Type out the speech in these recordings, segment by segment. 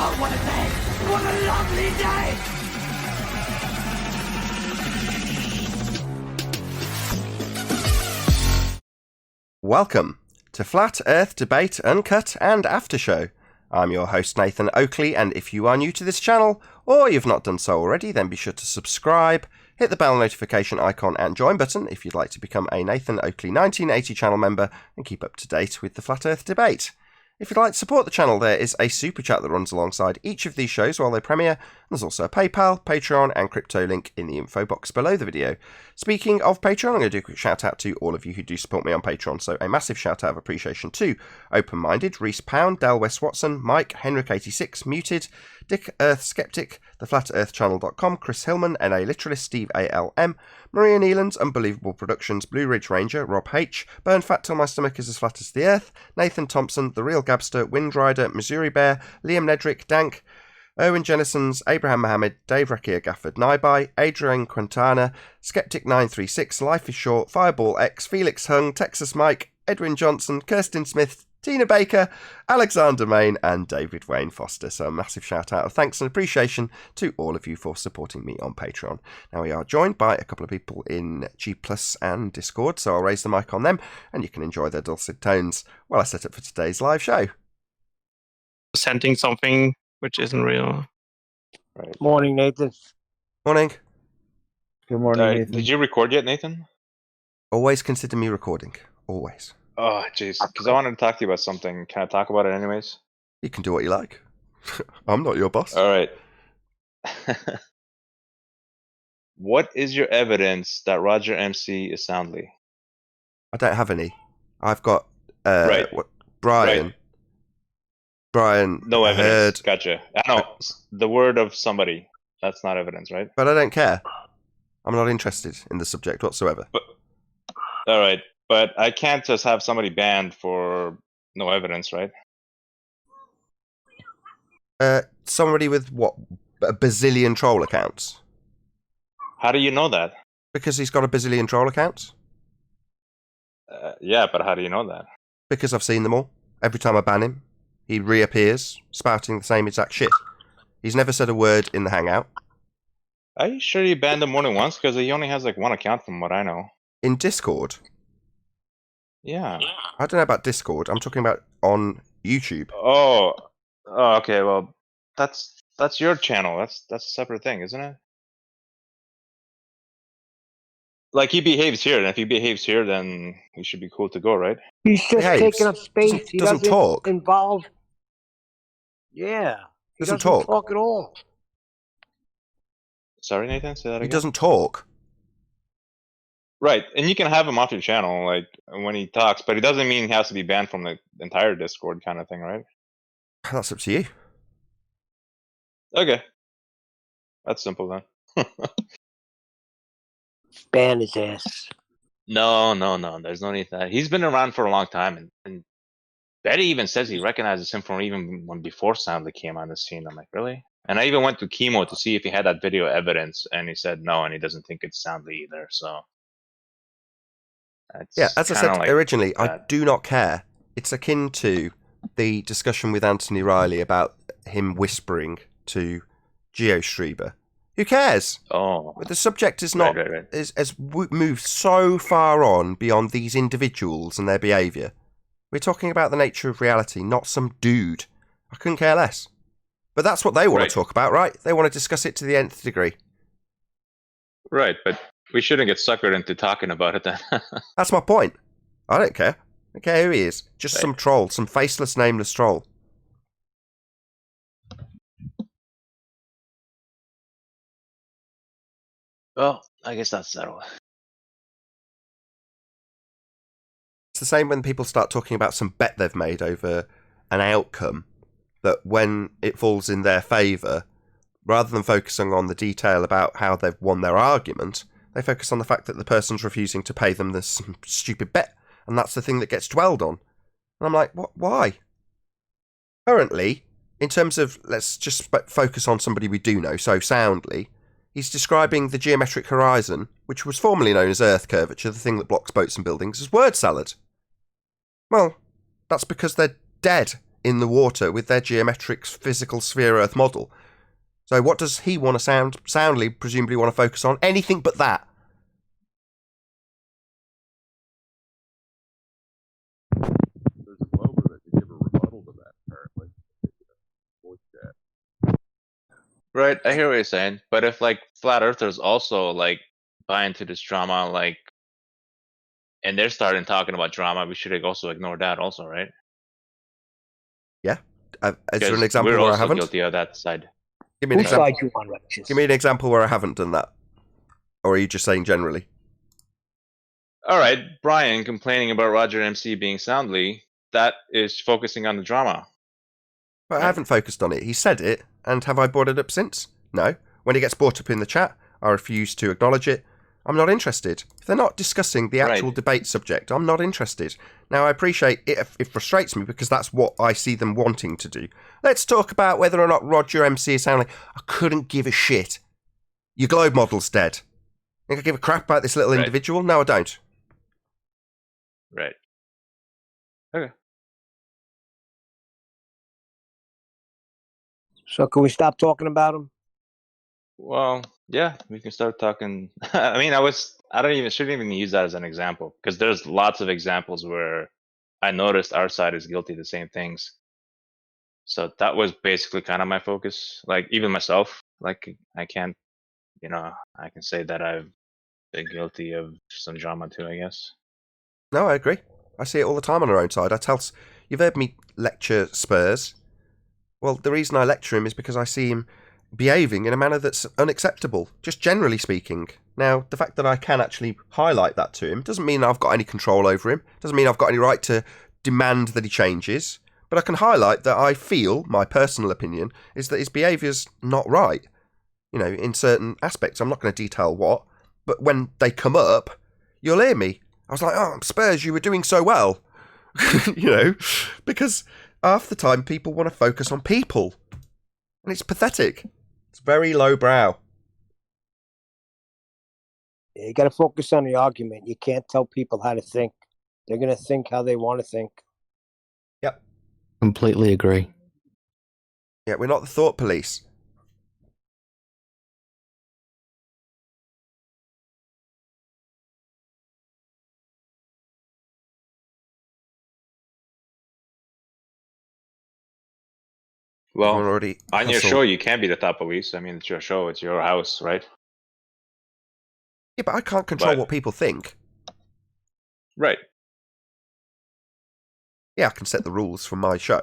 Oh, what a day! What a lovely day! Welcome to Flat Earth Debate Uncut and After Show. I'm your host Nathan Oakley, and if you are new to this channel, or you've not done so already, then be sure to subscribe, hit the bell notification icon and join button if you'd like to become a Nathan Oakley 1980 channel member and keep up to date with the Flat Earth Debate. If you'd like to support the channel, there is a super chat that runs alongside each of these shows while they premiere. There's also a PayPal, Patreon and crypto link in the info box below the video. Speaking of Patreon, I'm going to do a quick shout out to all of you who do support me on Patreon. So a massive shout out of appreciation to Open Minded, Reese Pound, Del West Watson, Mike, Henrik86, Muted, Dick Earth Skeptic, TheFlatEarthChannel.com, Chris Hillman, NA Literalist, Steve ALM, Maria Neelands, Unbelievable Productions, Blue Ridge Ranger, Rob H, Burn Fat Till My Stomach Is As Flat As the Earth, Nathan Thompson, The Real Gabster, Windrider, Missouri Bear, Liam Nedrick, Dank, Owen Jennisons, Abraham Mohammed, Dave Rakia Gafford Naibai, Adrian Quintana, Skeptic936, Life is Short, Fireball X, Felix Hung, Texas Mike, Edwin Johnson, Kirsten Smith, Tina Baker, Alexander Main and David Wayne Foster. So a massive shout out of thanks and appreciation to all of you for supporting me on Patreon. Now we are joined by a couple of people in G Plus and Discord, so I'll raise the mic on them and you can enjoy their dulcet tones while I set up for today's live show. Presenting something which isn't real. Right. Morning, Nathan. Morning. Good morning, Nathan. Did you record yet, Nathan? Always consider me recording. Always. Oh, jeez. Because I wanted to talk to you about something. Can I talk about it anyways? You can do what you like. I'm not your boss. All right. What is your evidence that Roger MC is soundly? I don't have any. I've got Right. Brian. Right. Brian. No evidence. Heard, Gotcha. I know. The word of somebody. That's not evidence, right? but I don't care. I'm not interested in the subject whatsoever. All right. But I can't just have somebody banned for no evidence, right? Somebody with what? A bazillion troll accounts? How do you know that? Because he's got a bazillion troll accounts? Yeah, but how do you know that? Because I've seen them all. Every time I ban him, he reappears, spouting the same exact shit. He's never said a word in the Hangout. Are you sure you banned him more than once? Because he only has like one account from what I know. In Discord? Yeah. I don't know about Discord. I'm talking about on YouTube. Oh, okay. Well, that's your channel. That's a separate thing, isn't it? Like he behaves here, and if he behaves here, then he should be cool to go, right? He's just Behaves. taking up space. He Doesn't talk. involve. Yeah. He Doesn't doesn't talk. talk at all. Sorry, Nathan. Say that He again. doesn't talk. Right, and you can have him off your channel, like when he talks, but it doesn't mean he has to be banned from the entire Discord kind of thing, right? That's up to you. Okay, that's simple then. Ban his ass. No. There's no need for that. He's been around for a long time, and Betty even says he recognizes him from even when before Soundly came on the scene. I'm like, really? And I even went to Chemo to see if he had that video evidence, and he said no, and he doesn't think it's Soundly either. So, Yeah, as I said like originally, that. I do not care. It's akin to the discussion with Anthony Riley about him whispering to GeoStreamer. Who cares? Oh, But the subject is not right. has moved so far on beyond these individuals and their behaviour. We're talking about the nature of reality, not some dude. I couldn't care less. But that's what they want Right. to talk about, right? They want to discuss it to the nth degree. Right, but we shouldn't get suckered into talking about it then. That's my point. I don't care. I don't care who he is. Just Right. some troll, some faceless, nameless troll. Well, I guess that's settled. It's the same when people start talking about some bet they've made over an outcome, that when it falls in their favour, rather than focusing on the detail about how they've won their argument, they focus on the fact that the person's refusing to pay them this stupid bet, and that's the thing that gets dwelled on. And I'm like, what? Why? Currently, in terms of, let's just focus on somebody we do know, so Soundly, he's describing the geometric horizon, which was formerly known as Earth curvature, the thing that blocks boats and buildings, as word salad. Well, that's because they're dead in the water with their geometric physical sphere Earth model. So what does he want to soundly, presumably want to focus on? Anything but that. There's a Glover that could give a rebuttal to that, apparently. Voice chat. Right, I hear what you're saying. But if like flat earthers also like buy into this drama, like, and they're starting talking about drama, we should also ignore that also, right? Yeah. Is there Because an example we're where I also haven't? guilty of that side. Give me an Whose example. side you on, Righteous? Give me an example where I haven't done that. Or are you just saying generally? All right, Brian complaining about Roger MC being soundly, that is focusing on the drama. But I haven't focused on it. He said it, and have I brought it up since? No. When it gets brought up in the chat, I refuse to acknowledge it. I'm not interested. If they're not discussing the actual debate subject, I'm not interested. Now, I appreciate it. It frustrates me because that's what I see them wanting to do. Let's talk about whether or not Roger MC is sounding. I couldn't give a shit. Your globe model's dead. Think I give a crap about this little individual? No, I don't. Right. Okay. So can we stop talking about him? Well, yeah, we can start talking. I mean, shouldn't even use that as an example because there's lots of examples where I noticed our side is guilty of the same things. So that was basically kind of my focus. Like even myself, like I can't, I can say that I've been guilty of some drama too, I guess. No, I agree. I see it all the time on our own side. You've heard me lecture Spurs. Well, the reason I lecture him is because I see him behaving in a manner that's unacceptable, just generally speaking. Now, the fact that I can actually highlight that to him doesn't mean I've got any control over him, doesn't mean I've got any right to demand that he changes, but I can highlight that I feel, my personal opinion, is that his behaviour's not right. In certain aspects. I'm not going to detail what, but when they come up, you'll hear me. I was like, oh, Spurs, you were doing so well. Because half the time people want to focus on people. And it's pathetic. It's very lowbrow. Yeah, you got to focus on the argument. You can't tell people how to think. They're going to think how they want to think. Yep. Completely agree. Yeah, we're not the thought police. Well, already on your show, you can't be the thought police. I mean, it's your show. It's your house, right? Yeah, but I can't control what people think. Right. Yeah, I can set the rules for my show,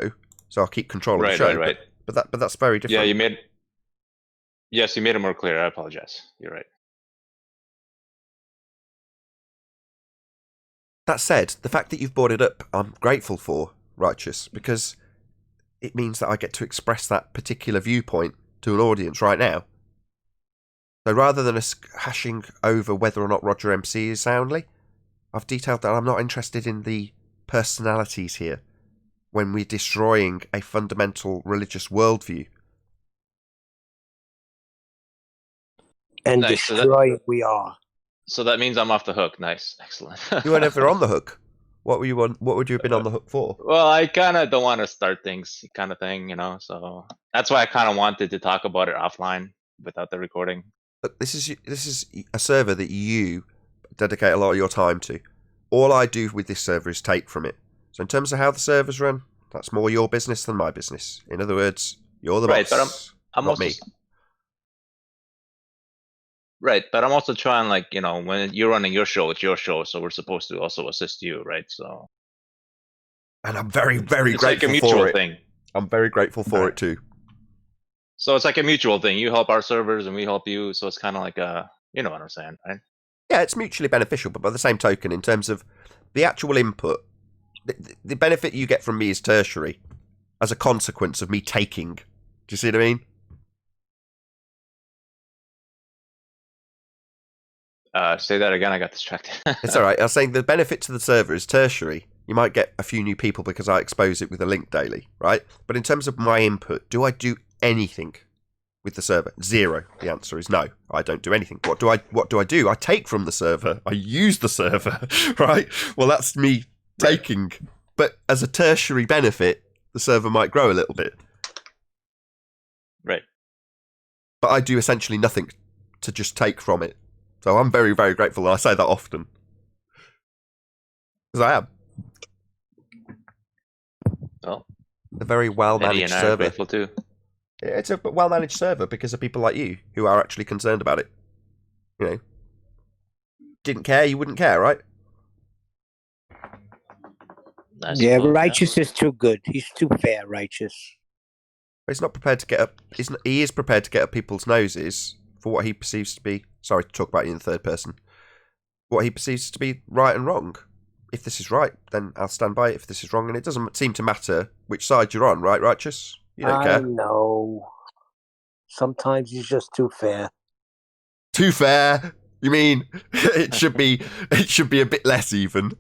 so I'll keep control of the show. Right. But that's very different. Yeah, you made it more clear. I apologize. You're right. That said, the fact that you've brought it up, I'm grateful for, Righteous, because it means that I get to express that particular viewpoint to an audience right now. So rather than us hashing over whether or not Roger MC is soundly, I've detailed that I'm not interested in the personalities here when we're destroying a fundamental religious worldview. And Nice, so destroy it, we are. So that means I'm off the hook. Nice. Excellent. You were never on the hook. What would you have been on the hook for? Well, I kind of don't want to start things kind of thing, so that's why I kind of wanted to talk about it offline without the recording. Look, this is a server that you dedicate a lot of your time to. All I do with this server is take from it. So in terms of how the servers run, that's more your business than my business. In other words, you're the Right, boss, but I'm not also me. Right, but I'm also trying, when you're running your show, it's your show, so we're supposed to also assist you, right? So, And I'm very, very it's like grateful a mutual for it. thing. I'm very grateful for it too. So it's like a mutual thing. You help our servers, and we help you. So it's kind of like you know what I'm saying, right? Yeah, it's mutually beneficial, but by the same token, in terms of the actual input, the benefit you get from me is tertiary as a consequence of me taking. Do you see what I mean? Say that again. I got distracted. It's all right. I was saying the benefit to the server is tertiary. You might get a few new people because I expose it with a link daily, right? But in terms of my input, do I do anything with the server? Zero. The answer is no. I don't do anything. What do I do? I take from the server. I use the server, right? Well, that's me taking. But as a tertiary benefit, the server might grow a little bit. Right. But I do essentially nothing to just take from it. So I'm very, very grateful, and I say that often. Because I am. Well, A very Eddie well-managed and I are server. grateful too. It's a well-managed server because of people like you who are actually concerned about it. You know, didn't care, you wouldn't care, right? I Yeah, suppose, Righteous is too good. He's too fair, Righteous. He's not prepared to get up. He is prepared to get up people's noses for what he perceives to be. Sorry to talk about you in the third person. What he perceives to be right and wrong. If this is right, then I'll stand by it. If this is wrong, and it doesn't seem to matter which side you're on, right, Righteous? You don't I care. know. Sometimes he's just too fair. Too fair. You mean it should be? It should be a bit less even.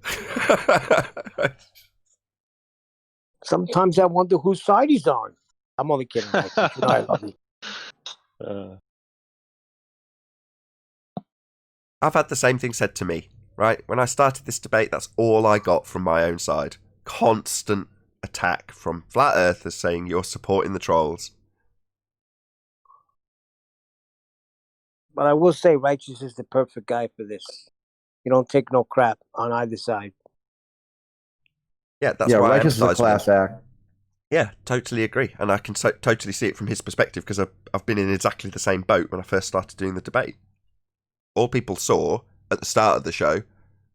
Sometimes I wonder whose side he's on. I'm only kidding, Righteous. You know I love you. I've had the same thing said to me, right? When I started this debate, that's all I got from my own side. Constant attack from flat earthers saying you're supporting the trolls. But I will say Righteous is the perfect guy for this. You don't take no crap on either side. Yeah, that's yeah, why Righteous is I a empathise with class him. act. Yeah, totally agree. And I can totally see it from his perspective because I've been in exactly the same boat when I first started doing the debate. All people saw at the start of the show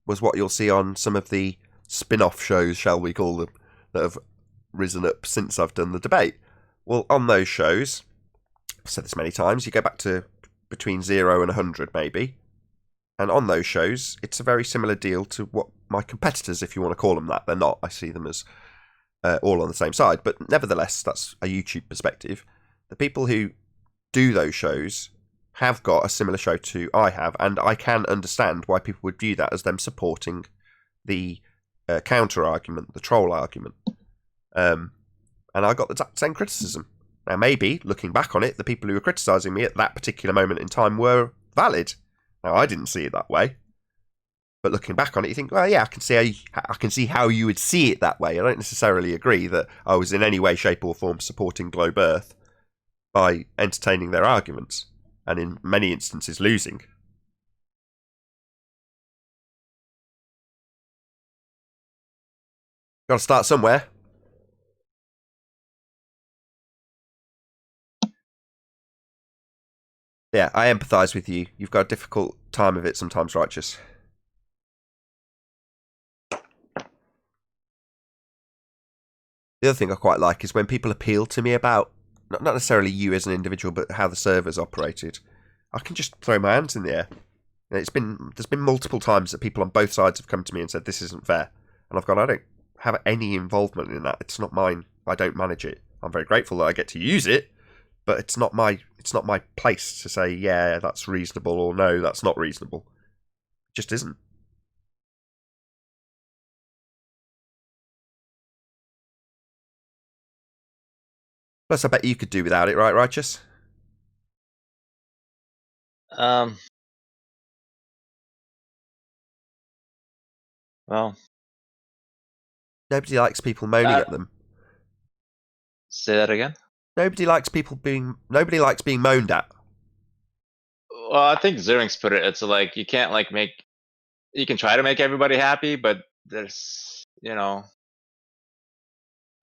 was what you'll see on some of the spin-off shows, shall we call them, that have risen up since I've done the debate. Well, on those shows, I've said this many times, you go back to between 0 and 100 maybe, and on those shows, it's a very similar deal to what my competitors, if you want to call them that, they're not, I see them as all on the same side, but nevertheless, that's a YouTube perspective. The people who do those shows have got a similar show to I have, and I can understand why people would view that as them supporting the counter argument, the troll argument. And I got the exact same criticism. Now, maybe, looking back on it, the people who were criticising me at that particular moment in time were valid. Now, I didn't see it that way. But looking back on it, you think, well, yeah, I can see how you would see it that way. I don't necessarily agree that I was in any way, shape or form supporting Globe Earth by entertaining their arguments, and in many instances losing. Got to start somewhere. Yeah, I empathise with you. You've got a difficult time of it sometimes, Righteous. The other thing I quite like is when people appeal to me about, not necessarily you as an individual, but how the server's operated, I can just throw my hands in the air. There's been multiple times that people on both sides have come to me and said, this isn't fair. And I've gone, I don't have any involvement in that. It's not mine. I don't manage it. I'm very grateful that I get to use it, but it's not my place to say, yeah, that's reasonable, or no, that's not reasonable. It just isn't. Plus, I bet you could do without it, right, Righteous? Well, Nobody likes people moaning at them. say that again. Nobody likes being moaned at. Well, I think Zerings put it. It's like you can't you can try to make everybody happy, but there's, I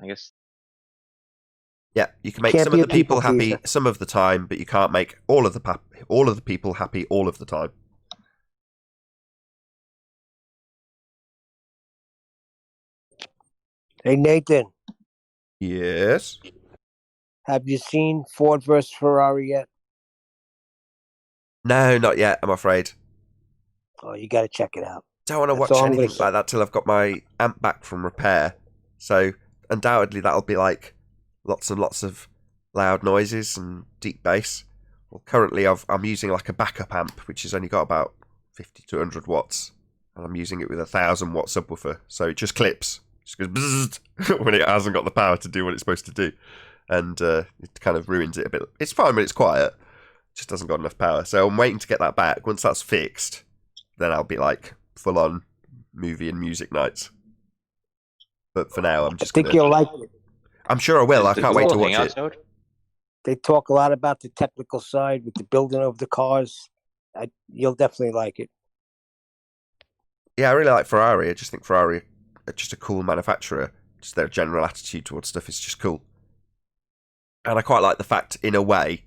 guess. Yeah, you can make Can't some be of a the people people happy pleaser. some of the time, but you can't make all of the people happy all of the time. Hey, Nathan, Yes. have you seen Ford versus Ferrari yet? No, not yet, I'm afraid. Oh, you got to check it out. Don't want to That's watch all I'm gonna anything say. like that till I've got my amp back from repair. So undoubtedly that'll be like lots and lots of loud noises and deep bass. Well, currently I'm using like a backup amp, which has only got about 50 to 100 watts, and I'm using it with a 1,000 watt subwoofer, so it just clips. It just goes bzzzt when it hasn't got the power to do what it's supposed to do, and it kind of ruins it a bit. It's fine when it's quiet, it just doesn't got enough power. So I'm waiting to get that back. Once that's fixed, then I'll be like full on movie and music nights. But for now, I'm I just think gonna. you'll like it. I'm sure I will. I The can't wait to Google watch Hangouts it. out? They talk a lot about the technical side with the building of the cars. You'll definitely like it. Yeah, I really like Ferrari. I just think Ferrari are just a cool manufacturer. Just their general attitude towards stuff is just cool. And I quite like the fact, in a way,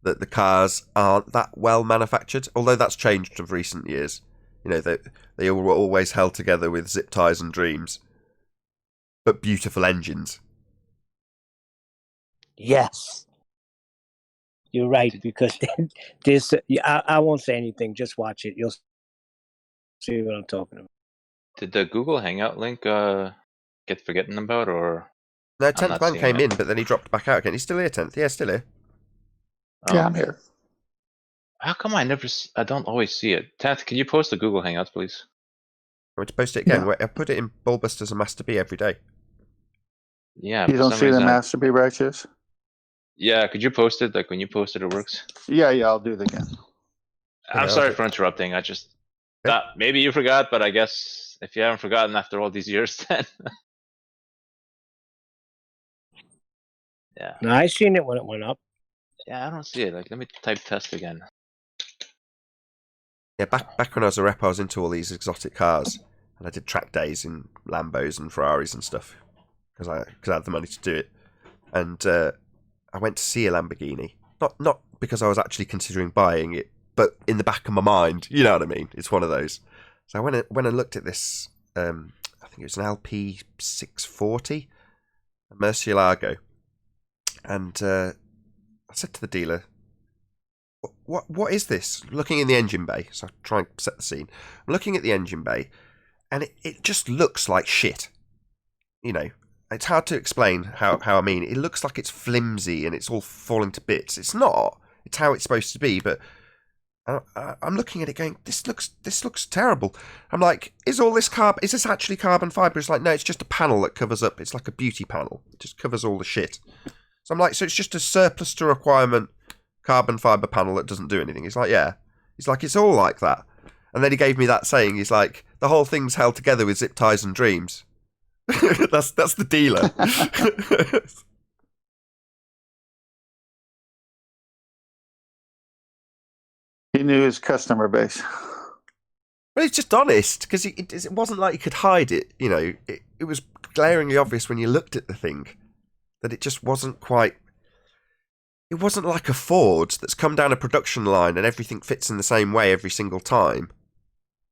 that the cars aren't that well manufactured. Although that's changed of recent years. You know, they were always held together with zip ties and dreams. But beautiful engines. Yes. You're right, because there's. I won't say anything. Just watch it. You'll see what I'm talking about. Did the Google Hangout link get forgotten about, or No, I'm 10th not man seeing came it. in, but then he dropped back out again. He's still here, 10th. Yeah, still here. Yeah, I'm here. How come I don't always see it? 10th, can you post the Google Hangouts, please? I'm going to post it again. Yeah. I put it in Bulbusters and Master B every day. Yeah. You for don't some see the reason Master B righteous? Yeah, could you post it? Like when you post it, it works. Yeah, I'll do it again. I'm Yeah, sorry okay. for interrupting. I just thought maybe you forgot, but I guess if you haven't forgotten after all these years, then yeah. No, I seen it when it went up. Yeah, I don't see it. Like, let me type test again. Yeah, back when I was a rep, I was into all these exotic cars, and I did track days in Lambos and Ferraris and stuff because I had the money to do it. And I went to see a Lamborghini, not because I was actually considering buying it, but in the back of my mind, you know what I mean. It's one of those. So I went and looked at this. I think it was an LP 640, a Murcielago, and I said to the dealer, What is this? Looking in the engine bay, so I try and set the scene. I'm looking at the engine bay, and it just looks like shit. You know, it's hard to explain how I mean. It looks like it's flimsy and it's all falling to bits. It's not. It's how it's supposed to be. But I'm looking at it going, this looks terrible. I'm like, is this actually carbon fibre? It's like, no, it's just a panel that covers up. It's like a beauty panel. It just covers all the shit. So I'm like, so it's just a surplus to requirement carbon fibre panel that doesn't do anything. He's like, yeah. He's like, it's all like that. And then he gave me that saying. He's like, the whole thing's held together with zip ties and dreams. that's the dealer. He knew his customer base. Well, he's just honest, because it wasn't like he could hide it. You know, it was glaringly obvious when you looked at the thing that it just wasn't quite. It wasn't like a Ford that's come down a production line and everything fits in the same way every single time.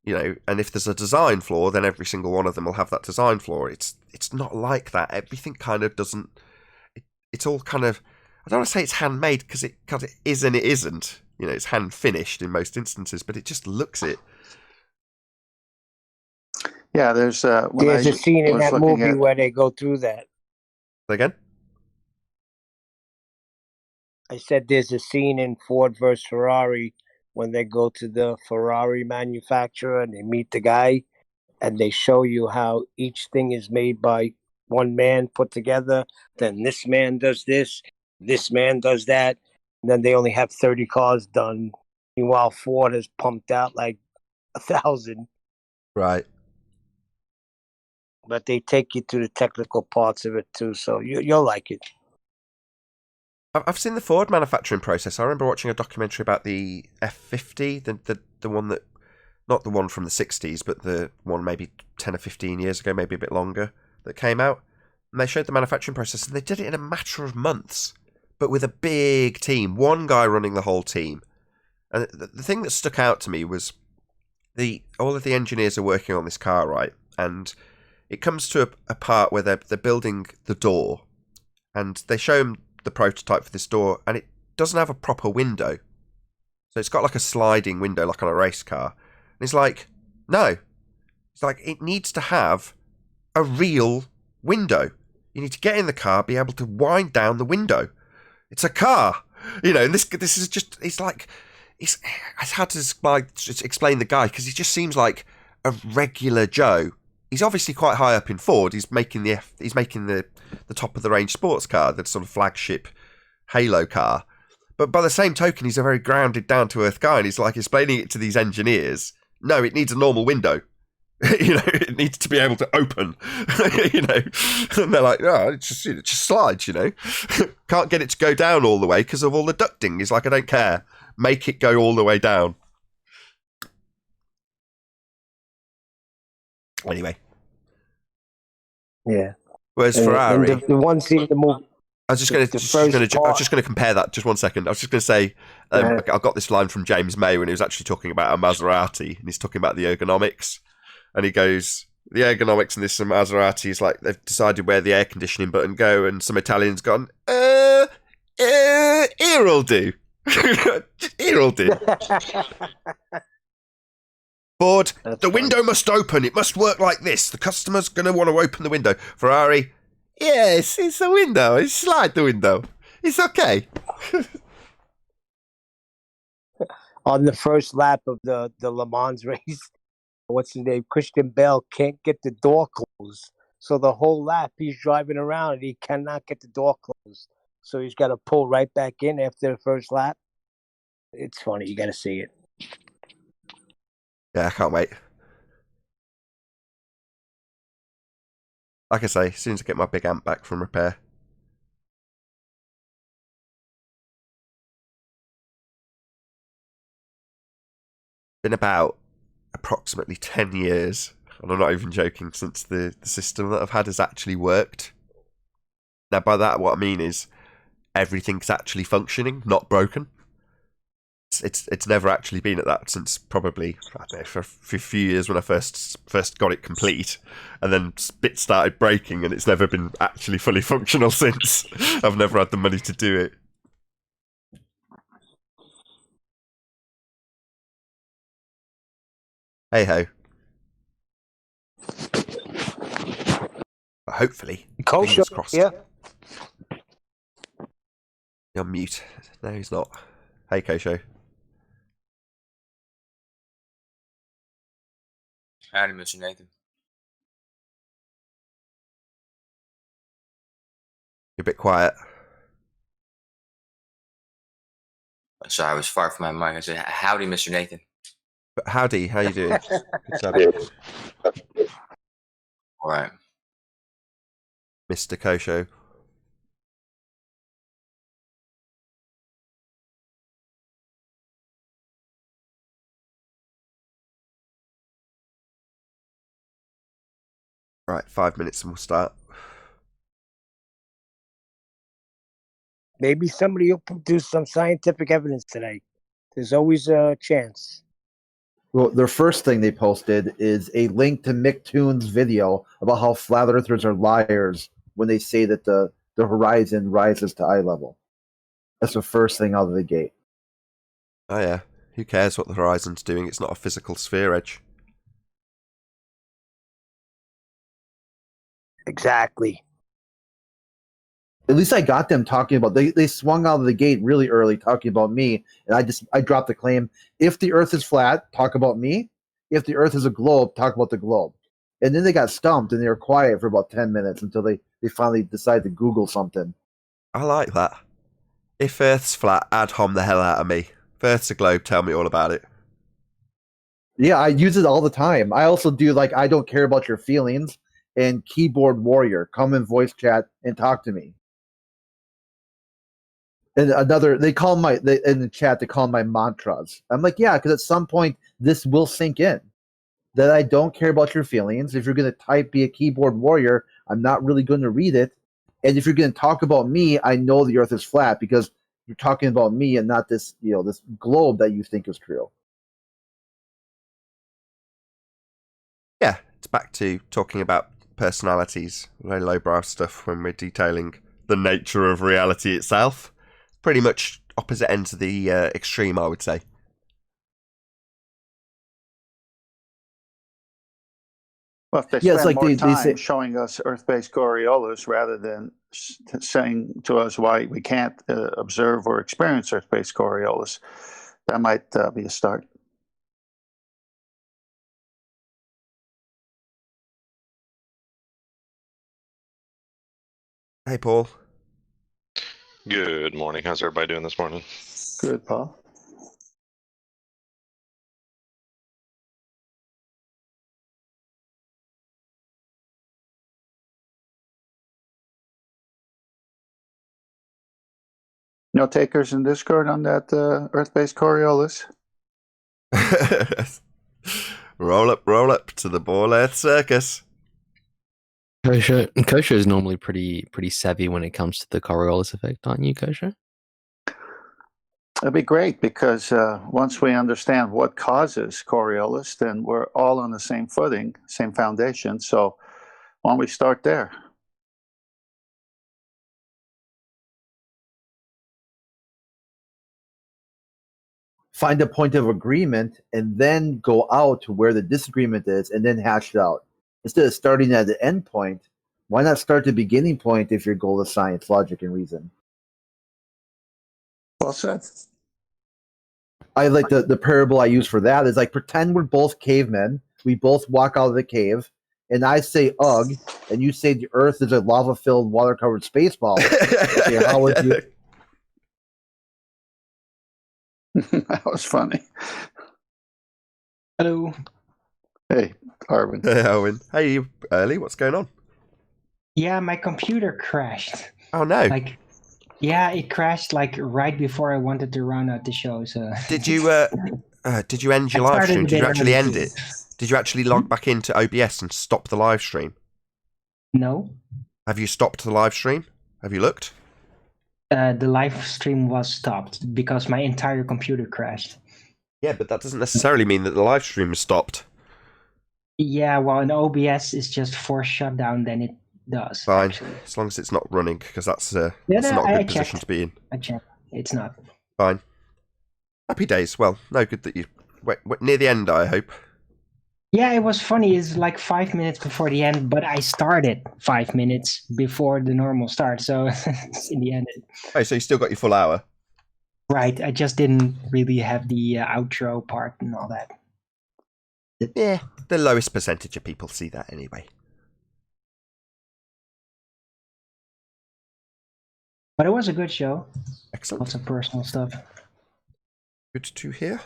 You know, and if there's a design flaw, then every single one of them will have that design flaw. It's not like that. Everything kind of doesn't. It's all kind of. I don't want to say it's handmade because it is and it isn't. You know, it's hand finished in most instances, but it just looks it. Yeah, there's a scene in that movie where they go through that. Again? I said there's a scene in Ford versus Ferrari when they go to the Ferrari manufacturer and they meet the guy and they show you how each thing is made by one man put together. Then this man does this man does that. And then they only have 30 cars done. Meanwhile, Ford has pumped out like 1,000. Right. But they take you to the technical parts of it too, so you'll like it. I've seen the Ford manufacturing process. I remember watching a documentary about the F50, the one that, not the one from the 60s, but the one maybe 10 or 15 years ago, maybe a bit longer, that came out. And they showed the manufacturing process, and they did it in a matter of months, but with a big team, one guy running the whole team. And the thing that stuck out to me was all of the engineers are working on this car, right? And it comes to a part where they're building the door, and they show him the prototype for this door, and it doesn't have a proper window. So it's got like a sliding window, like on a race car. And it's like, no. It's like, it needs to have a real window. You need to get in the car, be able to wind down the window. It's a car. You know, and this is just, it's like, it's hard to explain the guy, because he just seems like a regular Joe. He's obviously quite high up in Ford. He's making the top of the range sports car, the sort of flagship Halo car. But by the same token, he's a very grounded, down to earth guy, and he's like explaining it to these engineers. No, it needs a normal window. It needs to be able to open. And they're like, oh, it just slides. Can't get it to go down all the way because of all the ducting. He's like, I don't care. Make it go all the way down. Anyway. Yeah. Whereas Ferrari, And the one scene in the movie. I was just going to compare that. Just 1 second. I was just going to say, I got this line from James May when he was actually talking about a Maserati, and he's talking about the ergonomics, and he goes, the ergonomics in this Maserati is like they've decided where the air conditioning button go, and some Italians gone, here'll do, here'll do. Ford, the window must open. It must work like this. The customer's going to want to open the window. Ferrari, yes, it's a window. It's slide the window. It's okay. On the first lap of the Le Mans race, what's his name? Christian Bale can't get the door closed. So the whole lap he's driving around and he cannot get the door closed. So he's got to pull right back in after the first lap. It's funny. You got to see it. Yeah, I can't wait. Like I say, as soon as I get my big amp back from repair. Been about approximately 10 years, and I'm not even joking, since the system that I've had has actually worked. Now, by that, what I mean is everything's actually functioning, not broken. It's never actually been at that since probably, I don't know, for a few years when I first got it complete, and then bits started breaking, and it's never been actually fully functional since. I've never had the money to do it. Hey ho. But hopefully, fingers crossed. Yeah. You're on mute. No, he's not. Hey, Kosho. Howdy, Mr. Nathan. You're a bit quiet. Sorry, I was far from my mic. I said, howdy, Mr. Nathan. But howdy, how you doing? Good to have you. All right. Mr. Kosho. Right, 5 minutes and we'll start. Maybe somebody will produce some scientific evidence today. There's always a chance. Well, their first thing they posted is a link to Mick Toon's video about how flat earthers are liars when they say that the horizon rises to eye level. That's the first thing out of the gate. Oh yeah, who cares what the horizon's doing? It's not a physical sphere edge. Exactly. At least I got them talking about, they swung out of the gate really early talking about me, and I dropped the claim, if the earth is flat, talk about me. If the earth is a globe, talk about the globe. And then they got stumped and they were quiet for about 10 minutes until they finally decided to Google something. I like that. If Earth's flat, ad hom the hell out of me. If Earth's a globe, tell me all about it. Yeah, I use it all the time. I also do I don't care about your feelings, and keyboard warrior, come in voice chat and talk to me. And another, in the chat, they call my mantras. I'm like, yeah, because at some point this will sink in that I don't care about your feelings. If you're going to be a keyboard warrior, I'm not really going to read it. And if you're going to talk about me, I know the earth is flat because you're talking about me and not this, this globe that you think is true. Yeah, it's back to talking about personalities, very lowbrow stuff when we're detailing the nature of reality itself. Pretty much opposite ends of the extreme, I would say. Well, if they spend more time showing us Earth-based Coriolis rather than saying to us why we can't observe or experience Earth-based Coriolis, that might be a start. Hey, Paul. Good morning. How's everybody doing this morning? Good, Paul. No takers in Discord on that Earth-based Coriolis? Roll up to the Ball Earth Circus. Kosho is normally pretty savvy when it comes to the Coriolis effect, aren't you, Kosho? It'd be great because once we understand what causes Coriolis, then we're all on the same footing, same foundation. So why don't we start there? Find a point of agreement and then go out to where the disagreement is and then hash it out. Instead of starting at the end point, why not start the beginning point if your goal is science, logic, and reason? Well said. I like the parable I use for that is like pretend we're both cavemen. We both walk out of the cave, and I say ugh, and you say the earth is a lava-filled, water-covered space ball. Okay, how would you? That was funny. Hello. Hey, Arvin. Hey, Owen. Hey, you early? What's going on? Yeah, my computer crashed. Oh no! Yeah, it crashed right before I wanted to run out the show. So did you end your live stream? Did you actually end it? Did you actually log back into OBS and stop the live stream? No. Have you stopped the live stream? Have you looked? The live stream was stopped because my entire computer crashed. Yeah, but that doesn't necessarily mean that the live stream is stopped. Yeah, well, in OBS is just force shutdown, then it does. Fine, actually. As long as it's not running, because that's not I a good position to be in. I checked. It's not. Fine. Happy days. Well, no, good that you near the end, I hope. Yeah, it was funny. It's like 5 minutes before the end, but I started 5 minutes before the normal start. So in the end. Oh, so you still got your full hour? Right. I just didn't really have the outro part and all that. Yeah, the lowest percentage of people see that anyway. But it was a good show. Excellent. Lots of personal stuff. Good to hear.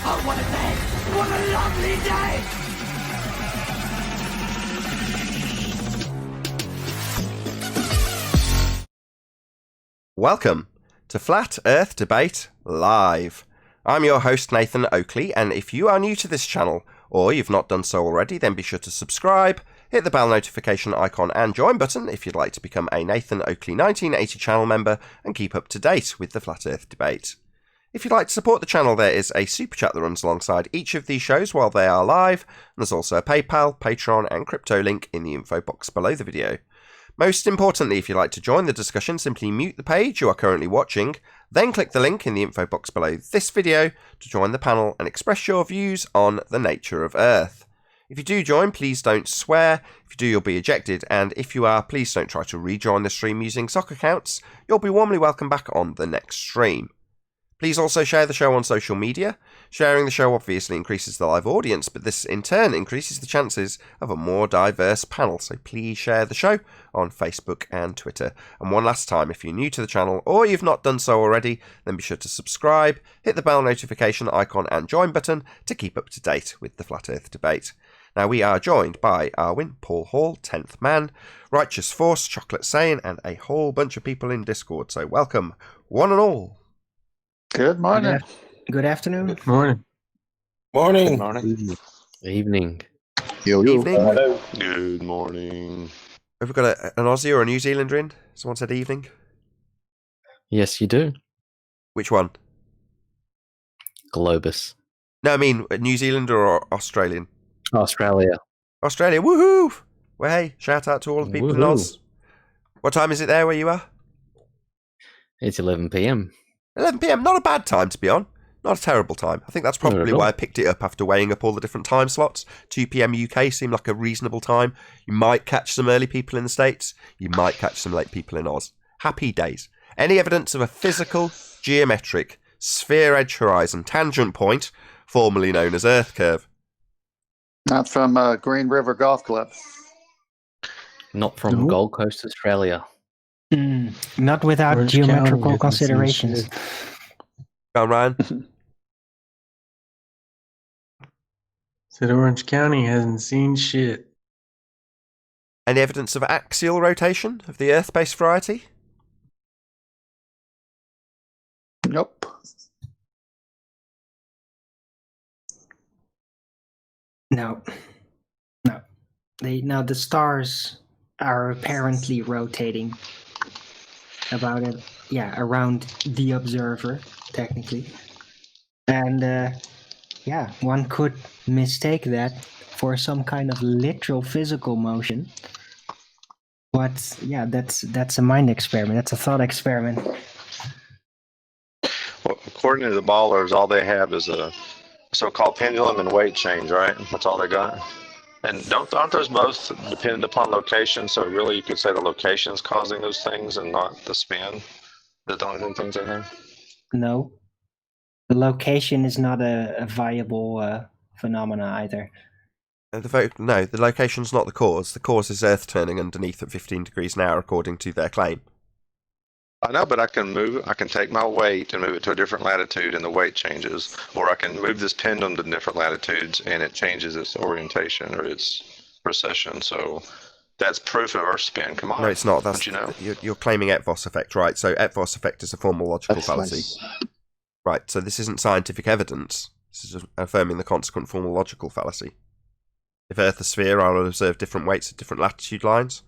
Oh, what a day! What a lovely day! Welcome to Flat Earth Debate Live. I'm your host Nathan Oakley, and if you are new to this channel, or you've not done so already, then be sure to subscribe, hit the bell notification icon and join button if you'd like to become a Nathan Oakley 1980 channel member and keep up to date with the Flat Earth debate. If you'd like to support the channel, there is a super chat that runs alongside each of these shows while they are live, and there's also a PayPal, Patreon and crypto link in the info box below the video. Most importantly, if you'd like to join the discussion, simply mute the page you are currently watching, then click the link in the info box below this video to join the panel and express your views on the nature of Earth. If you do join, please don't swear. If you do, you'll be ejected, and if you are, please don't try to rejoin the stream using sock accounts. You'll be warmly welcome back on the next stream. Please also share the show on social media. Sharing the show obviously increases the live audience, but this in turn increases the chances of a more diverse panel, so please share the show on Facebook and Twitter. And one last time, if you're new to the channel or you've not done so already, then be sure to subscribe, hit the bell notification icon and join button to keep up to date with the Flat Earth debate. Now we are joined by Arwin, Paul Hall, 10th Man, Righteous Force, Chocolate Sane, and a whole bunch of people in Discord, so welcome one and all. Good morning. Good afternoon. Good morning. Morning. Good morning. Evening. Evening. Good morning. Have we got an Aussie or a New Zealander in? Someone said evening. Yes, you do. Which one? Globus. No, I mean New Zealander or Australian? Australia. Australia, woohoo! Well, hey, shout out to all the people in Oz. What time is it there where you are? It's 11 p.m. 11 p.m, not a bad time to be on. Not a terrible time. I think that's probably why I picked it up after weighing up all the different time slots. 2 p.m. UK seemed like a reasonable time. You might catch some early people in the States. You might catch some late people in Oz. Happy days. Any evidence of a physical, geometric, sphere edge horizon tangent point, formerly known as Earth curve? Not from Green River Golf Club. Not from Gold Coast, Australia. Not without Orange geometrical County hasn't considerations. seen shit. Go on, Ryan. Said Orange County hasn't seen shit. Any evidence of axial rotation of the Earth-based variety? Nope. No. Now the stars are apparently rotating about it. Yeah, around the observer, technically. And one could mistake that for some kind of literal physical motion. But yeah, that's a mind experiment. That's a thought experiment. Well, according to the ballers, all they have is a so-called pendulum and weight change, right? That's all they got. And aren't those both dependent upon location? So really, you could say the location is causing those things and not the spin. The only things in there. No, the location is not a viable phenomena either. No, the location's not the cause. The cause is Earth turning underneath at 15 degrees an hour, according to their claim. I know, but I can move it. I can take my weight and move it to a different latitude and the weight changes. Or I can move this pendulum to different latitudes and it changes its orientation or its precession. So that's proof of Earth spin. Come on. No, it's not. That's, you know? You're claiming Eötvös effect, right? So Eötvös effect is a formal logical fallacy. Nice. Right, so this isn't scientific evidence. This is just affirming the consequent formal logical fallacy. If Earth is a sphere, I will observe different weights at different latitude lines.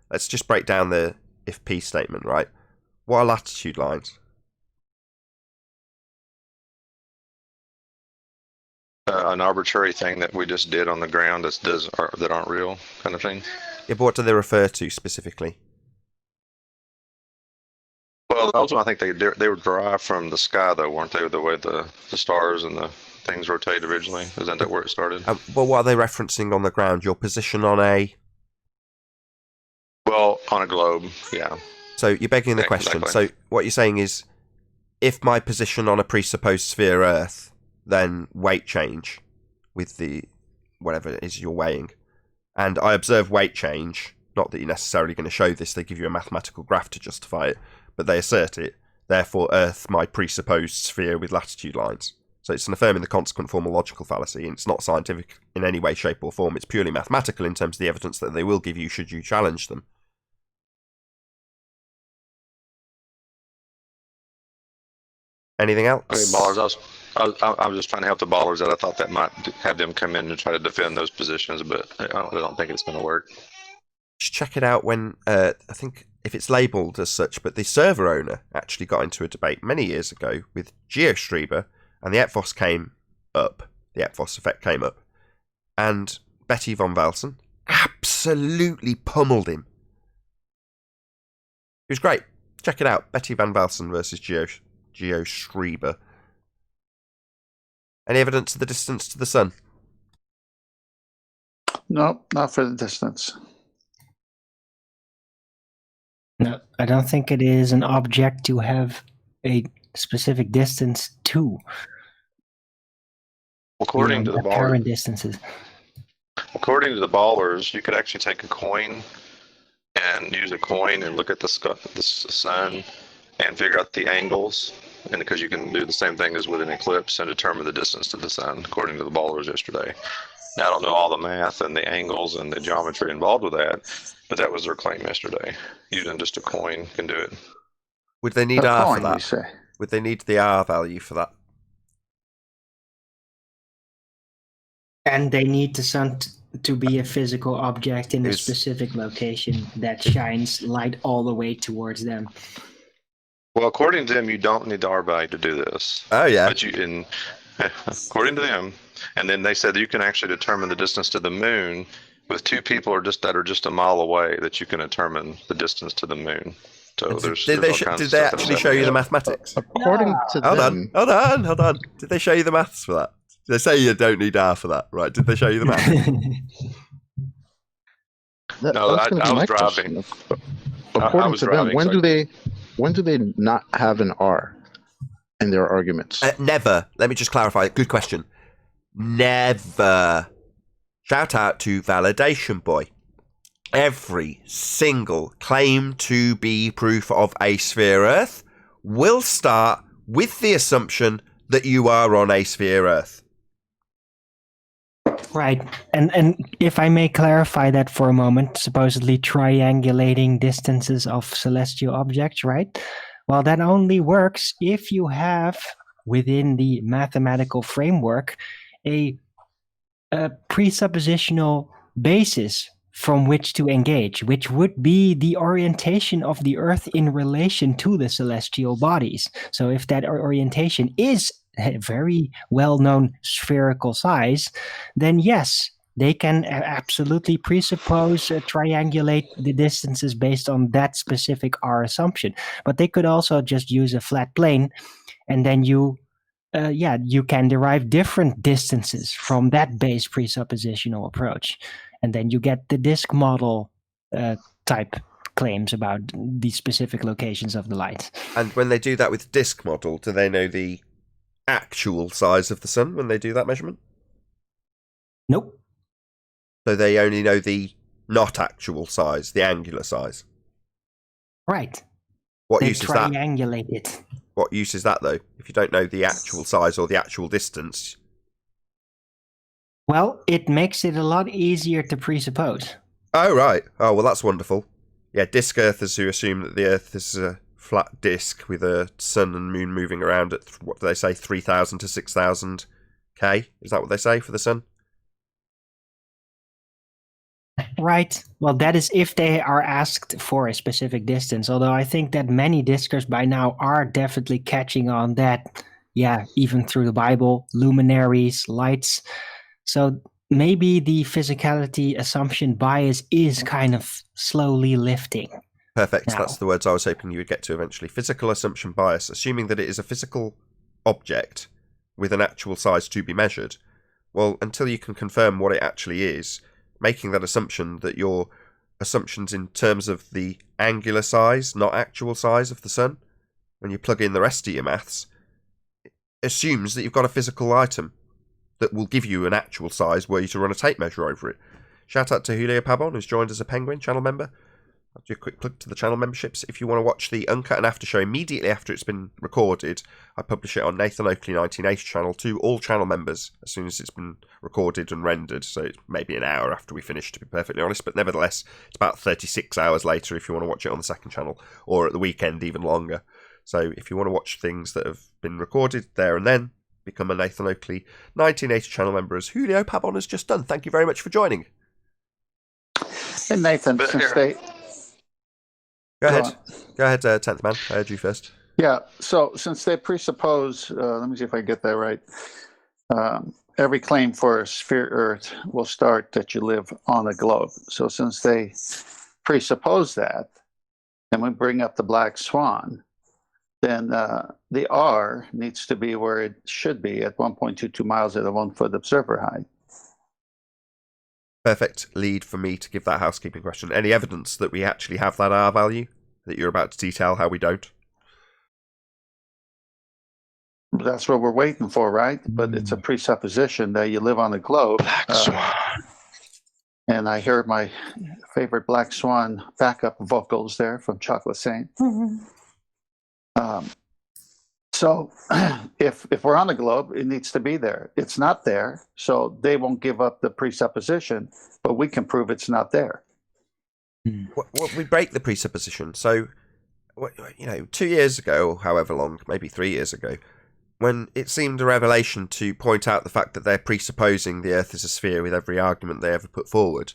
Let's just break down the if P statement, right? What are latitude lines? An arbitrary thing that we just did on the ground that aren't real, kind of thing. Yeah, but what do they refer to specifically? Well, also I think they were derived from the sky, though, weren't they? The way the stars and the things rotate originally. Isn't that where it started? Well, what are they referencing on the ground? Your position on a... Well, on a globe, yeah. So you're begging the question. Exactly. So what you're saying is, if my position on a presupposed sphere Earth, then weight change with the whatever it is you're weighing, and I observe weight change, not that you're necessarily going to show this, they give you a mathematical graph to justify it, but they assert it, therefore Earth my presupposed sphere with latitude lines. So it's an affirming the consequent formal logical fallacy, and it's not scientific in any way, shape or form. It's purely mathematical in terms of the evidence that they will give you should you challenge them. Anything else? Okay, ballers. I was just trying to help the ballers out. I thought that might have them come in and try to defend those positions, but I don't think it's going to work. Just check it out when, I think if it's labelled as such, but the server owner actually got into a debate many years ago with GeoStreber, and the Eötvös came up. The Eötvös effect came up. And Betty von Velsen absolutely pummeled him. It was great. Check it out. Betty van Velsen versus GeoStreber. Any evidence of the distance to the sun? No, not for the distance. No, I don't think it is an object to have a specific distance to. According to the apparent ballers, distances. according to the ballers, you could actually take a coin and use a coin and look at the sun and figure out the angles. And because you can do the same thing as with an eclipse and determine the distance to the sun, according to the ballers yesterday. Now, I don't know all the math and the angles and the geometry involved with that, but that was their claim yesterday. Using just a coin can do it. Would they need A R coin, for that? you say? Would they need the R value for that? And they need the sun to be a physical object in a specific location that shines light all the way towards them. Well, according to them, you don't need the R value to do this. Oh, yeah. But you can, according to them, and then they said that you can actually determine the distance to the moon with two people that are just a mile away, that you can determine the distance to the moon So there's did all kinds did of they stuff actually that's show you the happening. mathematics? According to them, Hold on. Did they show you the maths for that? They say you don't need R for that, right? Did they show you the maths? No, that's going to I be my was driving. question. According to them, when do they not have an R in their arguments? Never. Let me just clarify. Good question. Never. Shout out to Validation Boy. Every single claim to be proof of a sphere Earth will start with the assumption that you are on a sphere Earth. Right. And if I may clarify that for a moment, supposedly triangulating distances of celestial objects, right? Well, that only works if you have, within the mathematical framework, a presuppositional basis from which to engage, which would be the orientation of the Earth in relation to the celestial bodies. So if that orientation is a very well-known spherical size, then yes, they can absolutely presuppose, triangulate the distances based on that specific R assumption. But they could also just use a flat plane, and then you can derive different distances from that base presuppositional approach. And then you get the disk model type claims about the specific locations of the light. And when they do that with disk model, do they know the actual size of the sun when they do that measurement? Nope. So they only know the not actual size, the angular size. Right. What they use is that? Triangulate it. What use is that, though? If you don't know the actual size or the actual distance. Well, it makes it a lot easier to presuppose. Oh, right. Oh, well, that's wonderful. Yeah, disk Earthers who assume that the Earth is a flat disk with a sun and moon moving around at, what do they say, 3,000 to 6,000 K? Is that what they say for the sun? Right. Well, that is if they are asked for a specific distance. Although I think that many diskers by now are definitely catching on that. Yeah, even through the Bible, luminaries, lights. So maybe the physicality assumption bias is kind of slowly lifting. Perfect. Now. That's the words I was hoping you would get to eventually. Physical assumption bias, assuming that it is a physical object with an actual size to be measured. Well, until you can confirm what it actually is, making that assumption that your assumptions in terms of the angular size, not actual size of the sun, when you plug in the rest of your maths, assumes that you've got a physical item that will give you an actual size were you to run a tape measure over it. Shout out to Julio Pabon, who's joined as a Penguin channel member. I'll do a quick plug to the channel memberships. If you want to watch the Uncut and After show immediately after it's been recorded, I publish it on Nathan Oakley 1980 channel to all channel members as soon as it's been recorded and rendered. So it's maybe an hour after we finish, to be perfectly honest. But nevertheless, it's about 36 hours later if you want to watch it on the second channel, or at the weekend even longer. So if you want to watch things that have been recorded there and then, become a Nathan Oakley 1980 channel member, as Julio Pabon has just done. Thank you very much for joining. Hey, Nathan, since they... Go ahead, 10th man. I heard you first. Yeah, so since they presuppose, let me see if I get that right. Every claim for a sphere Earth will start that you live on a globe. So since they presuppose that, and we bring up the black swan, then the R needs to be where it should be at 1.22 miles at a 1 foot observer height. Perfect lead for me to give that housekeeping question. Any evidence that we actually have that R value that you're about to detail how we don't? That's what we're waiting for, right? But it's a presupposition that you live on a globe. Black Swan. And I heard my favorite Black Swan backup vocals there from Chocolate Saint. So if we're on a globe, it needs to be there. It's not there, so they won't give up the presupposition, but we can prove it's not there. We break the presupposition. So, 2 years ago, or however long, maybe 3 years ago, when it seemed a revelation to point out the fact that they're presupposing the Earth is a sphere with every argument they ever put forward,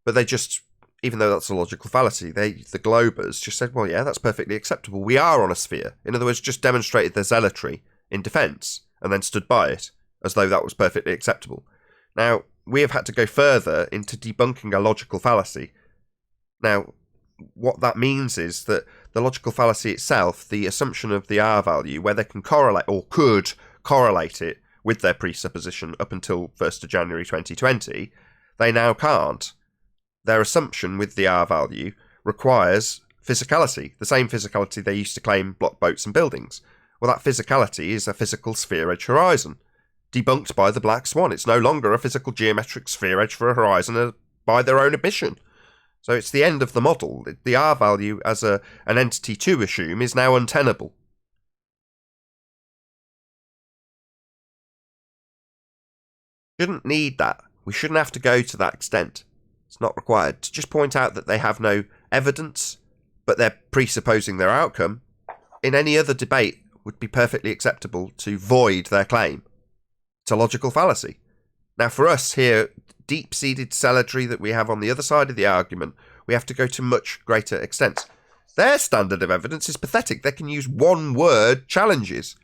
but they just, even though that's a logical fallacy, the Globers just said, well, yeah, that's perfectly acceptable. We are on a sphere. In other words, just demonstrated their zealotry in defence and then stood by it as though that was perfectly acceptable. Now, we have had to go further into debunking a logical fallacy. Now, what that means is that the logical fallacy itself, the assumption of the R value, where they can correlate or could correlate it with their presupposition up until 1st of January 2020, they now can't. Their assumption with the R value requires physicality, the same physicality they used to claim block boats and buildings. Well, that physicality is a physical sphere edge horizon, debunked by the black swan. It's no longer a physical geometric sphere edge for a horizon by their own admission. So it's the end of the model. The R value as an entity to assume is now untenable. Shouldn't need that. We shouldn't have to go to that extent. It's not required. To just point out that they have no evidence, but they're presupposing their outcome, in any other debate would be perfectly acceptable to void their claim. It's a logical fallacy. Now for us here, deep-seated zealotry that we have on the other side of the argument, we have to go to much greater extents. Their standard of evidence is pathetic. They can use one-word challenges.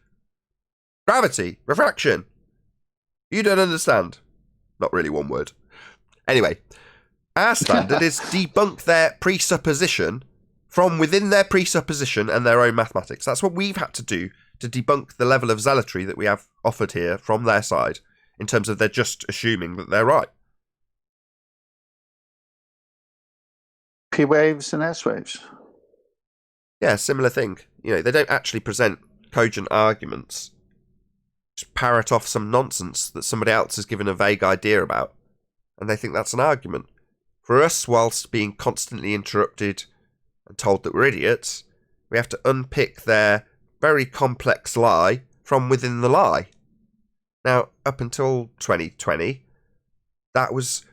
Gravity, refraction. You don't understand. Not really one word. Anyway, our standard is debunk their presupposition from within their presupposition and their own mathematics. That's what we've had to do to debunk the level of zealotry that we have offered here from their side, in terms of they're just assuming that they're right. P waves and S waves. Yeah, similar thing. You know, they don't actually present cogent arguments. Just parrot off some nonsense that somebody else has given a vague idea about, and they think that's an argument. For us, whilst being constantly interrupted and told that we're idiots, we have to unpick their very complex lie from within the lie. Now, up until 2020, that was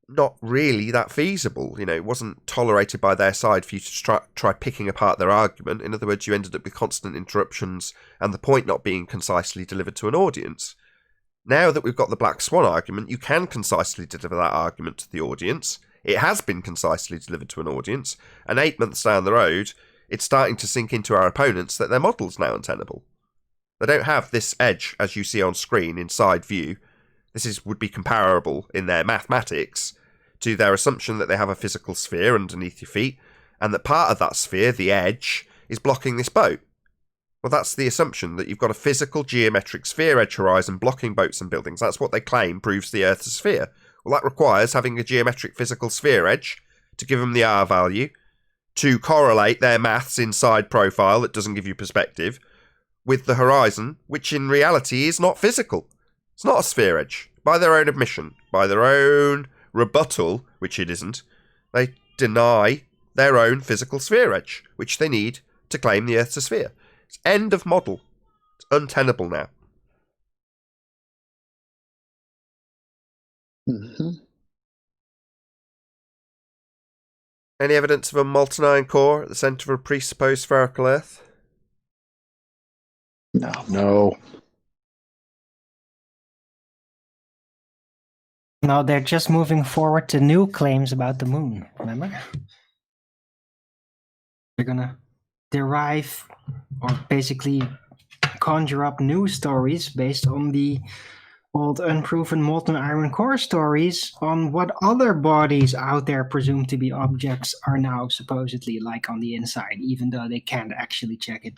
not really that feasible. You know, it wasn't tolerated by their side for you to try picking apart their argument. In other words, you ended up with constant interruptions and the point not being concisely delivered to an audience. Now that we've got the black swan argument, you can concisely deliver that argument to the audience. It has been concisely delivered to an audience, and 8 months down the road, it's starting to sink into our opponents that their model's now untenable. They don't have this edge, as you see on screen, in side view. Would be comparable in their mathematics to their assumption that they have a physical sphere underneath your feet, and that part of that sphere, the edge, is blocking this boat. Well, that's the assumption, that you've got a physical geometric sphere edge horizon blocking boats and buildings. That's what they claim proves the Earth's a sphere. Well, that requires having a geometric physical sphere edge to give them the R value, to correlate their maths inside profile that doesn't give you perspective, with the horizon, which in reality is not physical. It's not a sphere edge. By their own admission, by their own rebuttal, which it isn't, they deny their own physical sphere edge, which they need to claim the Earth's a sphere. It's end of model. It's untenable now. Mm-hmm. Any evidence of a molten iron core at the centre of a presupposed spherical Earth? No. No, they're just moving forward to new claims about the moon, remember? They're gonna derive or basically conjure up new stories based on the old unproven molten iron core stories on what other bodies out there presumed to be objects are now supposedly like on the inside, even though they can't actually check it.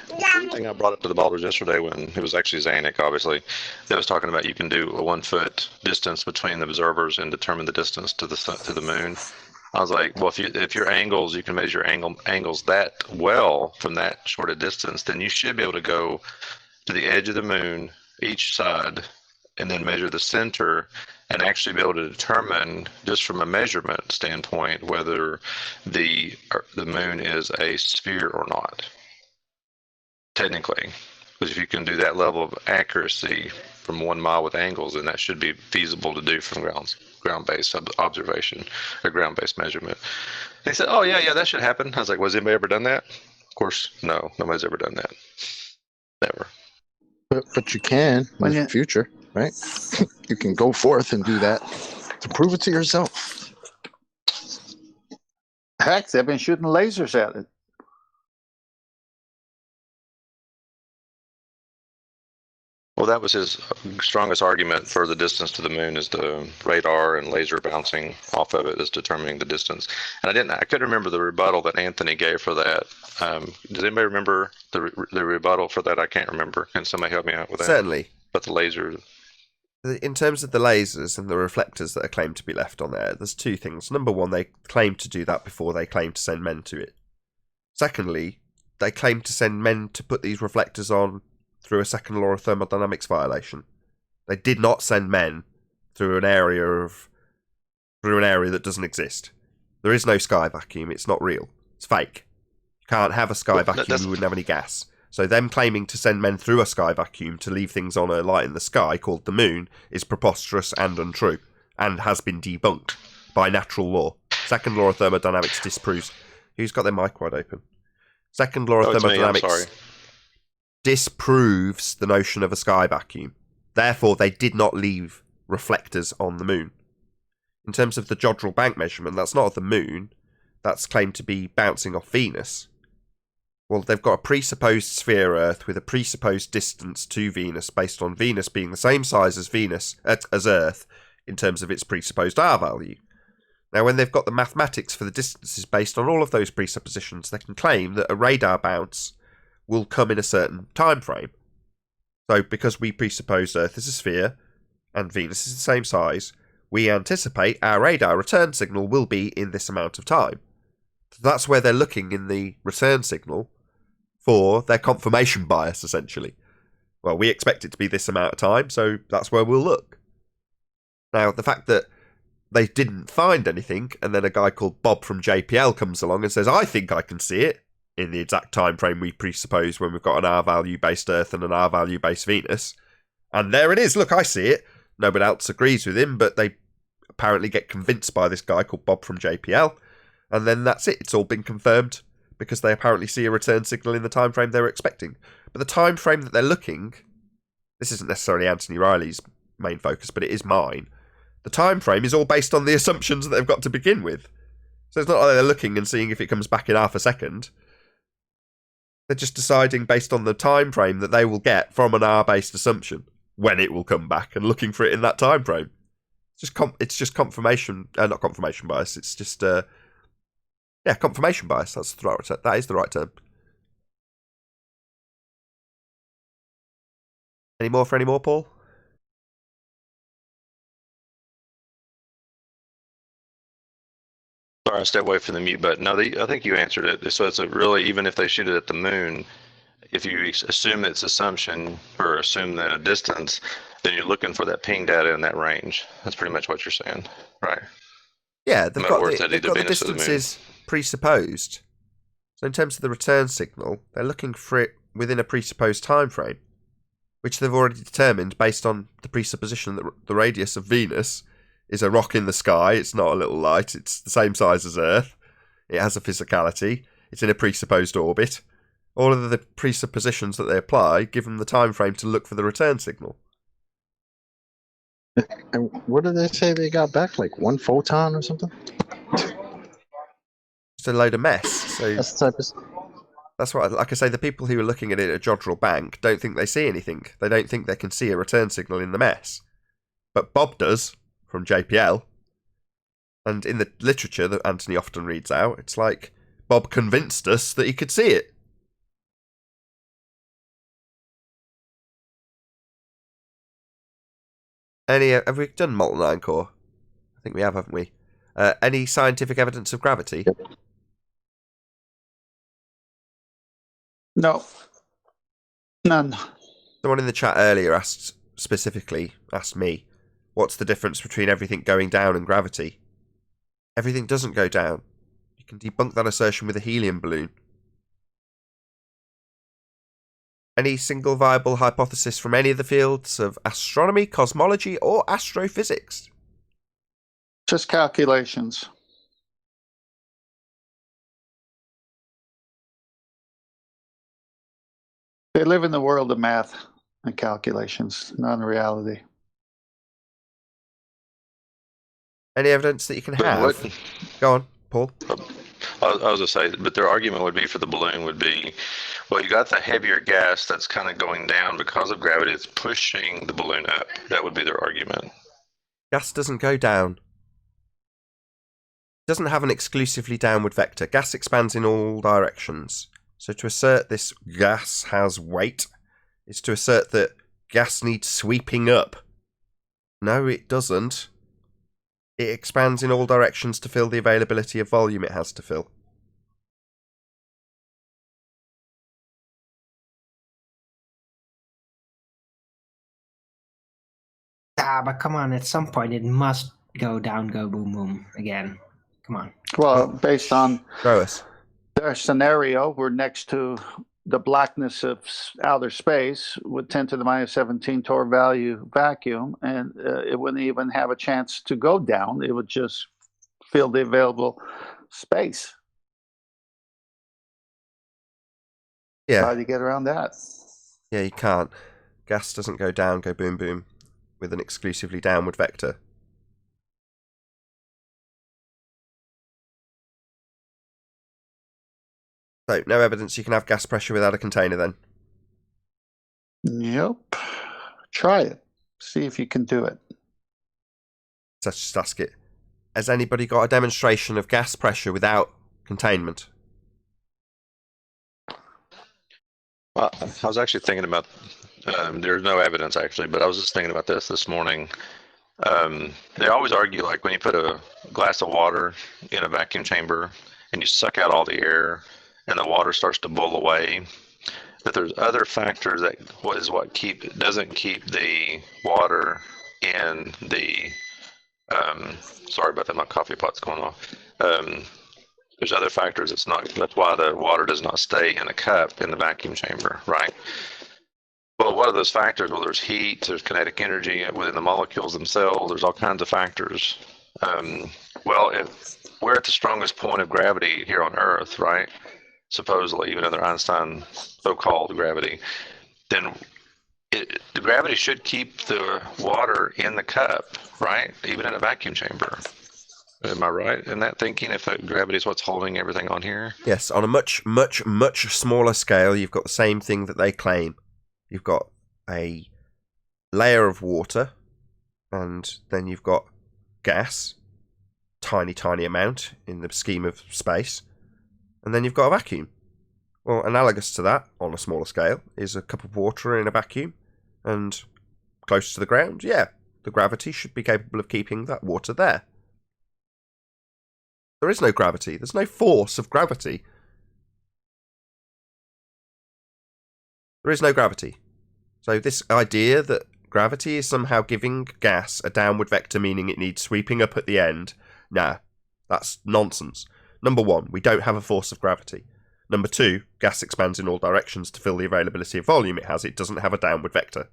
One thing I brought up to the ballers yesterday, when it was actually Zanuck, obviously, that was talking about you can do a 1 foot distance between the observers and determine the distance to the moon. I was like, well, if your angles, you can measure angles that well from that short a distance, then you should be able to go to the edge of the moon, each side, and then measure the center, and actually be able to determine, just from a measurement standpoint, whether the moon is a sphere or not. Technically, because if you can do that level of accuracy from 1 mile with angles, then that should be feasible to do from ground-based observation or ground-based measurement. They said, "Oh yeah, that should happen." I was like, "Was anybody ever done that?" Of course, no, nobody's ever done that. Never. But you can in the future, right? You can go forth and do that to prove it to yourself. Heck, they've been shooting lasers at it. Well, that was his strongest argument for the distance to the moon is the radar and laser bouncing off of it is determining the distance. And I couldn't remember the rebuttal that Anthony gave for that. Does anybody remember the rebuttal for that? I can't remember. Can somebody help me out with that? Certainly. But the laser. In terms of the lasers and the reflectors that are claimed to be left on there, there's two things. Number one, they claim to do that before they claim to send men to it. Secondly, they claim to send men to put these reflectors on through a second law of thermodynamics violation. They did not send men through an area that doesn't exist. There is no sky vacuum. It's not real. It's fake. You can't have a sky vacuum. You wouldn't have any gas. So them claiming to send men through a sky vacuum to leave things on a light in the sky called the moon is preposterous and untrue, and has been debunked by natural law. Second law of thermodynamics disproves. Who's got their mic wide open? Second law of thermodynamics disproves the notion of a sky vacuum. Therefore, they did not leave reflectors on the moon. In terms of the Jodrell Bank measurement, that's not of the moon. That's claimed to be bouncing off Venus. Well, they've got a presupposed sphere Earth with a presupposed distance to Venus based on Venus being the same size as Earth in terms of its presupposed R value. Now, when they've got the mathematics for the distances based on all of those presuppositions, they can claim that a radar bounce will come in a certain time frame. So, because we presuppose Earth is a sphere and Venus is the same size, we anticipate our radar return signal will be in this amount of time. So that's where they're looking in the return signal for their confirmation bias, essentially. Well, we expect it to be this amount of time, so that's where we'll look. Now, the fact that they didn't find anything, and then a guy called Bob from JPL comes along and says, I think I can see it in the exact time frame we presuppose when we've got an R-value based Earth and an R-value based Venus. And there it is, look, I see it. Nobody else agrees with him, but they apparently get convinced by this guy called Bob from JPL, and then that's it. It's all been confirmed because they apparently see a return signal in the time frame they were expecting. But the time frame that they're looking, this isn't necessarily Anthony Riley's main focus, but it is mine. The time frame is all based on the assumptions that they've got to begin with. So it's not like they're looking and seeing if it comes back in half a second. They're just deciding based on the time frame that they will get from an R-based assumption when it will come back and looking for it in that time frame. It's just confirmation, not confirmation bias. It's just confirmation bias. That's the right. That is the right term. Any more, Paul? Sorry, I stepped away from the mute button. No, I think you answered it. So it's really, even if they shoot it at the moon, if you assume its assumption or assume the distance, then you're looking for that ping data in that range. That's pretty much what you're saying, right? Yeah, they've got the distances presupposed. So in terms of the return signal, they're looking for it within a presupposed time frame, which they've already determined based on the presupposition that the radius of Venus is a rock in the sky. It's not a little light. It's the same size as Earth. It has a physicality. It's in a presupposed orbit. All of the presuppositions that they apply give them the time frame to look for the return signal. And what did they say they got back? Like 1 photon or something? Just a load of mess. So that's what, like I say, the people who are looking at it at Jodrell Bank don't think they see anything. They don't think they can see a return signal in the mess. But Bob does, from JPL. And in the literature that Anthony often reads out, it's like Bob convinced us that he could see it. Have we done molten iron core? I think we have, haven't we? Any scientific evidence of gravity? No. None. Someone in the chat earlier asked me, what's the difference between everything going down and gravity? Everything doesn't go down. You can debunk that assertion with a helium balloon. Any single viable hypothesis from any of the fields of astronomy, cosmology, or astrophysics? Just calculations. They live in the world of math and calculations, not in reality. Any evidence that you can have? Go on, Paul. I was going to say, but their argument would be for the balloon would be, well, you got the heavier gas that's kind of going down because of gravity. It's pushing the balloon up. That would be their argument. Gas doesn't go down. It doesn't have an exclusively downward vector. Gas expands in all directions. So to assert this gas has weight is to assert that gas needs sweeping up. No, it doesn't. It expands in all directions to fill the availability of volume it has to fill. But come on, at some point it must go down, go boom, boom again. Come on. Well, based on Show us. their scenario, we're next to the blackness of outer space with 10 to the minus 17 torr value vacuum, and it wouldn't even have a chance to go down. It would just fill the available space. Yeah. How do you get around that? Yeah, you can't. Gas doesn't go down, go boom, boom, with an exclusively downward vector. So, no evidence you can have gas pressure without a container then? Yep. Try it. See if you can do it. Let's just ask it. Has anybody got a demonstration of gas pressure without containment? Well, I was actually thinking about, there's no evidence actually, but I was just thinking about this morning. They always argue like when you put a glass of water in a vacuum chamber and you suck out all the air and the water starts to boil away, that there's other factors that doesn't keep the water in the, sorry about that, my coffee pot's going off. There's other factors that's why the water does not stay in a cup in the vacuum chamber, right? Well, what are those factors? Well, there's heat, there's kinetic energy within the molecules themselves, there's all kinds of factors. Well, if we're at the strongest point of gravity here on Earth, right? Supposedly, even under Einstein so-called gravity, then the gravity should keep the water in the cup, right? Even in a vacuum chamber. Am I right in that thinking, if that gravity is what's holding everything on here? Yes, on a much, much, much smaller scale, you've got the same thing that they claim. You've got a layer of water, and then you've got gas, tiny, tiny amount in the scheme of space, and then you've got a vacuum. Well, analogous to that, on a smaller scale, is a cup of water in a vacuum, and close to the ground, yeah, the gravity should be capable of keeping that water there. There is no gravity. There's no force of gravity. There is no gravity. So this idea that gravity is somehow giving gas a downward vector, meaning it needs sweeping up at the end, nah, that's nonsense. Number one, we don't have a force of gravity. Number two, gas expands in all directions to fill the availability of volume it has. It doesn't have a downward vector.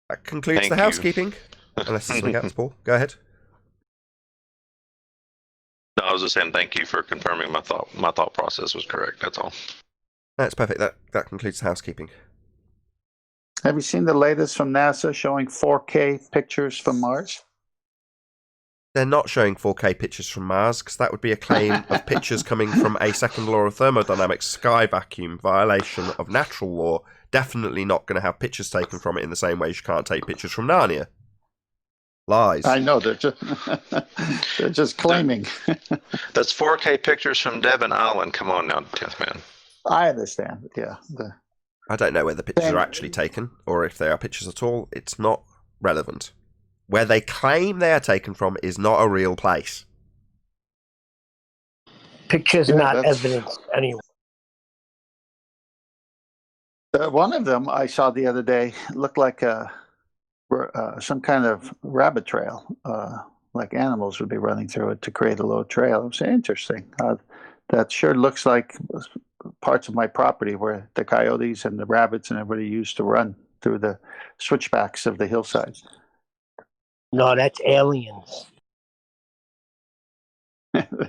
That concludes Thank the you. housekeeping. Unless there's something else, Paul. Go ahead. No, I was just saying thank you for confirming my thought process was correct. That's all. That's perfect. That concludes the housekeeping. Have you seen the latest from NASA showing 4K pictures from Mars? They're not showing 4K pictures from Mars, because that would be a claim of pictures coming from a second law of thermodynamics sky vacuum, violation of natural law. Definitely not going to have pictures taken from it in the same way as you can't take pictures from Narnia. Lies. I know, they're just claiming. That's 4K pictures from Devon Island. Come on now, 10th man. I understand, yeah. I don't know whether pictures are actually taken, or if they are pictures at all. It's not relevant. Where they claim they are taken from is not a real place. Pictures not evidence anyway. One of them I saw the other day looked like some kind of rabbit trail, like animals would be running through it to create a little trail. It was interesting. That sure looks like parts of my property where the coyotes and the rabbits and everybody used to run through the switchbacks of the hillsides. No, that's aliens.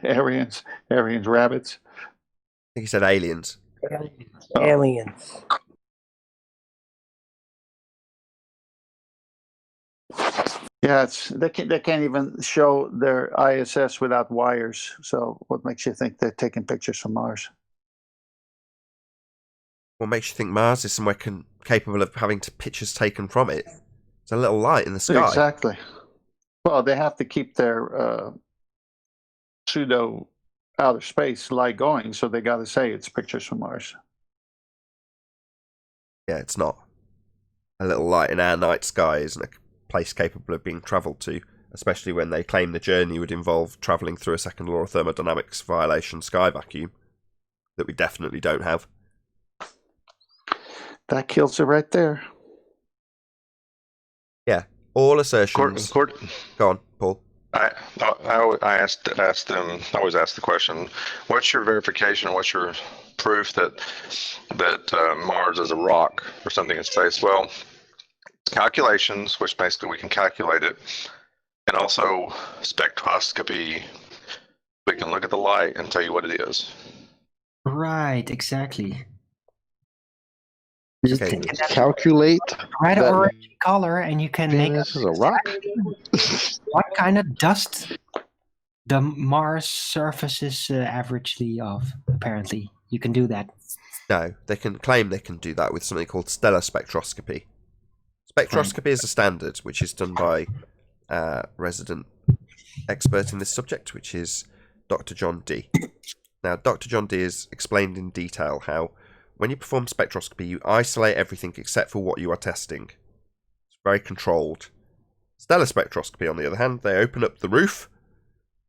Arians, rabbits. I think he said aliens. Aliens. Yeah, they can't even show their ISS without wires. So what makes you think they're taking pictures from Mars? What makes you think Mars is somewhere capable of having pictures taken from it? It's a little light in the sky. Exactly. Well, they have to keep their pseudo outer space light going, so they got to say it's pictures from Mars. Yeah, it's not. A little light in our night sky isn't a place capable of being travelled to, especially when they claim the journey would involve travelling through a second law of thermodynamics violation sky vacuum that we definitely don't have. That kills it right there. Yeah, all assertions. Go on, Paul. I always ask the question, what's your verification, what's your proof that Mars is a rock or something in space? Well, calculations, which basically we can calculate it, and also spectroscopy. We can look at the light and tell you what it is. Right, exactly. Okay. Calculate red or orange color, and you can make this is a rock. What kind of dust the Mars surface is averagely of. Apparently, you can do that. No, they can claim they can do that with something called stellar spectroscopy. Spectroscopy is a standard which is done by resident expert in this subject, which is Dr. John Dee. Now, Dr. John Dee has explained in detail how when you perform spectroscopy, you isolate everything except for what you are testing. It's very controlled. Stellar spectroscopy, on the other hand, they open up the roof,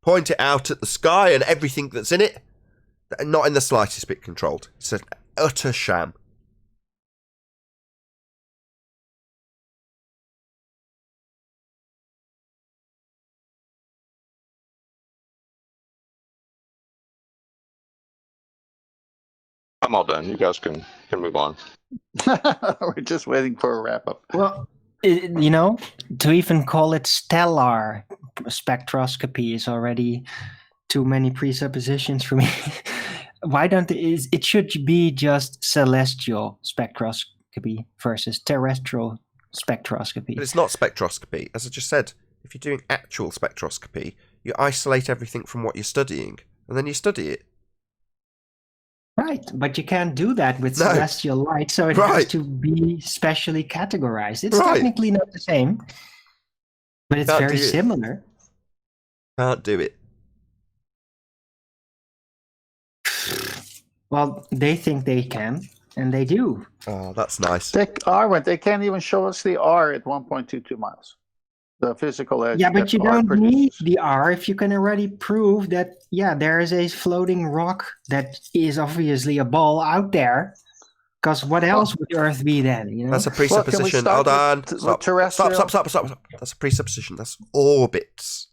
point it out at the sky and everything that's in it, not in the slightest bit controlled. It's an utter sham. I'm all done. You guys can move on. We're just waiting for a wrap up. Well, to even call it stellar spectroscopy is already too many presuppositions for me. Why don't it should be just celestial spectroscopy versus terrestrial spectroscopy? But it's not spectroscopy. As I just said, if you're doing actual spectroscopy, you isolate everything from what you're studying, and then you study it. Right, but you can't do that with celestial light, so it has to be specially categorized. It's technically not the same, but it's very similar. Can't do it. Well, they think they can, and they do. Oh, that's nice. They can't even show us the R at 1.22 miles. The physical edge. Yeah, but you don't need the R if you can already prove that, there is a floating rock that is obviously a ball out there. Because what else would Earth be then? That's a presupposition. Hold on. Stop. That's a presupposition. That's orbits.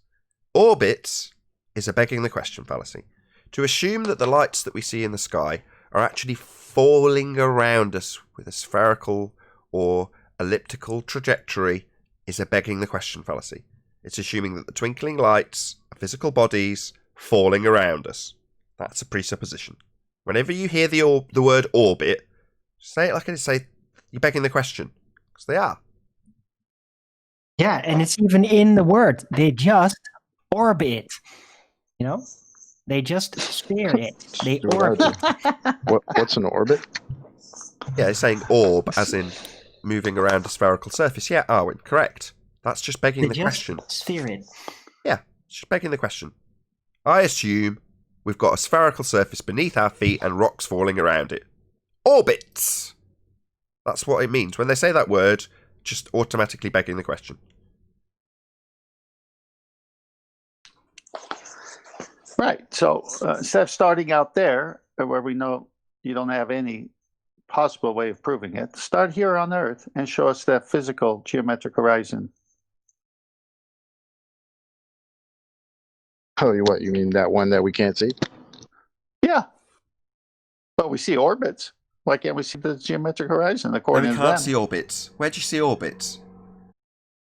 Orbits is a begging the question fallacy. To assume that the lights that we see in the sky are actually falling around us with a spherical or elliptical trajectory is a begging the question fallacy. It's assuming that the twinkling lights are physical bodies falling around us. That's a presupposition. Whenever you hear the word orbit, say it like I did say, you're begging the question. Because they are. Yeah, and it's even in the word. They just orbit. They just sphere it. They orbit. What's an orbit? Yeah, it's saying orb, as in moving around a spherical surface. Yeah, Arwen, correct. That's just begging the question. Sphere it. Yeah, just begging the question. I assume we've got a spherical surface beneath our feet and rocks falling around it. Orbits! That's what it means. When they say that word, just automatically begging the question. Right. So instead of starting out there, where we know you don't have any possible way of proving it, start here on Earth and show us that physical geometric horizon. Oh, you mean that one that we can't see? Yeah. But we see orbits. Why can't we see the geometric horizon according to them? We can't see orbits. Where do you see orbits?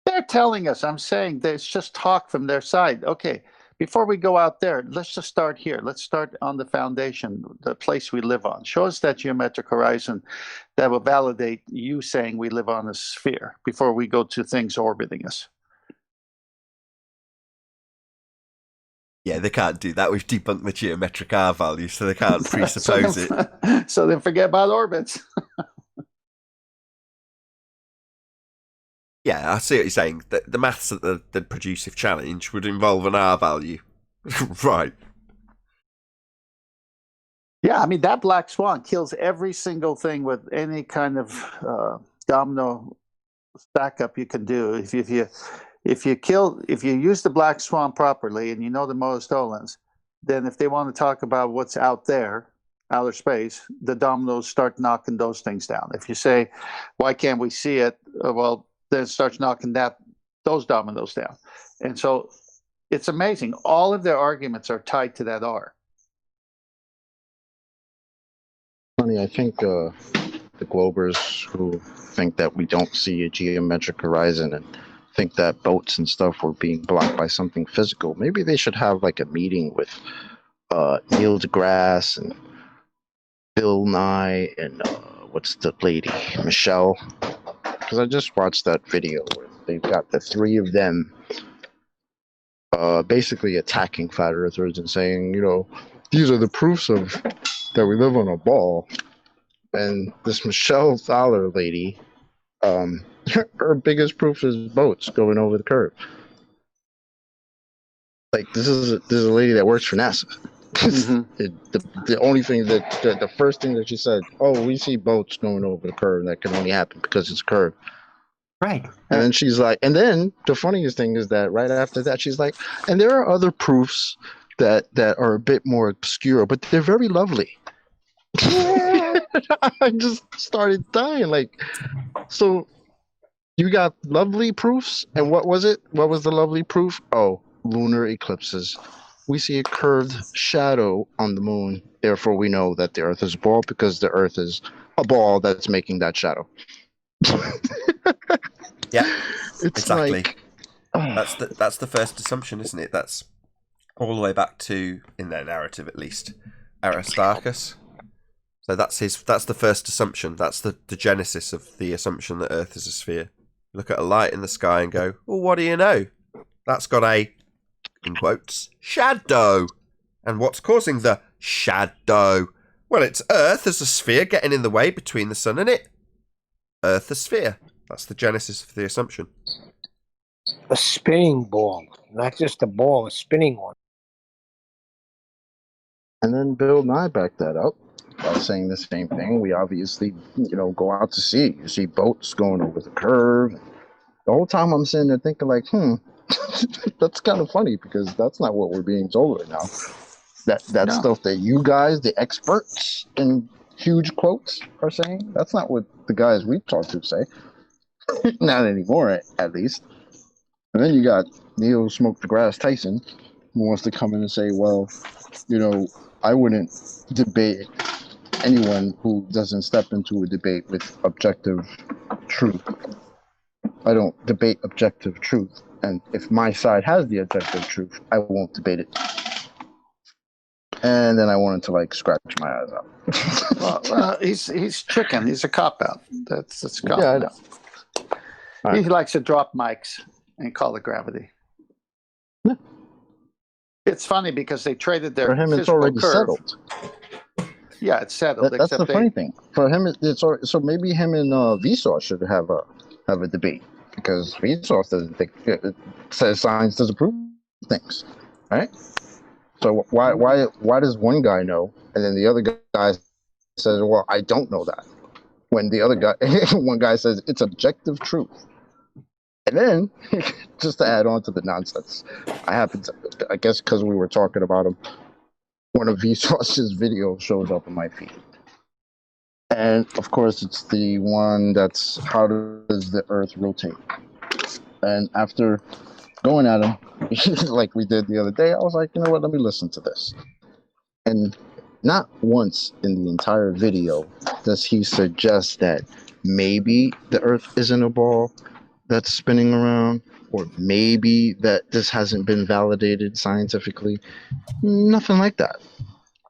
They're telling us. I'm saying that it's just talk from their side. Okay. Before we go out there, let's just start here. Let's start on the foundation, the place we live on. Show us that geometric horizon that will validate you saying we live on a sphere before we go to things orbiting us. Yeah, they can't do that. We've debunked the geometric R value, so they can't presuppose it. So then forget about orbits. Yeah, I see what you're saying. The maths at the producive challenge would involve an R value. Right. Yeah, I mean, that black swan kills every single thing with any kind of domino stack up you can do. If you use the black swan properly and you know the Motostolans, then if they want to talk about what's out there, outer space, the dominoes start knocking those things down. If you say, why can't we see it? Well, then it starts knocking those dominoes down. And so it's amazing. All of their arguments are tied to that R. Funny, I think the Globers who think that we don't see a geometric horizon and think that boats and stuff were being blocked by something physical, maybe they should have like a meeting with Neil deGrasse and Bill Nye and what's the lady, Michelle, because I just watched that video where they've got the three of them basically attacking flat earthers and saying, you know, these are the proofs of that we live on a ball. And this Michelle Thaler lady, her biggest proof is boats going over the curve. Like this is a lady that works for NASA. The only thing the first thing that she said, oh, we see boats going over the curve, and that can only happen because it's curved. Right. And then she's like, and then the funniest thing is that right after that, she's like, and there are other proofs that are a bit more obscure, but they're very lovely. I just started dying. Like, so you got lovely proofs, and what was it? What was the lovely proof? Oh, lunar eclipses. We see a curved shadow on the moon. Therefore, we know that the Earth is a ball because the Earth is a ball that's making that shadow. Yeah, it's exactly. Like, that's the first assumption, isn't it? That's all the way back to, in their narrative at least, Aristarchus. So that's the first assumption. That's the genesis of the assumption that Earth is a sphere. Look at a light in the sky and go, well, what do you know? That's got a, in quotes, shadow. And what's causing the shadow? Well, it's Earth as a sphere getting in the way between the sun and it. Earth a sphere. That's the genesis of the assumption. A spinning ball, not just a ball, a spinning one. And then Bill Nye backed that up by saying the same thing. We obviously, go out to sea. You see boats going over the curve. The whole time I'm sitting there thinking like, that's kind of funny because that's not what we're being told right now. That stuff that you guys, the experts in huge quotes, are saying, that's not what the guys we've talked to say. Not anymore, at least. And then you got Neil Smoke deGrasse Tyson, who wants to come in and say, well, I wouldn't debate anyone who doesn't step into a debate with objective truth. I don't debate objective truth. And if my side has the objective truth, I won't debate it. And then I wanted to scratch my eyes out. Well, he's chicken. He's a cop out. That's a cop out. Yeah, I know. He likes to drop mics and call it gravity. Yeah. It's funny because they traded their for him. It's already curve. Settled. Yeah, it's settled. That's the funny thing. For him, it's so maybe him and Vsauce should have a debate because Vsauce doesn't think it says science doesn't prove things, right? So why does one guy know and then the other guy says, well, I don't know that, when the other guy, one guy says it's objective truth. And then, just to add on to the nonsense, I guess because we were talking about him, one of Vsauce's videos shows up in my feed. And of course, it's the one that's how does the Earth rotate? And after going at him, like we did the other day, I was like, you know what, let me listen to this. And not once in the entire video does he suggest that maybe the Earth isn't a ball that's spinning around, or maybe that this hasn't been validated scientifically. Nothing like that.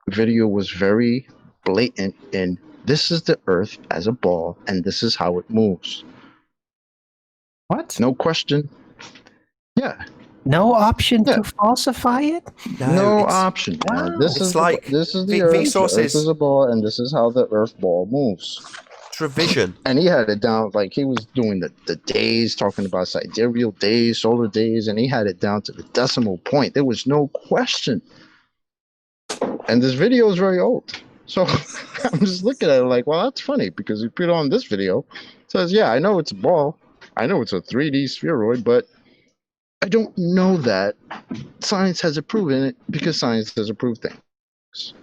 The video was very blatant in this is the Earth as a ball and this is how it moves. What? No question. Yeah. No option to falsify it? No option. Wow. This It's is like this is the Earth. Vsauce The Earth is a ball, and this is how the Earth ball moves. Revision. And he had it down, like he was doing the days, talking about sidereal days, solar days, and he had it down to the decimal point. There was no question. And this video is very old. So I'm just looking at it like, well, that's funny, because he put on this video. It says, yeah, I know it's a ball. I know it's a 3D spheroid, but I don't know that science has proven it, because science has approved things.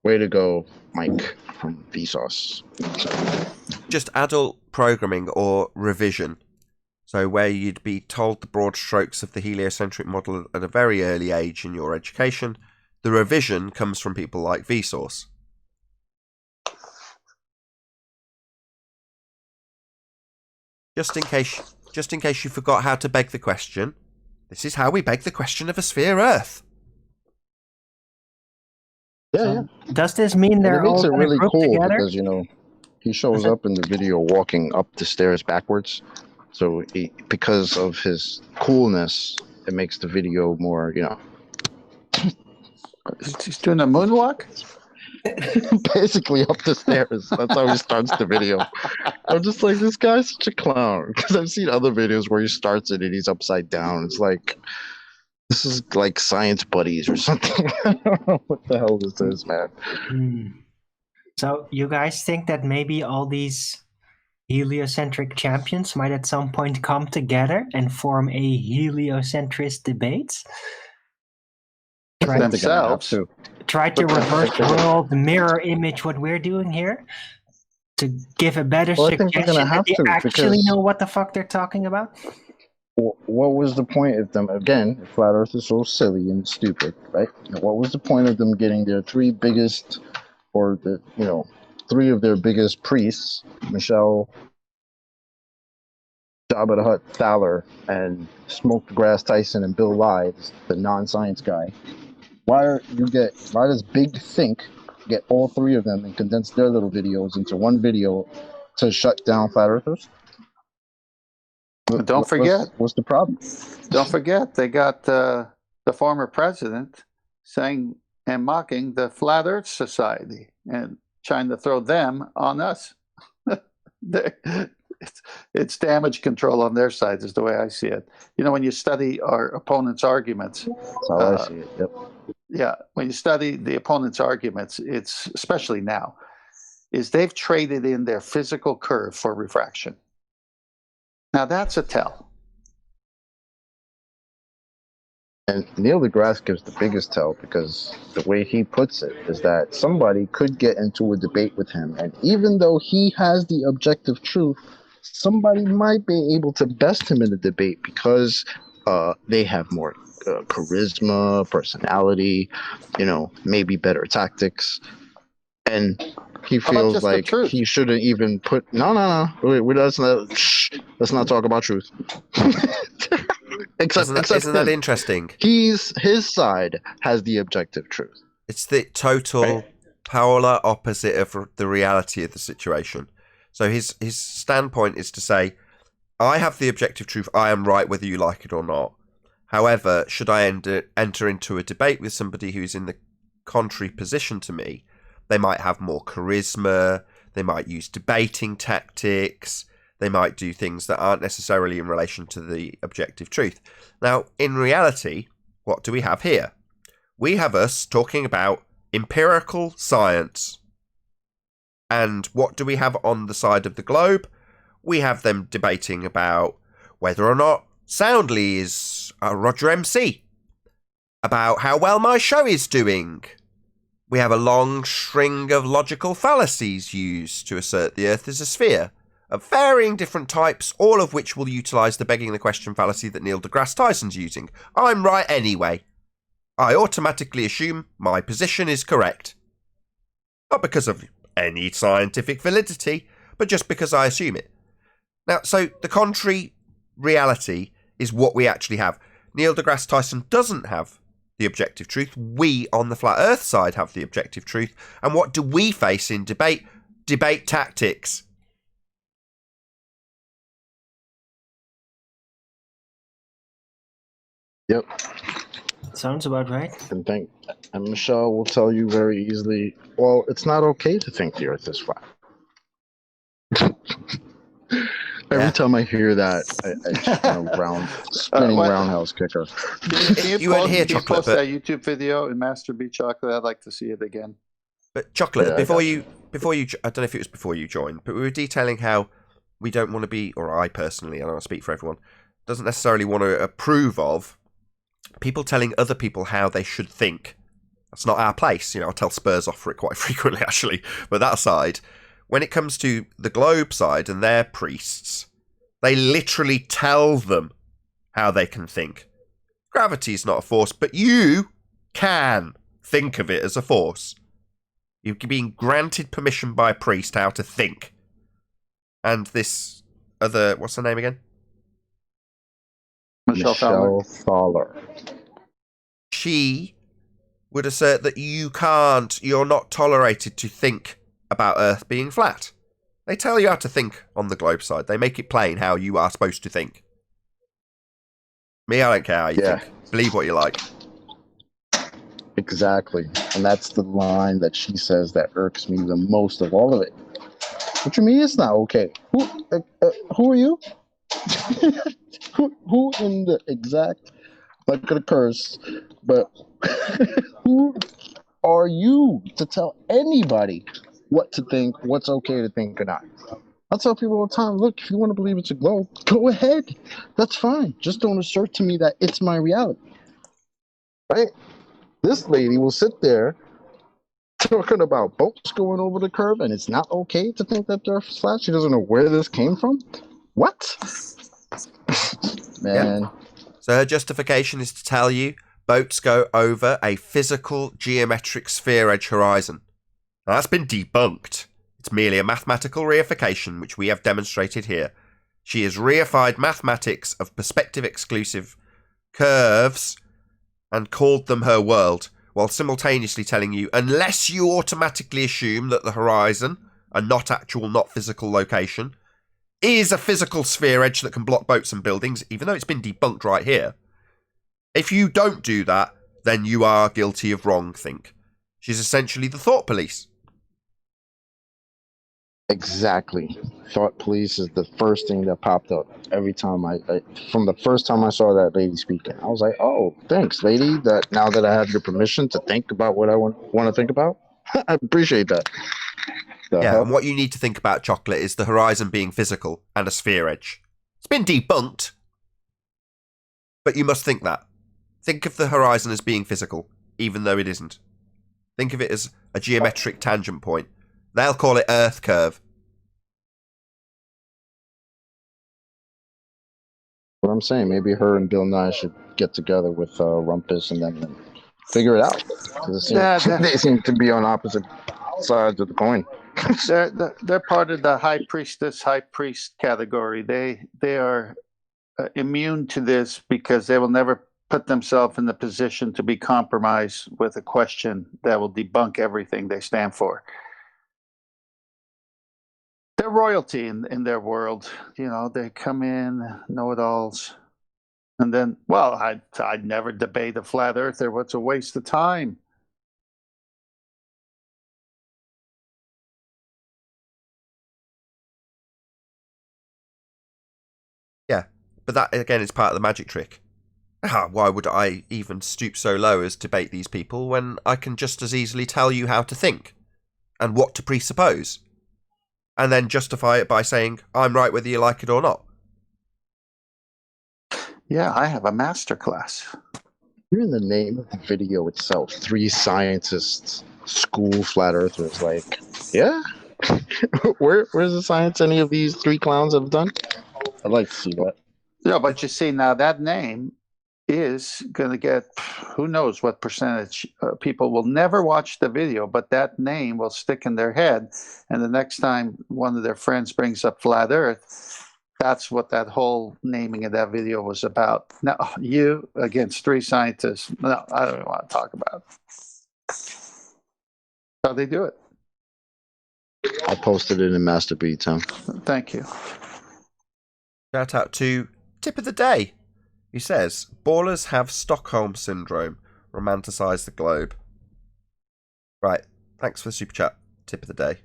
Way to go, Mike from Vsauce. Just adult programming or revision. So where you'd be told the broad strokes of the heliocentric model at a very early age in your education. The revision comes from people like Vsauce. Just in case you forgot how to beg the question, this is how we beg the question of a sphere Earth. Yeah. Does this mean they're it makes all it gonna really group cool together? because he shows up in the video walking up the stairs backwards. So because of his coolness, it makes the video more, He's doing a moonwalk? basically up the stairs. That's how he starts the video. I'm just like, this guy's such a clown, because I've seen other videos where he starts it and he's upside down. It's like, this is like Science Buddies or something. I don't know what the hell this is, man. So you guys think that maybe all these heliocentric champions might at some point come together and form a heliocentrist debate? Themselves. Try to reverse world mirror image what we're doing here to give a better Well, I think we're suggestion gonna that have they to, actually because- know what the fuck they're talking about. What was the point of them, again, if Flat Earth is so silly and stupid, right? What was the point of them getting their three biggest, or three of their biggest priests, Michelle, Jabba the Hutt, Thaler, and Smoke the Grass Tyson, and Bill Nye, the non-science guy? Why does Big Think get all three of them and condense their little videos into one video to shut down Flat Earthers? Don't forget. What's the problem? Don't forget, they got the former president saying and mocking the Flat Earth Society and trying to throw them on us. It's damage control on their side, is the way I see it. When you study our opponent's arguments. That's how I see it, yep. Yeah, when you study the opponent's arguments, it's especially now, is they've traded in their physical curve for refraction. Now that's a tell. And Neil deGrasse gives the biggest tell, because the way he puts it is that somebody could get into a debate with him, and even though he has the objective truth, somebody might be able to best him in the debate because they have more charisma, personality, maybe better tactics, and he feels like he shouldn't even put. No. Wait, let's not talk about truth. Isn't that interesting? His side has the objective truth. It's the total polar opposite of the reality of the situation. So his standpoint is to say, I have the objective truth. I am right whether you like it or not. However, should I enter into a debate with somebody who's in the contrary position to me, they might have more charisma, they might use debating tactics, they might do things that aren't necessarily in relation to the objective truth. Now, in reality, what do we have here? We have us talking about empirical science. And what do we have on the side of the globe? We have them debating about whether or not Soundly is Roger MC, about how well my show is doing. We have a long string of logical fallacies used to assert the Earth is a sphere, of varying different types, all of which will utilise the begging the question fallacy that Neil deGrasse Tyson's using. I'm right anyway. I automatically assume my position is correct. Not because of any scientific validity, but just because I assume it. Now, so the contrary reality is what we actually have. Neil deGrasse Tyson doesn't have the objective truth. We, on the Flat Earth side, have the objective truth. And what do we face in debate? Debate tactics. Yep. Sounds about right. And Michelle will tell you very easily, well, it's not okay to think the Earth is flat. Every time I hear that, I just want a spinning roundhouse kicker. Can you post that YouTube video in Master B Chocolate? I'd like to see it again. But Chocolate, before you, I don't know if it was before you joined, but we were detailing how we don't want to be, or I personally, I don't want to speak for everyone, doesn't necessarily want to approve of people telling other people how they should think. That's not our place. I tell Spurs off for it quite frequently, actually. But that aside, when it comes to the Globe side and their priests, they literally tell them how they can think. Gravity is not a force, but you can think of it as a force. You've been granted permission by a priest how to think. And this other, what's her name again? Michelle Thaler. She would assert that you're not tolerated to think about Earth being flat. They tell you how to think on the Globe side. They make it plain how you are supposed to think. Me, I don't care how you think. Believe what you like. Exactly. And that's the line that she says that irks me the most of all of it. What you mean it's not okay? Who are you? who in the exact, like a curse, but who are you to tell anybody what to think, what's okay to think or not? I tell people all the time, look, if you want to believe it's a globe, go ahead. That's fine. Just don't assert to me that it's my reality. Right? This lady will sit there talking about boats going over the curve and it's not okay to think that the Earth is flat. She doesn't know where this came from. What? Man. Yeah. So her justification is to tell you boats go over a physical geometric sphere edge horizon. Now, that's been debunked. It's merely a mathematical reification, which we have demonstrated here. She has reified mathematics of perspective exclusive curves and called them her world, while simultaneously telling you, unless you automatically assume that the horizon, a not actual, not physical location, is a physical sphere edge that can block boats and buildings, even though it's been debunked right here. If you don't do that, then you are guilty of wrongthink. She's essentially the thought police. Exactly. Thought police is the first thing that popped up every time from the first time I saw that lady speaking. I was like, oh, thanks, lady. That now that I have your permission to think about what I want to think about, I appreciate that. And what you need to think about, Chocolate, is the horizon being physical and a sphere edge. It's been debunked, but you must think that. Think of the horizon as being physical, even though it isn't. Think of it as a geometric tangent point. They'll call it Earth curve. What I'm saying, maybe her and Bill Nye should get together with Rumpus and then figure it out. They seem to be on opposite sides of the coin. They're part of the high priest category. They are immune to this because they will never put themselves in the position to be compromised with a question that will debunk everything they stand for. They're royalty in their world. They come in, know-it-alls. And then, well, I'd never debate a flat earther. What's a waste of time? Yeah, but that, again, is part of the magic trick. Why would I even stoop so low as to debate these people when I can just as easily tell you how to think and what to presuppose? And then justify it by saying, I'm right whether you like it or not. Yeah, I have a masterclass. Here in the name of the video itself, 3 scientists, school flat earthers, like, yeah? Where's the science any of these 3 clowns have done? I'd like to see that. Yeah, but you see, now that name is going to get who knows what percentage. People will never watch the video, but that name will stick in their head. And the next time one of their friends brings up flat earth, that's what that whole naming of that video was about. Now, you against 3 scientists. No, I don't want to talk about it. How they do it. I posted it in Master Beat, Tom. Thank you. Shout out to Tip of the Day. He says, ballers have Stockholm syndrome. Romanticize the globe. Right. Thanks for the super chat. Tip of the day.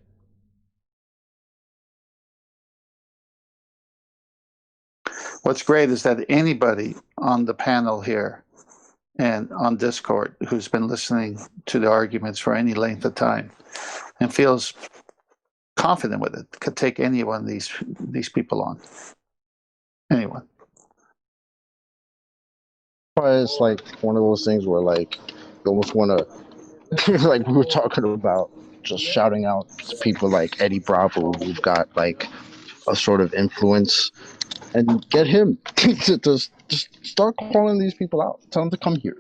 What's great is that anybody on the panel here and on Discord who's been listening to the arguments for any length of time and feels confident with it could take any one of these people on. Anyone. But it's like one of those things where like you almost want to, like we were talking about, just shouting out to people like Eddie Bravo who've got like a sort of influence, and get him to just start calling these people out. Tell them to come here.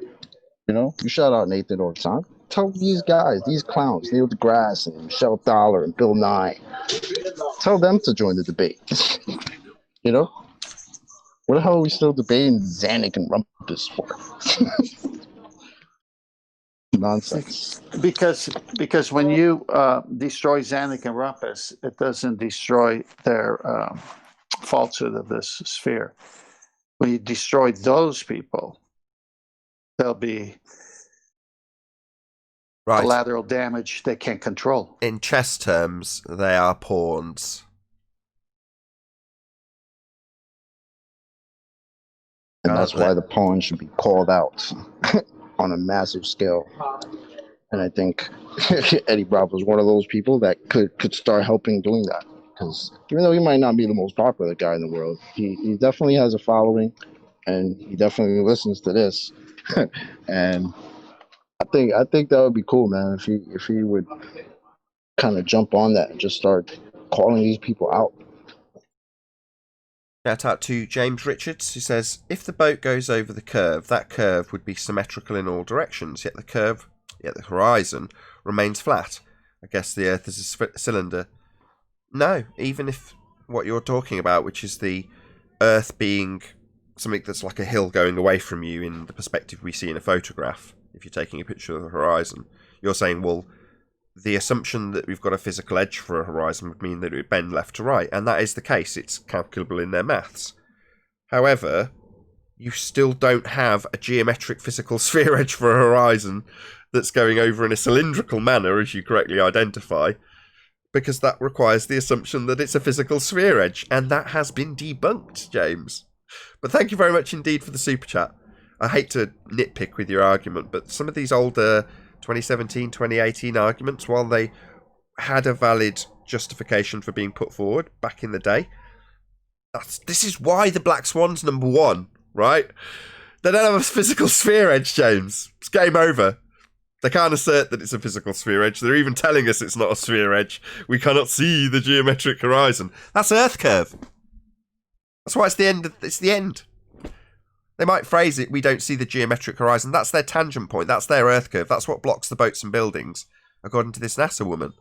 You know, you shout out Nathan all the time. Tell these guys, these clowns, Neil deGrasse and Michelle Dollar and Bill Nye, tell them to join the debate. You know? What the hell are we still debating Zanuck and Rumpus for? Nonsense. Because when you destroy Zanuck and Rumpus, it doesn't destroy their falsehood of this sphere. When you destroy those people, there'll be collateral damage they can't control. In chess terms, they are pawns. And that's why the pawn should be called out on a massive scale. And I think Eddie Bravo is one of those people that could start helping doing that. Because even though he might not be the most popular guy in the world, he definitely has a following, and he definitely listens to this. And I think that would be cool, man, if he would kind of jump on that and just start calling these people out. Shout out to James Richards, who says, if the boat goes over the curve, that curve would be symmetrical in all directions, yet the horizon remains flat. I guess the Earth is a cylinder. No, even if what you're talking about, which is the Earth being something that's like a hill going away from you in the perspective we see in a photograph, if you're taking a picture of the horizon, you're saying, well, the assumption that we've got a physical edge for a horizon would mean that it would bend left to right, and that is the case. It's calculable in their maths. However, you still don't have a geometric physical sphere edge for a horizon that's going over in a cylindrical manner, as you correctly identify, because that requires the assumption that it's a physical sphere edge, and that has been debunked, James. But thank you very much indeed for the super chat. I hate to nitpick with your argument, but some of these older 2017, 2018 arguments, while they had a valid justification for being put forward back in the day, this is why the Black Swan's number one, right? They don't have a physical sphere edge, James. It's game over. They can't assert that it's a physical sphere edge. They're even telling us it's not a sphere edge. We cannot see the geometric horizon. That's Earth curve. That's why it's the end. It's the end. They might phrase it, we don't see the geometric horizon. That's their tangent point. That's their Earth curve. That's what blocks the boats and buildings, according to this NASA woman.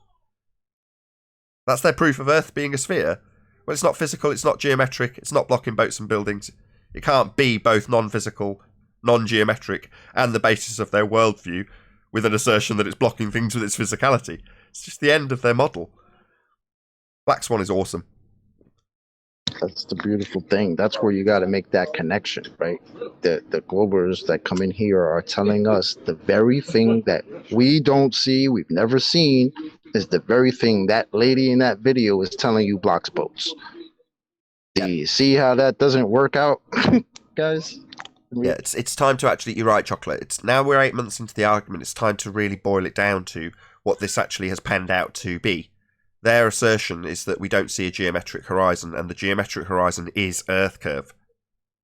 That's their proof of Earth being a sphere. Well, it's not physical, it's not geometric, it's not blocking boats and buildings. It can't be both non-physical, non-geometric, and the basis of their worldview, with an assertion that it's blocking things with its physicality. It's just the end of their model. Black Swan is awesome. That's the beautiful thing. That's where you got to make that connection, right? The Globers that come in here are telling us the very thing that we don't see, we've never seen, is the very thing that lady in that video is telling you blocks boats. Do you see how that doesn't work out, guys? Yeah, it's time to actually, you're right, Chocolate. Now we're 8 months into the argument, it's time to really boil it down to what this actually has panned out to be. Their assertion is that we don't see a geometric horizon, and the geometric horizon is Earth curve.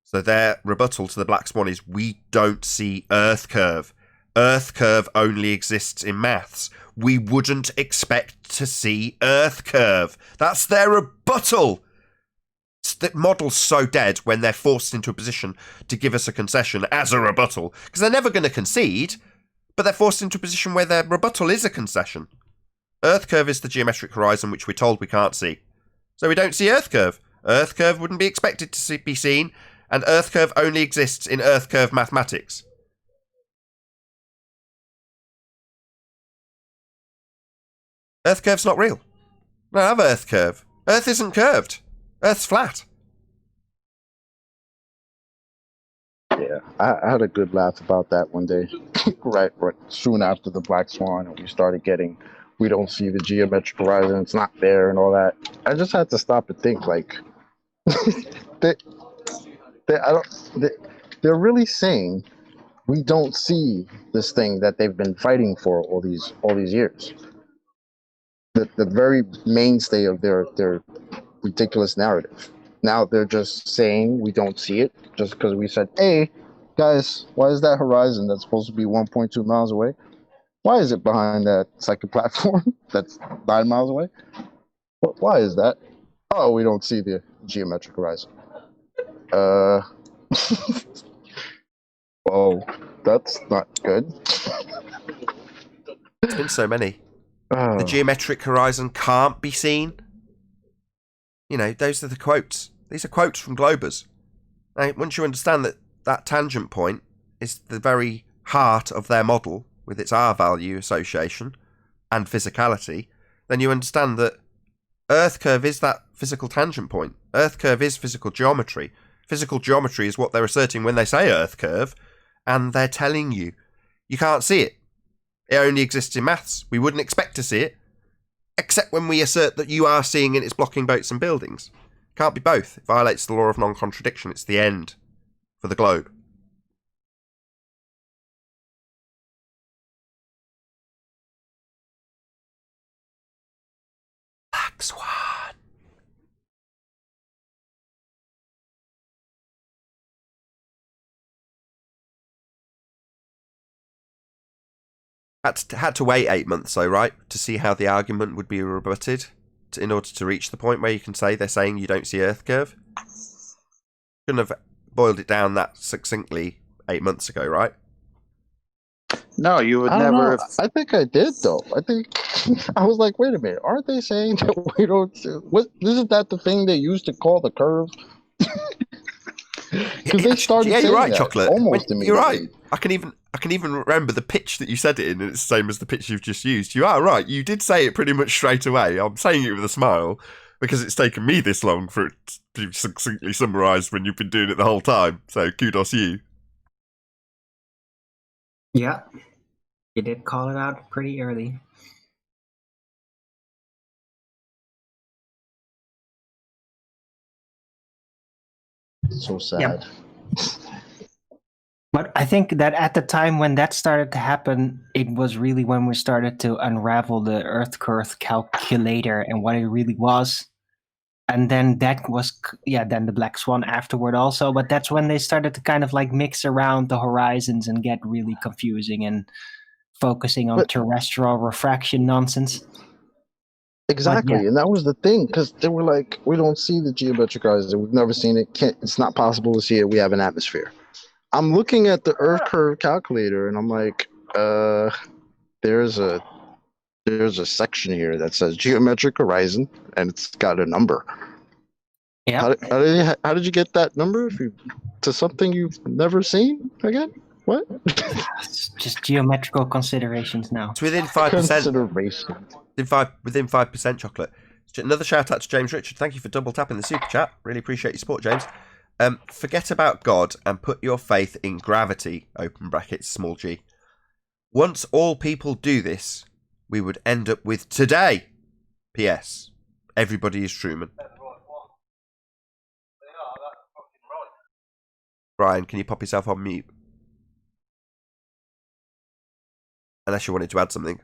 So their rebuttal to the Black Swan is, we don't see Earth curve. Earth curve only exists in maths. We wouldn't expect to see Earth curve. That's their rebuttal. The model's so dead when they're forced into a position to give us a concession as a rebuttal, because they're never going to concede, but they're forced into a position where their rebuttal is a concession. Earth curve is the geometric horizon, which we're told we can't see. So we don't see Earth curve. Earth curve wouldn't be expected to be seen, and Earth curve only exists in Earth curve mathematics. Earth curve's not real. We don't have Earth curve. Earth isn't curved. Earth's flat. Yeah, I had a good laugh about that one day, right soon after the Black Swan, and we started getting, we don't see the geometric horizon, it's not there, and all that. I just had to stop and think, like, they're really saying we don't see this thing that they've been fighting for all these years. The very mainstay of their ridiculous narrative. Now they're just saying we don't see it just because we said, hey, guys, why is that horizon that's supposed to be 1.2 miles away? Why is it behind that second platform that's 9 miles away? Why is that? Oh, we don't see the geometric horizon. Well, that's not good. There's been so many. The geometric horizon can't be seen. You know, those are the quotes. These are quotes from Globers. Now, once you understand that that tangent point is the very heart of their model, with its R-value association and physicality, then you understand that Earth curve is that physical tangent point. Earth curve is physical geometry. Physical geometry is what they're asserting when they say Earth curve, and they're telling you you can't see it. It only exists in maths. We wouldn't expect to see it, except when we assert that you are seeing it, it's blocking boats and buildings. Can't be both. It violates the law of non-contradiction. It's the end for the globe. Black Swan. Had to wait 8 months, though, right, to see how the argument would be rebutted in order to reach the point where you can say they're saying you don't see Earth curve. Couldn't have boiled it down that succinctly 8 months ago, right? No, you would I don't never. know. I think I did, though. I think I was like, wait a minute, aren't they saying that we don't? Isn't that the thing they used to call the curve? Because they started saying you're right, that Chocolate. almost immediately. You're right. I can even remember the pitch that you said it in, and it's the same as the pitch you've just used. You are right. You did say it pretty much straight away. I'm saying it with a smile because it's taken me this long for it to be succinctly summarised when you've been doing it the whole time. So kudos you. Yeah, you did call it out pretty early. So sad. Yep. But I think that at the time when that started to happen, it was really when we started to unravel the Earth curve calculator and what it really was. And then that was, then the Black Swan afterward also. But that's when they started to kind of like mix around the horizons and get really confusing and focusing on terrestrial refraction nonsense. Exactly, and that was the thing, because they were like, we don't see the geometric horizon, we've never seen it, it's not possible to see it, we have an atmosphere. I'm looking at the Earth curve calculator, and I'm like, there's a section here that says geometric horizon, and it's got a number. Yeah. How did you get that number to something you've never seen again? What? It's just geometrical considerations now. It's within 5%. Consideration. Within 5%, Chocolate. Another shout out to James Richard. Thank you for double tapping the super chat. Really appreciate your support, James. Forget about God and put your faith in gravity, open brackets, small g. Once all people do this, we would end up with today. P.S. Everybody is Truman. Brian, can you pop yourself on mute? Unless you wanted to add something. 0.725.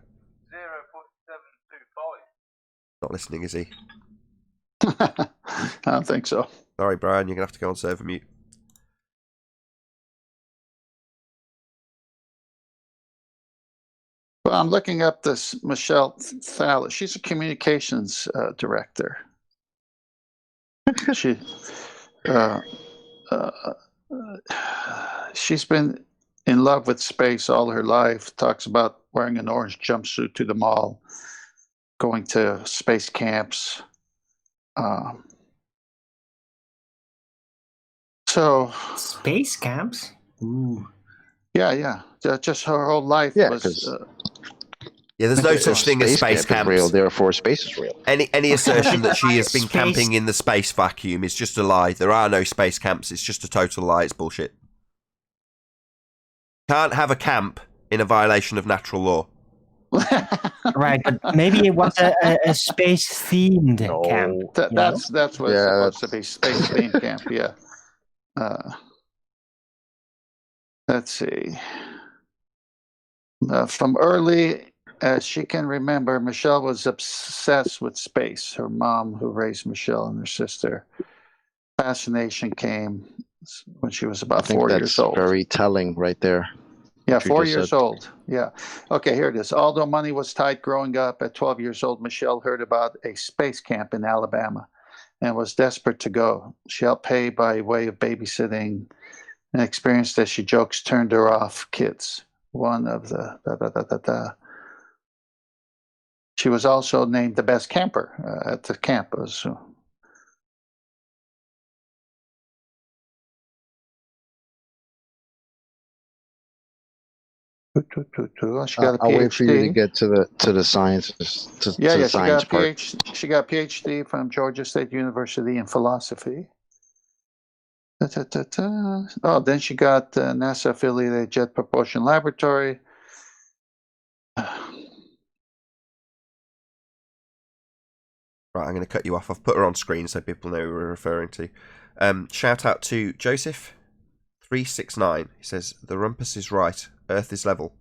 Not listening, is he? I don't think so. Sorry, Brian, you're going to have to go on server mute. Well, I'm looking up this Michelle Thaler. She's a communications director. She's been in love with space all her life. Talks about wearing an orange jumpsuit to the mall, going to space camps. So space camps? Ooh. Yeah. Just her whole life was. There's no such thing as space camps. Real, therefore, space is real. Any assertion that she has been camping in the space vacuum is just a lie. There are no space camps. It's just a total lie. It's bullshit. Can't have a camp in a violation of natural law. Right, but maybe it was a space-themed camp. That's what it's supposed to be, space-themed camp, yeah. Let's see. From early as she can remember, Michelle was obsessed with space. Her mom, who raised Michelle and her sister, fascination came when she was about 4 years old. Very telling right there. Yeah, 4 years old. Yeah. Okay, here it is. Although money was tight growing up, at 12 years old, Michelle heard about a space camp in Alabama and was desperate to go. She helped pay by way of babysitting, an experience that she jokes turned her off kids. One of the She was also named the best camper at the campus. She got a PhD. I'll wait for you to get to the sciences. Yeah, she got a PhD from Georgia State University in philosophy. Oh, then she got NASA affiliated Jet Propulsion Laboratory. Right, I'm going to cut you off. I've put her on screen so people know who we're referring to. Shout out to Joseph369. He says, the rumpus is right. Earth is level.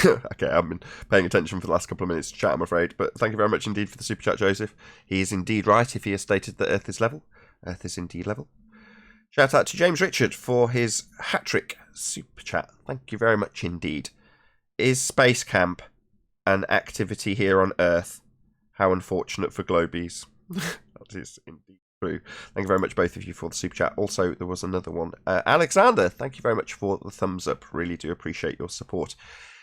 Okay, I've been paying attention for the last couple of minutes to chat, I'm afraid. But thank you very much indeed for the super chat, Joseph. He is indeed right if he has stated that Earth is level. Earth is indeed level. Shout out to James Richard for his hat-trick super chat. Thank you very much indeed. Is space camp an activity here on Earth? How unfortunate for Globies. That is indeed true. Thank you very much, both of you, for the super chat. Also, there was another one. Alexander, thank you very much for the thumbs up. Really do appreciate your support.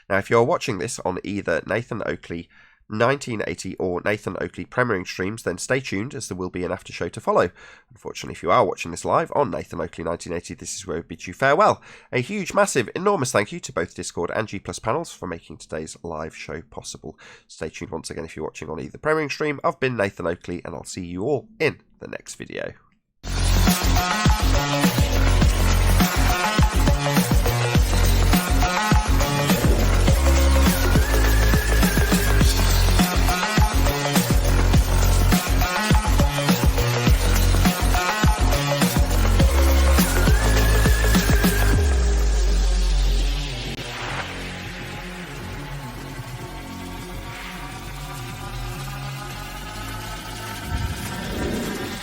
Now, if you're watching this on either Nathan Oakley 1980 or Nathan Oakley premiering streams, then stay tuned as there will be an after show to follow. Unfortunately, if you are watching this live on Nathan Oakley 1980, this is where we bid you farewell. A huge, massive, enormous thank you to both Discord and G Plus panels for making today's live show possible. Stay tuned once again if you're watching on either premiering stream. I've been Nathan Oakley, and I'll see you all in the next video.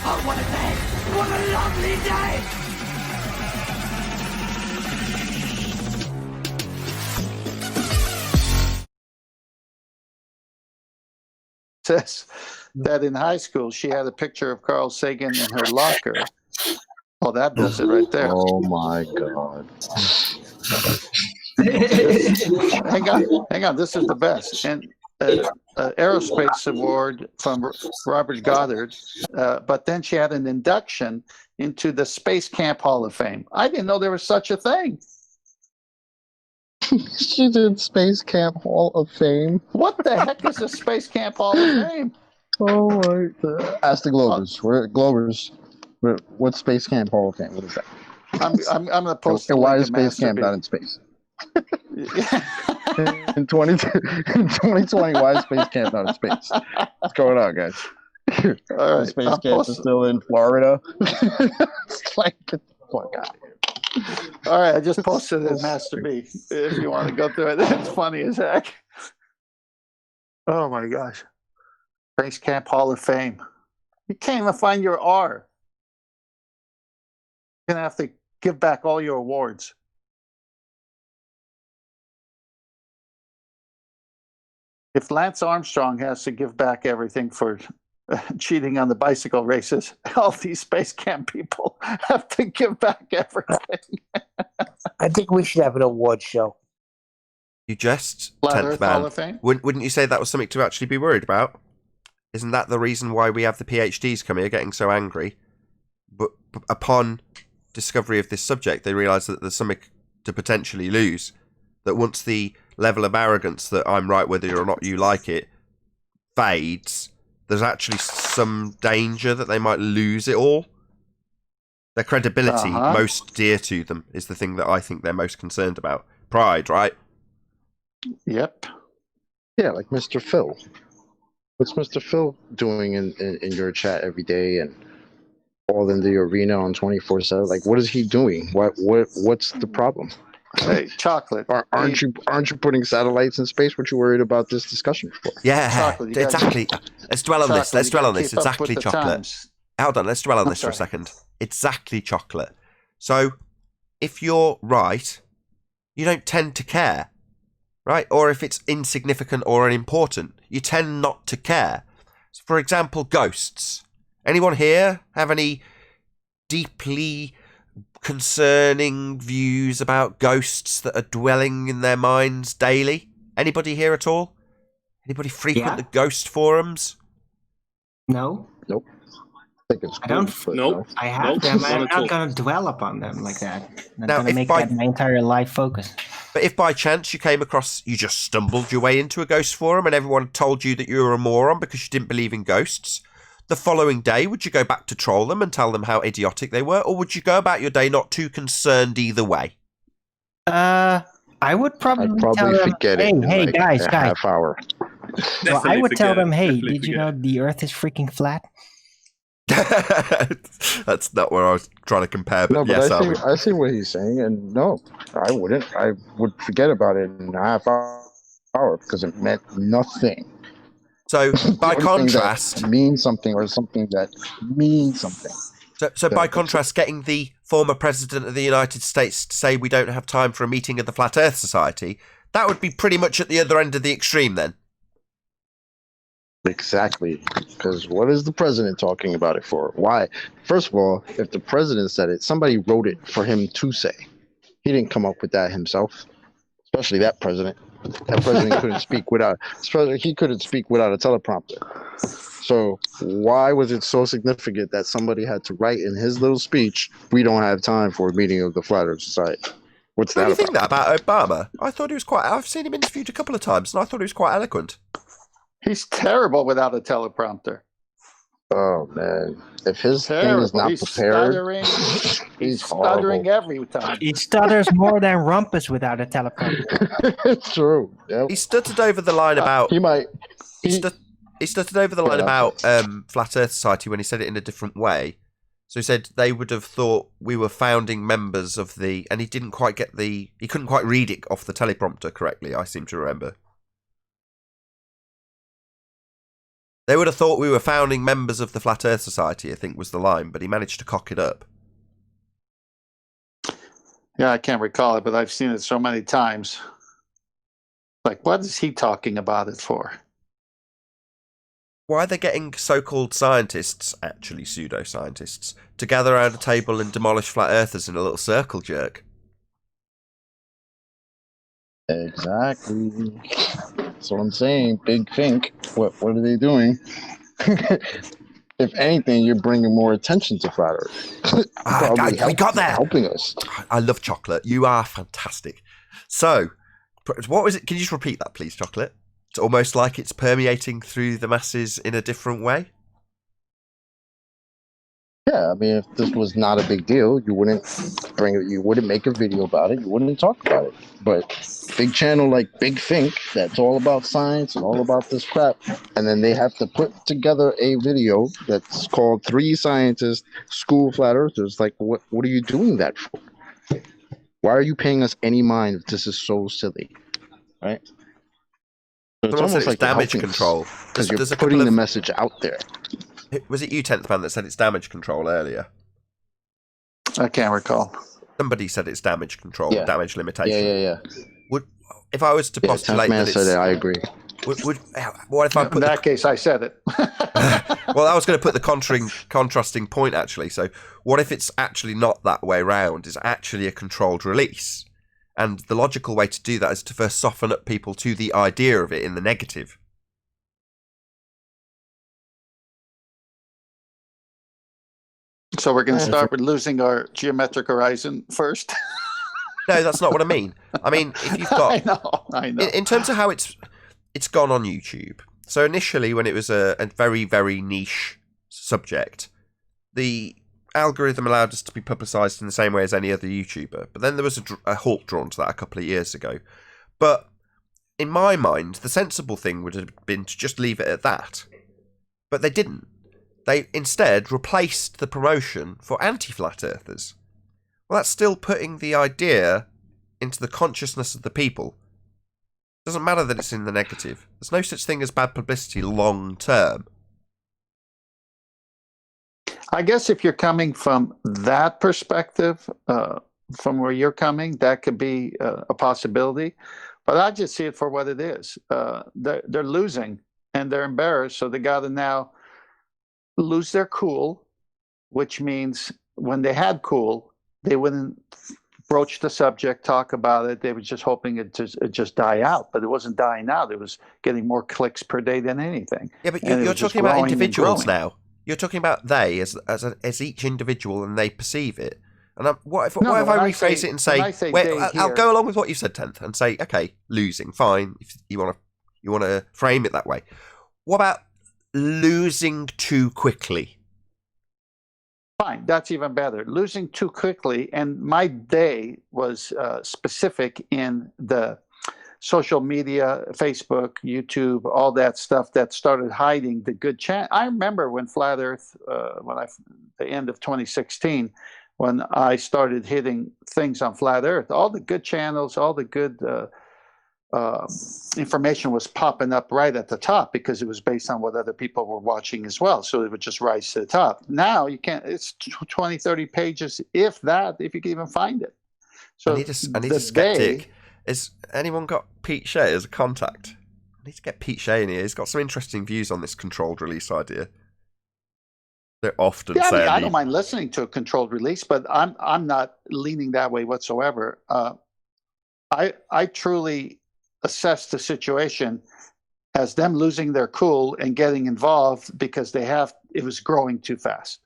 Oh, what a day! What a lovely day! Says that in high school she had a picture of Carl Sagan in her locker. Oh, that does it right there. Oh my God. Hang on. This is the best. And aerospace award from Robert Goddard, but then she had an induction into the Space Camp Hall of Fame. I didn't know there was such a thing. She did Space Camp Hall of Fame. What the heck is a Space Camp Hall of Fame? Oh my God. Ask the Globers. We're Globers. What's Space Camp Hall of Fame? What is that? I'm going to post. And why is Space Camp not in space? in 2020, why is Space Camp not in space? What's going on, guys? All right, Space Camp is still in Florida. It's like, get the fuck out of here. All right, I just posted it, Master B. If you want to go through it, it's funny as heck. Oh my gosh, Space Camp Hall of Fame. You can't even find your R. You're gonna have to give back all your awards. If Lance Armstrong has to give back everything for cheating on the bicycle races, all these Space Camp people have to give back everything. I think we should have an award show. You just, Flat 10th Earth man, Hall of Fame? wouldn't you say that was something to actually be worried about? Isn't that the reason why we have the PhDs come here getting so angry? But upon discovery of this subject, they realise that there's something to potentially lose. That once the level of arrogance that I'm right whether or not you like it fades, there's actually some danger that they might lose it all. Their credibility, most dear to them, is the thing that I think they're most concerned about. pride, right? Yep. Yeah, like Mr. Phil. What's Mr. Phil doing in your chat every day and all in the arena on 24/7? Like, what is he doing? What's the problem? Hey, chocolate. Aren't you putting satellites in space? What you worried about this discussion for? Yeah, Chocolate, exactly. Let's dwell on this. Let's dwell on this. keep up Exactly, with the chocolate. times. Hold on, let's dwell on I'm this for a sorry. second. Exactly, chocolate. So, if you're right, you don't tend to care, right? Or if it's insignificant or unimportant, you tend not to care. So for example, ghosts. Anyone here have any deeply concerning views about ghosts that are dwelling in their minds daily? Anybody here at all? Anybody frequent the ghost forums? No. Nope. I think it's cool, I don't. but Nope. I have Nope, them. not I'm at not all. gonna dwell upon them like that. I'm Now, gonna if make by- that my entire life focus. But if by chance you came across, you just stumbled your way into a ghost forum and everyone told you that you were a moron because you didn't believe in ghosts, the following day, would you go back to troll them and tell them how idiotic they were? Or would you go about your day not too concerned either way? I would probably, I'd probably tell them, forget hey, it in hey, like guys, a guys. half hour. So I would tell them, hey, Definitely did you forget know the Earth is freaking flat? That's not where I was trying to compare, but No, but yes, I see what he's saying, and no, I wouldn't. I would forget about it in a half hour because it meant nothing. So by The only thing contrast, that means something or something that means something. So by contrast, getting the former president of the United States to say we don't have time for a meeting of the Flat Earth Society, that would be pretty much at the other end of the extreme then. Exactly, because what is the president talking about it for? Why? First of all, if the president said it, somebody wrote it for him to say. He didn't come up with that himself, especially that president. That president couldn't speak without. He couldn't speak without a teleprompter. So why was it so significant that somebody had to write in his little speech, "We don't have time for a meeting of the Flat Earth Society"? What's How that do you think about? that about Obama? I thought he was quite. I've seen him interviewed a couple of times, and I thought he was quite eloquent. He's terrible without a teleprompter. Oh man, if his thing Terrible. is not He's prepared, stuttering. he's stuttering horrible. every time. He stutters more than Rumpus without a teleprompter. It's true. Yep. He stuttered over the line about. He might. He stuttered over the line about Flat Earth Society when he said it in a different way. So he said they would have thought we were founding members of the, and he didn't quite get the. He couldn't quite read it off the teleprompter correctly. I seem to remember. They would have thought we were founding members of the Flat Earth Society, I think was the line, but he managed to cock it up. Yeah, I can't recall it, but I've seen it so many times. Like, what is he talking about it for? Why are they getting so-called scientists, actually pseudo-scientists, to gather around a table and demolish flat earthers in a little circle jerk? Exactly. That's what I'm saying. Big think. What are they doing? If anything, you're bringing more attention to flat Earth. We got there. Helping us. I love chocolate. You are fantastic. So, what was it? Can you just repeat that, please, chocolate? It's almost like it's permeating through the masses in a different way. Yeah, I mean, if this was not a big deal, you wouldn't bring it. You wouldn't make a video about it. You wouldn't talk about it. But big channel like Big Think, that's all about science and all about this crap, and then they have to put together a video that's called 3 Scientists School Flat Earthers. Like, what are you doing that for? Why are you paying us any mind if this is so silly, right? So it's Someone said almost it was like damage control. because you're There's a putting couple the of- message out there. Was it you, 10th Man, that said it's damage control earlier? I can't recall. Somebody said it's damage control, Yeah. damage limitation. Yeah. Would, if I was to Yeah, postulate 10th Man that said it's... it. I agree. What if I In put that case, I said it. Well, I was going to put the contrasting point, actually. So what if it's actually not that way round? It's actually a controlled release. And the logical way to do that is to first soften up people to the idea of it in the negative. So we're going to start with losing our geometric horizon first. No, that's not what I mean. I mean, if you've got... I know. In terms of how it's gone on YouTube. So initially, when it was a very, very niche subject, the algorithm allowed us to be publicised in the same way as any other YouTuber. But then there was a halt drawn to that a couple of years ago. But in my mind, the sensible thing would have been to just leave it at that. But they didn't. They instead replaced the promotion for anti-flat earthers. Well, that's still putting the idea into the consciousness of the people. It doesn't matter that it's in the negative. There's no such thing as bad publicity long term. I guess if you're coming from that perspective, from where you're coming, that could be a possibility. But I just see it for what it is. They're losing and they're embarrassed, so they got to now lose their cool, which means when they had cool, they wouldn't broach the subject, talk about it. They were just hoping it just die out, but it wasn't dying out. It was getting more clicks per day than anything. Yeah, but you're talking about individuals now. You're talking about they as each individual, and they perceive it. And what if I rephrase it and say, I'll go along with what you said, 10th, and say, okay, losing, fine, if you want to frame it that way. What about losing too quickly? Fine, that's even better. Losing too quickly, and my day was specific in the social media, Facebook, YouTube, all that stuff that started hiding the good channel. I remember when Flat Earth, the end of 2016, when I started hitting things on Flat Earth, all the good channels, all the good information was popping up right at the top because it was based on what other people were watching as well. So it would just rise to the top. Now you can't, it's 20, 30 pages, if you can even find it. So I need a skeptic. Has anyone got Pete Shea as a contact? I need to get Pete Shea in here. He's got some interesting views on this controlled release idea. They're often saying, I don't mind listening to a controlled release, but I'm not leaning that way whatsoever. I truly assess the situation as them losing their cool and getting involved because it was growing too fast.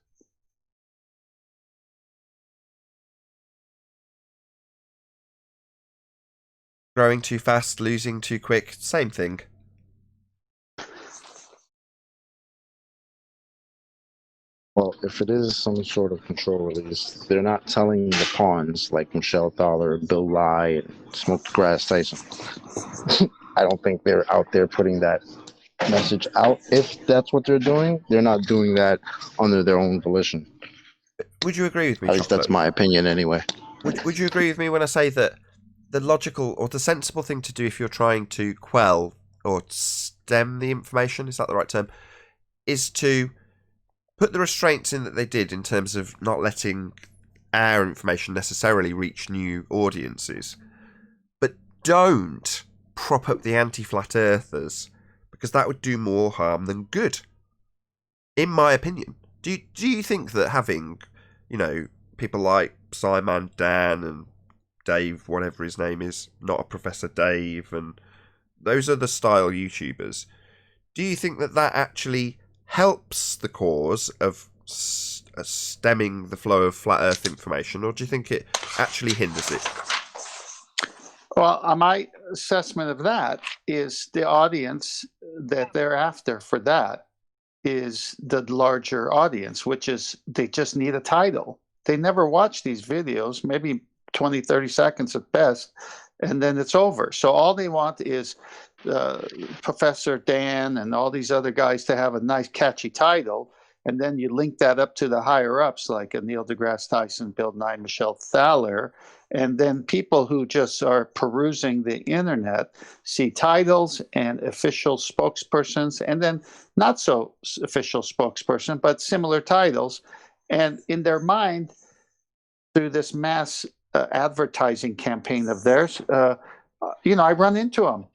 Growing too fast, losing too quick, same thing. Well, if it is some sort of control release, they're not telling the pawns like Michelle Thaler, Bill Nye, and Smoked Grass Tyson. I don't think they're out there putting that message out. If that's what they're doing, they're not doing that under their own volition. Would you agree with me? At least that's my opinion anyway. Would you agree with me when I say that the logical or the sensible thing to do if you're trying to quell or stem the information, is that the right term, is to put the restraints in that they did in terms of not letting our information necessarily reach new audiences, but don't prop up the anti-flat earthers, because that would do more harm than good, in my opinion. Do you think that having, people like Simon Dan and Dave, whatever his name is, not a Professor Dave, and those other style YouTubers, do you think that actually helps the cause of stemming the flow of flat earth information, or do you think it actually hinders it? Well, my assessment of that is the audience that they're after for that is the larger audience, which is they just need a title. They never watch these videos, maybe 20, 30 seconds at best, and then it's over. So all they want is Professor Dan and all these other guys to have a nice catchy title, and then you link that up to the higher ups like Neil deGrasse Tyson, Bill Nye, Michelle Thaler, and then people who just are perusing the internet see titles and official spokespersons, and then not so official spokesperson, but similar titles, and in their mind, through this mass advertising campaign of theirs, I run into them.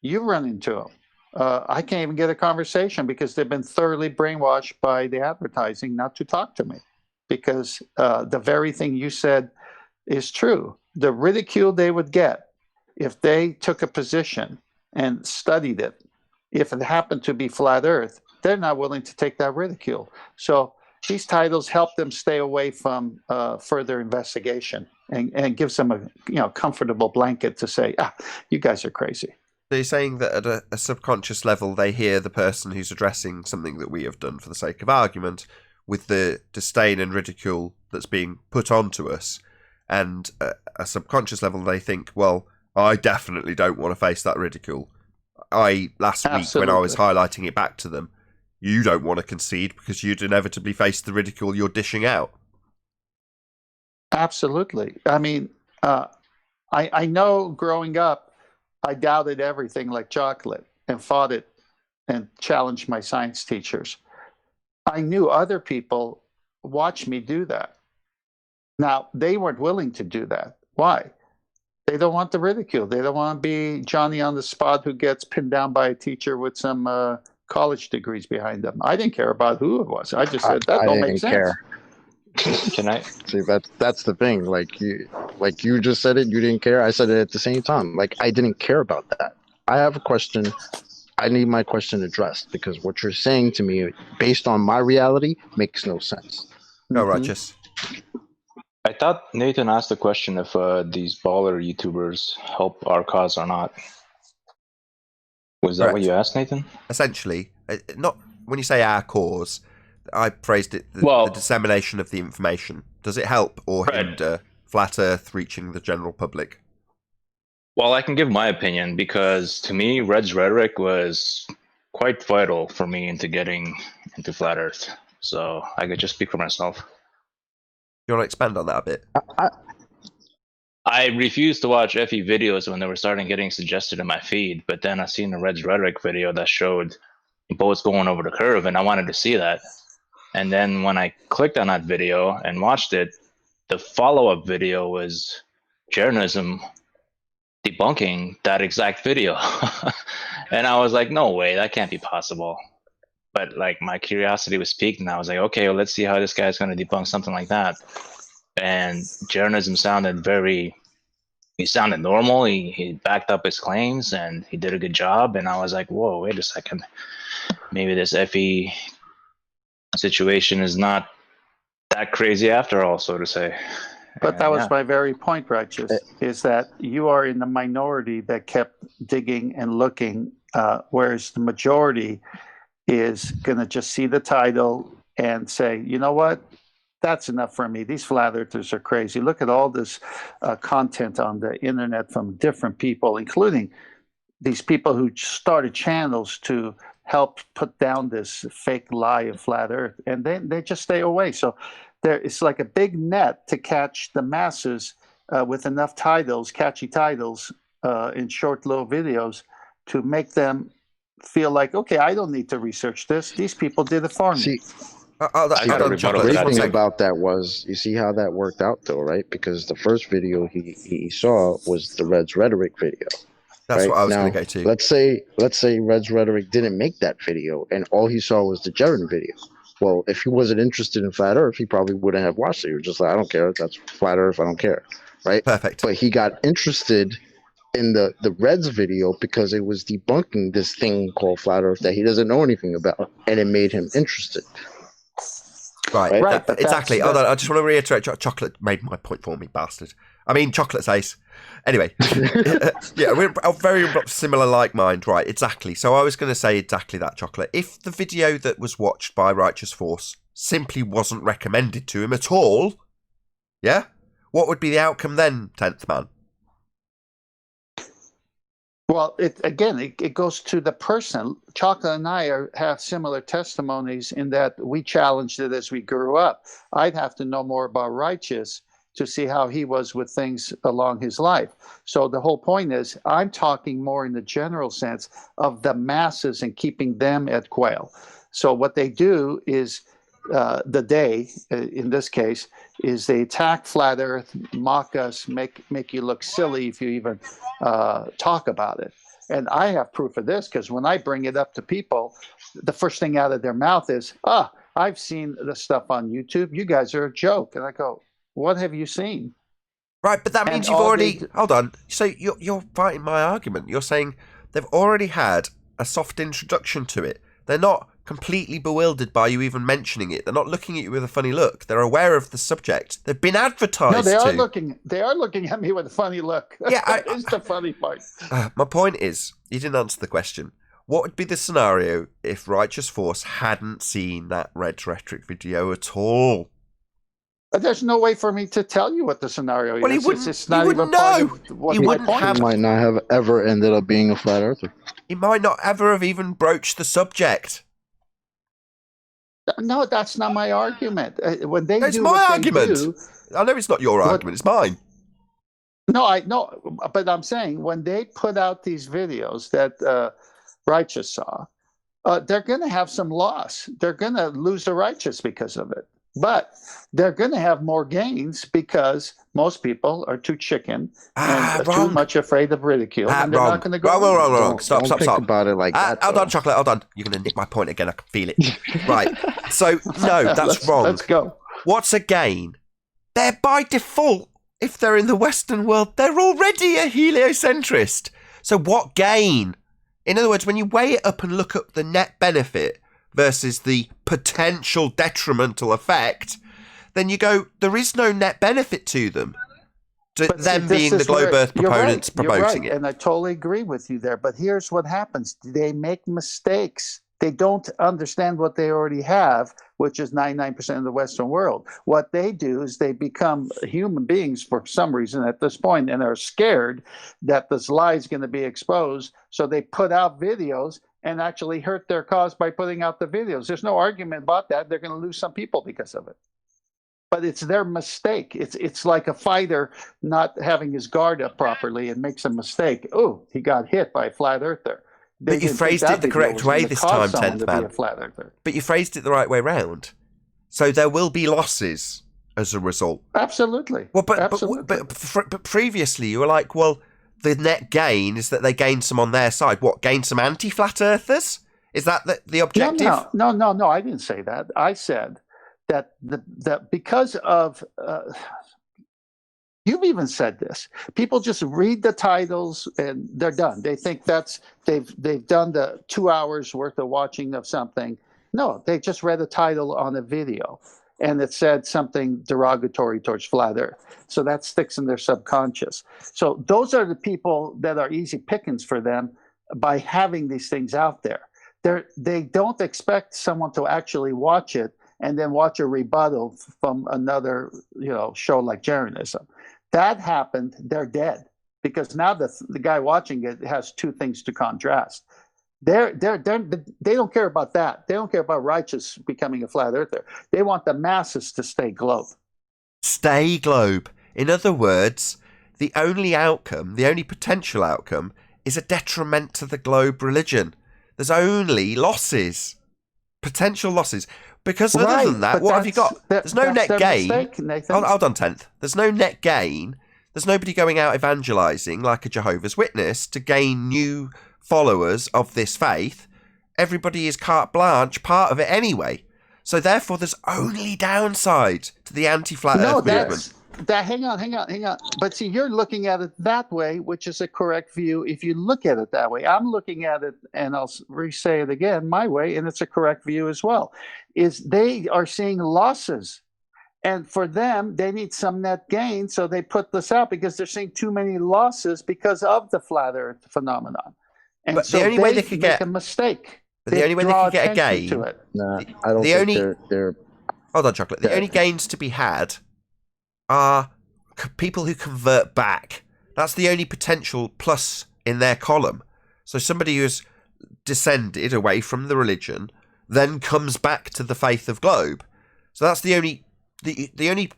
You run into them. I can't even get a conversation because they've been thoroughly brainwashed by the advertising not to talk to me, because the very thing you said is true. The ridicule they would get if they took a position and studied it, if it happened to be flat earth, they're not willing to take that ridicule. So these titles help them stay away from further investigation and gives them a comfortable blanket to say, you guys are crazy. So you're saying that at a subconscious level, they hear the person who's addressing something that we have done for the sake of argument, with the disdain and ridicule that's being put onto us, and a subconscious level they think, well, I definitely don't want to face that ridicule. Last week when I was highlighting it back to them, you don't want to concede because you'd inevitably face the ridicule you're dishing out. Absolutely. I mean, I know growing up, I doubted everything like chocolate and fought it and challenged my science teachers. I knew other people watched me do that. Now, they weren't willing to do that. Why? They don't want the ridicule. They don't want to be Johnny on the spot who gets pinned down by a teacher with some college degrees behind them. I didn't care about who it was. I just said that don't make sense. Care. Can I see that's the thing? Like you just said it, you didn't care. I said it at the same time. Like I didn't care about that. I have a question. I need my question addressed because what you're saying to me, based on my reality, makes no sense. No, Righteous. I thought Nathan asked the question if these baller YouTubers help our cause or not. Was that what you asked, Nathan? Essentially, not when you say our cause. I phrased it the dissemination of the information. Does it help or hinder Flat Earth reaching the general public? Well, I can give my opinion because to me, Red's rhetoric was quite vital for me into getting into Flat Earth. So I could just speak for myself. You want to expand on that a bit? I refused to watch FE videos when they were starting getting suggested in my feed, but then I seen the Red's rhetoric video that showed boats going over the curve, and I wanted to see that. And then when I clicked on that video and watched it, the follow-up video was journalism debunking that exact video. And I was like, no way, that can't be possible. But like my curiosity was piqued and I was like, okay, well, let's see how this guy's going to debunk something like that. And journalism sounded he sounded normal. He backed up his claims and he did a good job. And I was like, whoa, wait a second. Maybe this FE situation is not that crazy after all, so to say. But that was my very point, Righteous, is that you are in the minority that kept digging and looking, whereas the majority is going to just see the title and say, you know what, that's enough for me. These flat earthers are crazy. Look at all this content on the internet from different people, including these people who started channels to help put down this fake lie of flat earth, and they just stay away. So it's like a big net to catch the masses with enough titles, catchy titles in short little videos to make them feel like, okay, I don't need to research this. These people did it for me. The great thing about that was, you see how that worked out though, right? Because the first video he saw was the Red's rhetoric video. That's right? what I was going to go to. Let's say Red's rhetoric didn't make that video, and all he saw was the Jaren video. Well, if he wasn't interested in flat Earth, he probably wouldn't have watched it. He was just like, I don't care. That's flat Earth. I don't care. Right? Perfect. But he got interested in the Reds video because it was debunking this thing called flat Earth that he doesn't know anything about, and it made him interested. Right. Exactly. Hold on. I just want to reiterate. Chocolate made my point for me, bastard. I mean, chocolate's ace. Anyway, yeah, we're a very similar like mind, right? Exactly. So I was going to say exactly that, Chocolate. If the video that was watched by Righteous Force simply wasn't recommended to him at all, yeah, what would be the outcome then, 10th Man? Well, it goes to the person. Chocolate and I have similar testimonies in that we challenged it as we grew up. I'd have to know more about Righteous to see how he was with things along his life. So the whole point is, I'm talking more in the general sense of the masses and keeping them at quail. So what they do is, in this case, is they attack flat Earth, mock us, make you look silly if you even talk about it. And I have proof of this because when I bring it up to people, the first thing out of their mouth is, I've seen the stuff on YouTube. You guys are a joke. And I go, what have you seen? Right, but that means you've already... Hold on. So you're fighting my argument. You're saying they've already had a soft introduction to it. They're not completely bewildered by you even mentioning it. They're not looking at you with a funny look. They're aware of the subject. They've been advertised to. No, they are looking at me with a funny look. Yeah, that is the funny part. My point is, you didn't answer the question. What would be the scenario if Righteous Force hadn't seen that Red Rhetoric video at all? There's no way for me to tell you what the scenario Well, is. he wouldn't, It's not he wouldn't even part know. of what He my wouldn't point have. is. He might not have ever ended up being a flat earther. He might not ever have even broached the subject. No, that's not my argument. When they It's do my what argument. They do, I know it's not your argument. It's mine. No, I know, but I'm saying when they put out these videos that Righteous saw, they're going to have some loss. They're going to lose the Righteous because of it. But they're going to have more gains because most people are too chicken and too much afraid of ridicule, and they're not going to go. Wrong. Stop. Don't think about it like that. Hold on, Chocolate. Hold on. You're going to nick my point again. I can feel it. Right. So no, that's wrong. Let's go. What's a gain? They're by default. If they're in the Western world, they're already a heliocentrist. So what gain? In other words, when you weigh it up and look at the net benefit versus the potential detrimental effect, then you go, there is no net benefit to them. Them being the globe Earth proponents promoting it. And I totally agree with you there. But here's what happens. They make mistakes. They don't understand what they already have, which is 99% of the Western world. What they do is they become human beings for some reason at this point and are scared that this lie is going to be exposed. So they put out videos and actually hurt their cause by putting out the videos. There's no argument about that. They're going to lose some people because of it. But it's their mistake. It's like a fighter not having his guard up properly and makes a mistake. Oh, he got hit by a flat earther. But you phrased it the correct way this time, 10th man. But you phrased it the right way round. So there will be losses as a result. Absolutely. Well, Absolutely. But previously you were like, well, the net gain is that they gain some on their side. What, gain some anti-flat earthers? Is that the objective? No, I didn't say that. I said that because of... You've even said this. People just read the titles and they're done. They think they've done the 2 hours worth of watching of something. No, they just read a title on a video and it said something derogatory towards flat Earth. So that sticks in their subconscious. So those are the people that are easy pickings for them by having these things out there. They don't expect someone to actually watch it and then watch a rebuttal from another show like Jeranism. That happened, they're dead. Because now the guy watching it has two things to contrast. They don't care about that. They don't care about Righteous becoming a flat earther. They want the masses to stay globe. Stay globe. In other words, the only potential outcome is a detriment to the globe religion. There's only losses. Potential losses. Because other than that, what have you got? There's no net gain. Hold on, 10th. There's no net gain. There's nobody going out evangelizing like a Jehovah's Witness to gain new followers of this faith. Everybody is carte blanche, part of it anyway. So therefore, there's only downside to the anti-flat Earth movement. Hang on. But see, you're looking at it that way, which is a correct view if you look at it that way. I'm looking at it, and I'll re-say it again, my way, and it's a correct view as well, is they are seeing losses. And for them, they need some net gain, so they put this out because they're seeing too many losses because of the flat Earth phenomenon. And but so the only way they could make a mistake. But the only way they could get a gain... Nah, I don't think they're... Hold on, Chocolate. The only gains to be had are people who convert back. That's the only potential plus in their column. So somebody who's descended away from the religion then comes back to the faith of globe. So that's the only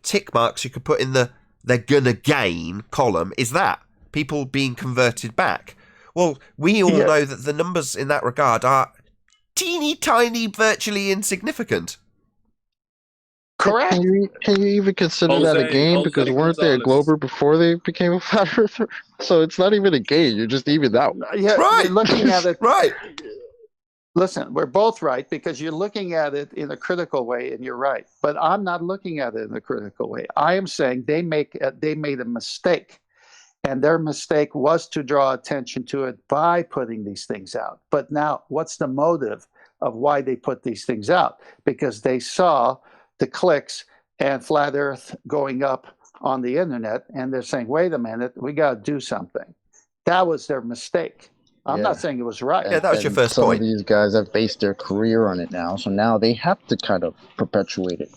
tick marks you could put in the they're gonna gain column is that people being converted back. Well, we all know that the numbers in that regard are teeny tiny, virtually insignificant. Correct. Can you even consider that a gain? Because weren't they a glober before they became a flat earther? So it's not even a gain. You're just evened out. Yeah, right. You're looking at it right. Listen, we're both right because you're looking at it in a critical way, and you're right. But I'm not looking at it in a critical way. I am saying they made a mistake, and their mistake was to draw attention to it by putting these things out. But now, what's the motive of why they put these things out? Because they saw the clicks and flat Earth going up on the internet, and they're saying, wait a minute, we got to do something. That was their mistake. I'm not saying it was right. Yeah, that was your first some point. Some of these guys have based their career on it now, so now they have to kind of perpetuate it.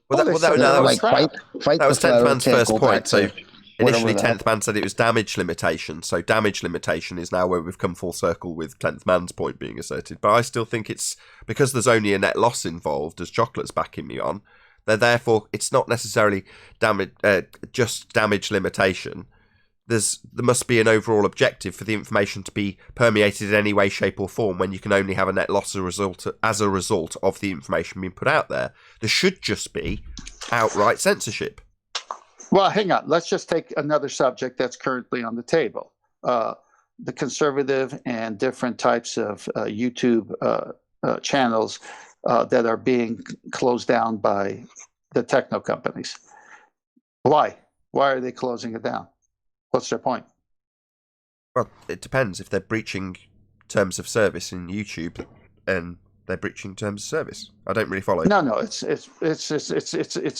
That was 10th man's first point. So initially, 10th man said it was damage limitation. So damage limitation is now where we've come full circle with 10th man's point being asserted. But I still think it's because there's only a net loss involved, as Chocolate's backing me on. Therefore, it's not necessarily just damage limitation. There must be an overall objective for the information to be permeated in any way, shape, or form when you can only have a net loss as a result of the information being put out there. There should just be outright censorship. Well, hang on. Let's just take another subject that's currently on the table. The conservative and different types of YouTube channels that are being closed down by the techno companies. Why? Why are they closing it down? What's their point? Well, it depends. If they're breaching terms of service in YouTube, and they're breaching terms of service. I don't really follow. No, it's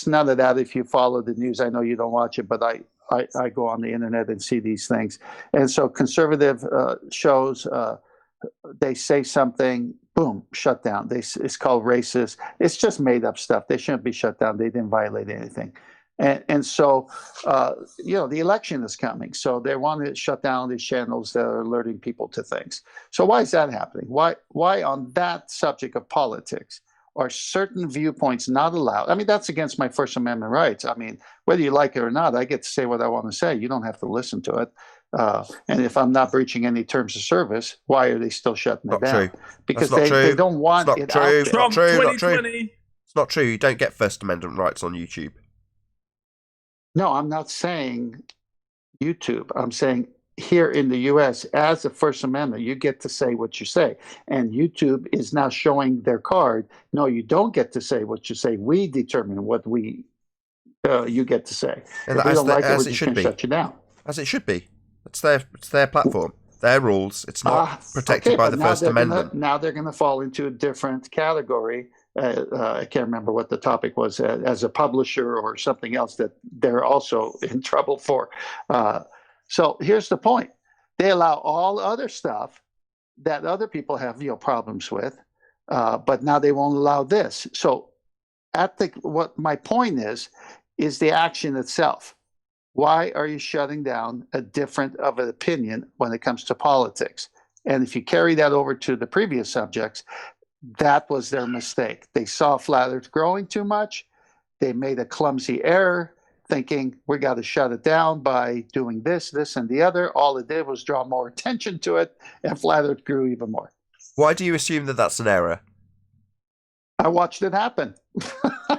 none of that. If you follow the news, I know you don't watch it, but I go on the internet and see these things. And so conservative shows, they say something, boom, shut down. It's called racist. It's just made up stuff. They shouldn't be shut down. They didn't violate anything. And so, the election is coming. So they want to shut down these channels that are alerting people to things. So why is that happening? Why on that subject of politics are certain viewpoints not allowed? I mean, that's against my First Amendment rights. I mean, whether you like it or not, I get to say what I want to say. You don't have to listen to it. And if I'm not breaching any terms of service, why are they still shutting it down? True. Because they don't want it out there. Trump 2020. It's not true. You don't get First Amendment rights on YouTube. No, I'm not saying YouTube. I'm saying here in the U.S., as a First Amendment, you get to say what you say. And YouTube is now showing their card. No, you don't get to say what you say. We determine what you get to say. And if you don't like it, as we're it just should going to be. shut you down. As it should be. It's their platform, their rules. It's not protected by the First Amendment. Now they're going to fall into a different category. I can't remember what the topic was, as a publisher or something else that they're also in trouble for. So here's the point. They allow all other stuff that other people have problems with, but now they won't allow this. So what my point is the action itself. Why are you shutting down a different of an opinion when it comes to politics? And if you carry that over to the previous subjects, that was their mistake. They saw flat Earth growing too much. They made a clumsy error, thinking we got to shut it down by doing this, and the other. All it did was draw more attention to it, and flat Earth grew even more. Why do you assume that that's an error? I watched it happen.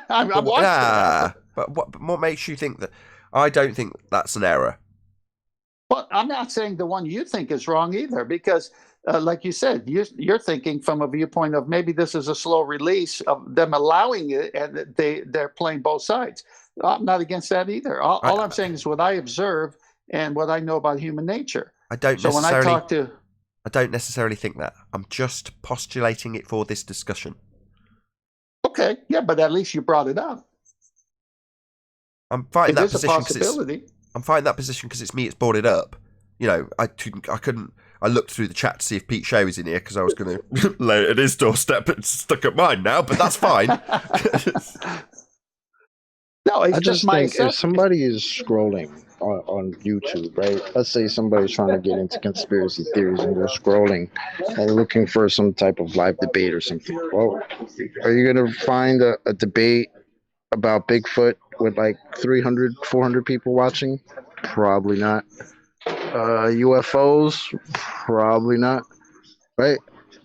I watched it happen. But what makes you think that? I don't think that's an error. Well, I'm not saying the one you think is wrong either, because like you said, you're thinking from a viewpoint of maybe this is a slow release of them allowing it, and they're playing both sides. I'm not against that either. All I'm saying is what I observe and what I know about human nature. I don't necessarily think that. I'm just postulating it for this discussion. Okay, yeah, but at least you brought it up. I'm fighting that position. I'm fighting that position because it's me. It's brought it up. I couldn't. I looked through the chat to see if Pete Shea was in here because I was going to lay it at his doorstep. It's stuck at mine now, but that's fine. No, it's I just my think assessment. if somebody is scrolling on YouTube, right? Let's say somebody's trying to get into conspiracy theories and they're scrolling and looking for some type of live debate or something. Well, are you going to find a debate about Bigfoot with like 300, 400 people watching? Probably not. UFOs? Probably not. Right?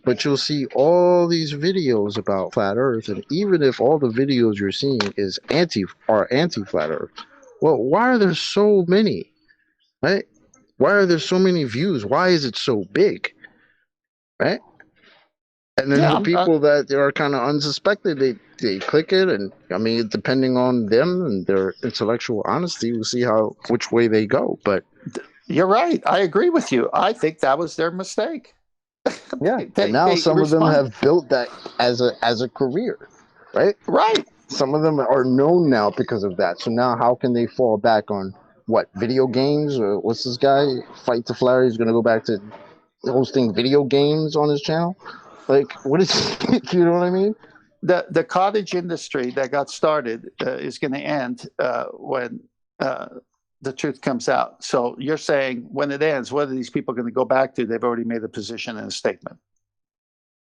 But you'll see all these videos about flat Earth, and even if all the videos you're seeing is anti-flat Earth, well, why are there so many? Right? Why are there so many views? Why is it so big? Right? And then the people that are kind of unsuspected, they click it, and I mean, depending on them and their intellectual honesty, we'll see which way they go. But you're right. I agree with you. I think that was their mistake. Yeah, and now some of them have built that as a career, right? Right. Some of them are known now because of that. So now, how can they fall back on what video games or what's this guy Fight to Flair? He's going to go back to hosting video games on his channel? Like, what is? You know what I mean? The cottage industry that got started is going to end when the truth comes out. So you're saying when it ends, what are these people going to go back to? They've already made a position and a statement.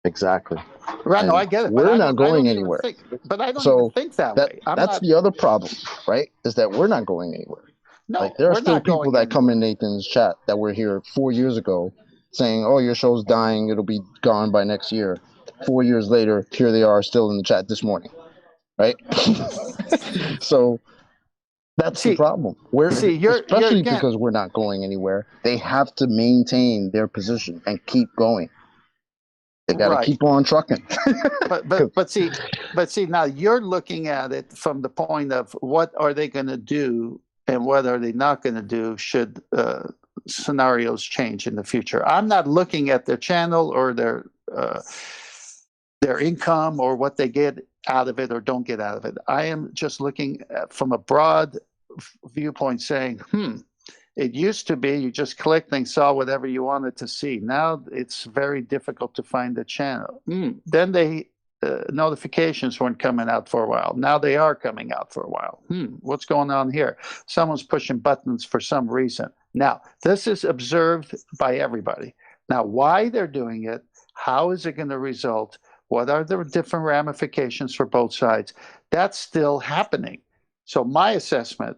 Exactly. Right. And No, I get it. We're not going anywhere. But I don't even think that way. That's the other problem, right? Is that we're not going anywhere. No, like there are we're still not people going that come in Nathan's chat that were here 4 years ago saying, "Oh, your show's dying. It'll be gone by next year." 4 years later, here they are still in the chat this morning, right? So that's the problem. Especially because we're not going anywhere. They have to maintain their position and keep going. They got to keep on trucking. but see, now you're looking at it from the point of what are they going to do and what are they not going to do should scenarios change in the future. I'm not looking at their channel or their income or what they get out of it or don't get out of it. I am just looking at, from a broad viewpoint, saying, it used to be you just clicked and saw whatever you wanted to see. Now it's very difficult to find the channel. Then they notifications weren't coming out for a while. Now they are coming out for a while. What's going on here? Someone's pushing buttons for some reason. Now, this is observed by everybody. Now, why they're doing it, how is it going to result? What are the different ramifications for both sides? That's still happening. So my assessment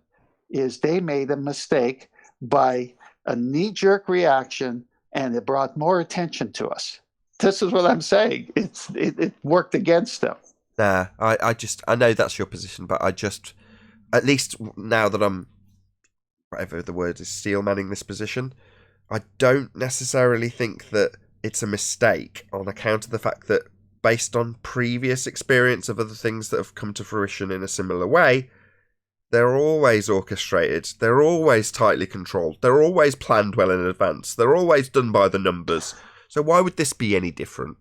is they made a mistake by a knee-jerk reaction, and it brought more attention to us. This is what I'm saying. It worked against them. Nah, I know that's your position, but at least now that I'm, whatever the word is, steel manning this position, I don't necessarily think that it's a mistake on account of the fact that based on previous experience of other things that have come to fruition in a similar way, they're always orchestrated, they're always tightly controlled, they're always planned well in advance, they're always done by the numbers. So why would this be any different?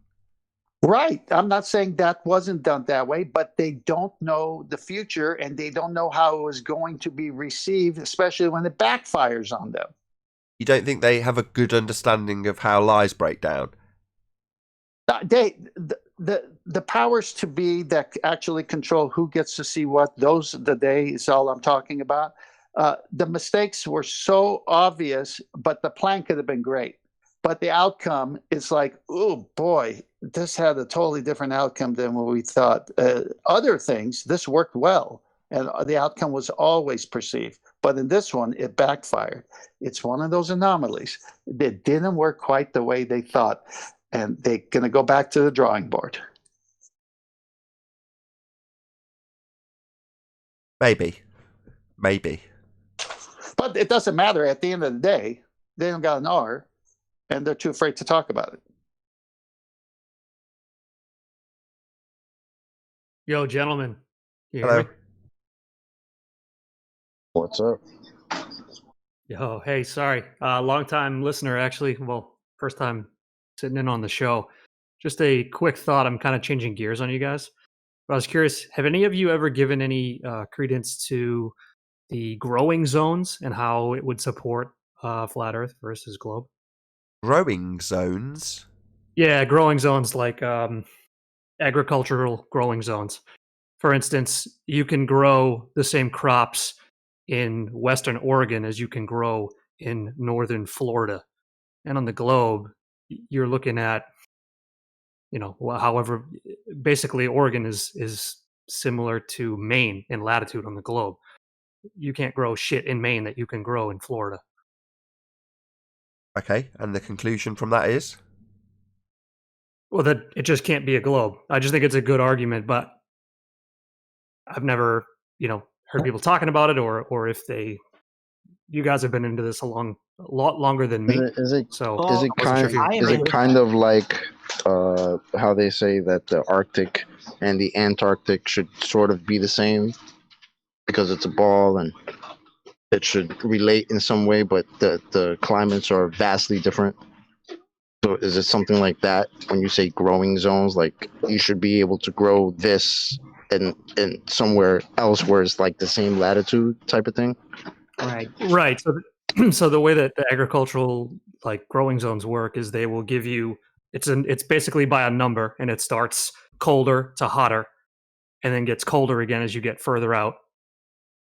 Right. I'm not saying that wasn't done that way, but they don't know the future and they don't know how it was going to be received, especially when it backfires on them. You don't think they have a good understanding of how lies break down? The powers to be that actually control who gets to see what, is all I'm talking about. The mistakes were so obvious, but the plan could have been great. But the outcome is like, oh boy, this had a totally different outcome than what we thought. Other things, this worked well, and the outcome was always perceived. But in this one, it backfired. It's one of those anomalies. It didn't work quite the way they thought, and they're going to go back to the drawing board. Maybe. But it doesn't matter. At the end of the day, they don't got an R, and they're too afraid to talk about it. Yo, gentlemen. You hear Hello. me? What's up? Yo, hey, sorry. Long time listener, actually. Well, first time sitting in on the show. Just a quick thought. I'm kind of changing gears on you guys. But I was curious, have any of you ever given any credence to the growing zones and how it would support flat Earth versus globe? Growing zones? Yeah, growing zones like agricultural growing zones. For instance, you can grow the same crops in Western Oregon as you can grow in Northern Florida. And on the globe, you're looking at, however, basically Oregon is similar to Maine in latitude on the globe. You can't grow shit in Maine that you can grow in Florida. Okay, and the conclusion from that is? Well, that it just can't be a globe. I just think it's a good argument, but I've never, heard people talking about it, or if you guys have been into this a lot longer than me. Is it sure kind of like how they say that the Arctic and the Antarctic should sort of be the same because it's a ball and it should relate in some way, but the climates are vastly different? So is it something like that when you say growing zones, like you should be able to grow this and somewhere else where it's like the same latitude type of thing? Right. So the way that the agricultural like growing zones work is they will give you it's basically by a number, and it starts colder to hotter, and then gets colder again as you get further out.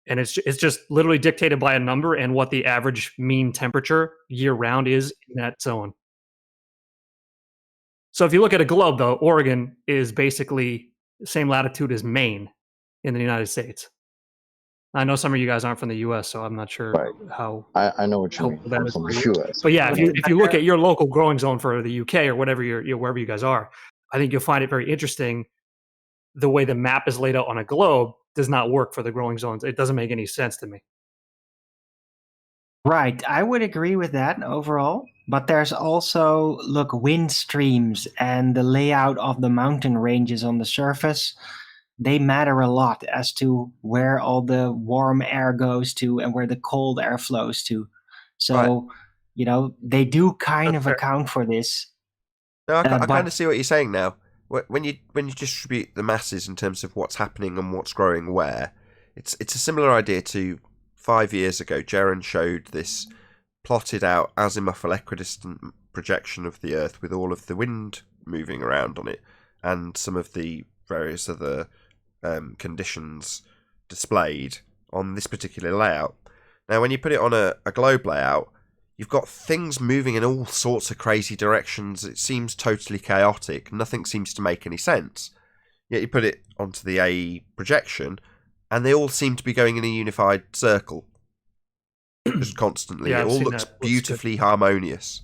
And it's just literally dictated by a number and what the average mean temperature year round is in that zone. So if you look at a globe, though, Oregon is basically the same latitude as Maine in the United States. I know some of you guys aren't from the U.S., so I'm not sure how. I know what you mean. helpful that I'm is from for the you. US. But yeah, if you look at your local growing zone for the UK or whatever wherever you guys are, I think you'll find it very interesting. The way the map is laid out on a globe does not work for the growing zones. It doesn't make any sense to me. Right, I would agree with that overall. But there's also, look, wind streams and the layout of the mountain ranges on the surface. They matter a lot as to where all the warm air goes to and where the cold air flows to. So, they do kind of account for this. No, I kind of see what you're saying now. When you distribute the masses in terms of what's happening and what's growing where, it's a similar idea to 5 years ago. Jaren showed this plotted out azimuthal equidistant projection of the Earth with all of the wind moving around on it and some of the various other conditions displayed on this particular layout. Now, when you put it on a globe layout, you've got things moving in all sorts of crazy directions. It seems totally chaotic. Nothing seems to make any sense. Yet you put it onto the AE projection, and they all seem to be going in a unified circle. Just constantly. Yeah, it I've all seen looks that. beautifully harmonious.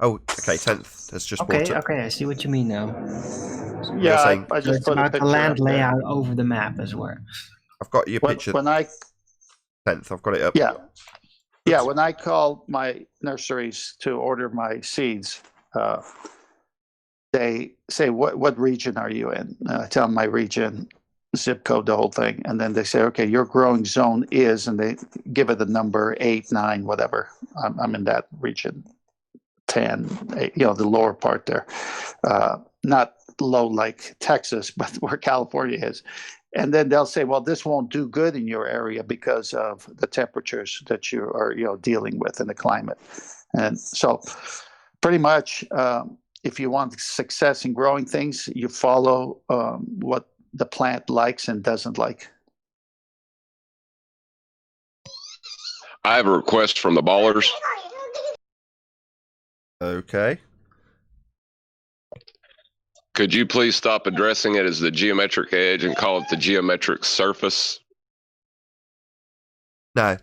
Oh, okay, 10th has just brought up. Okay, I see what you mean now. You're saying- I just it's put a about the picture land up there. layout over the map as well. I've got your picture. When I 10th, I've got it up. Yeah, when I call my nurseries to order my seeds, they say, what region are you in? I tell them my region, zip code, the whole thing. And then they say, okay, your growing zone is, and they give it a number, 8, 9, whatever. I'm in that region, 10, 8, the lower part there. Not low like Texas, but where California is. And then they'll say, well, this won't do good in your area because of the temperatures that you are, dealing with and the climate. And so pretty much, if you want success in growing things, you follow what the plant likes and doesn't like. I have a request from the ballers. Okay. Could you please stop addressing it as the geometric edge and call it the geometric surface? No.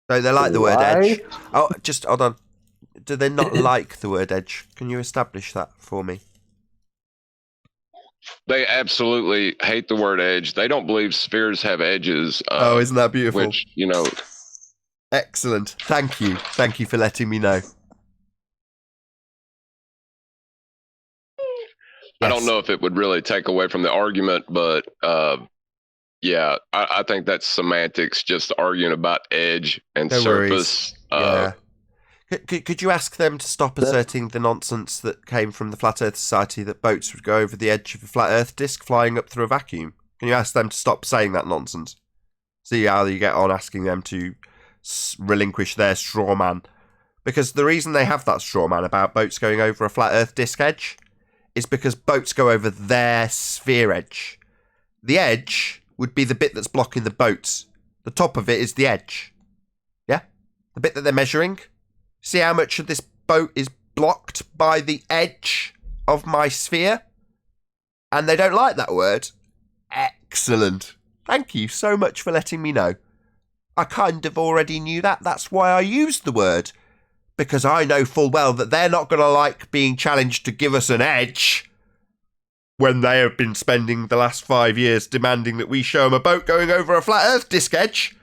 No, they like the word edge. Oh, just hold on. Do they not like the word edge? Can you establish that for me? They absolutely hate the word edge. They don't believe spheres have edges. Oh, isn't that beautiful? Which, Excellent. Thank you. Thank you for letting me know. I don't know if it would really take away from the argument, but yeah, I think that's semantics, just arguing about edge and No surface. worries. Yeah. Could you ask them to stop asserting the nonsense that came from the Flat Earth Society that boats would go over the edge of a flat Earth disk flying up through a vacuum? Can you ask them to stop saying that nonsense? See how you get on asking them to relinquish their straw man. Because the reason they have that straw man about boats going over a flat Earth disk edge is because boats go over their sphere edge. The edge would be the bit that's blocking the boats. The top of it is the edge. Yeah? The bit that they're measuring. See how much of this boat is blocked by the edge of my sphere? And they don't like that word. Excellent. Thank you so much for letting me know. I kind of already knew that. That's why I used the word. Because I know full well that they're not going to like being challenged to give us an edge when they have been spending the last 5 years demanding that we show them a boat going over a flat Earth disk edge.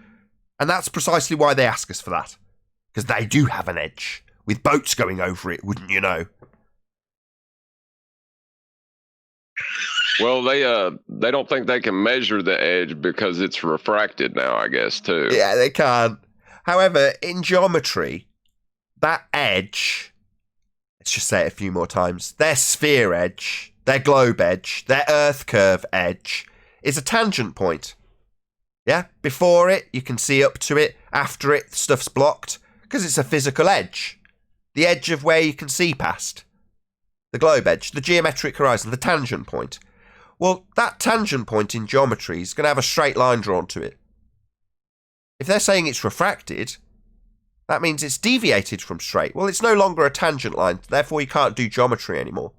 And that's precisely why they ask us for that. Because they do have an edge, with boats going over it, wouldn't you know? Well, they don't think they can measure the edge because it's refracted now, I guess, too. Yeah, they can. However, in geometry, that edge, let's just say it a few more times, their sphere edge, their globe edge, their Earth curve edge, is a tangent point. Yeah, before it, you can see up to it. After it, stuff's blocked because it's a physical edge. The edge of where you can see past. The globe edge, the geometric horizon, the tangent point. Well, that tangent point in geometry is going to have a straight line drawn to it. If they're saying it's refracted, that means it's deviated from straight. Well, it's no longer a tangent line, therefore you can't do geometry anymore.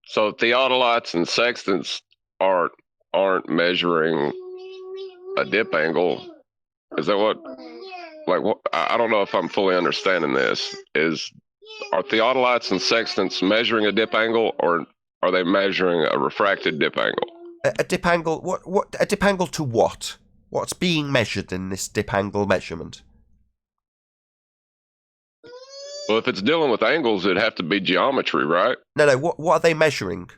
So theodolites and sextants aren't measuring a dip angle. Is that what? Like, what? I don't know if I'm fully understanding this. Are theodolites and sextants measuring a dip angle, or are they measuring a refracted dip angle? A dip angle? What? A dip angle to what? What's being measured in this dip angle measurement? Well, if it's dealing with angles, it'd have to be geometry, right? No. What are they measuring?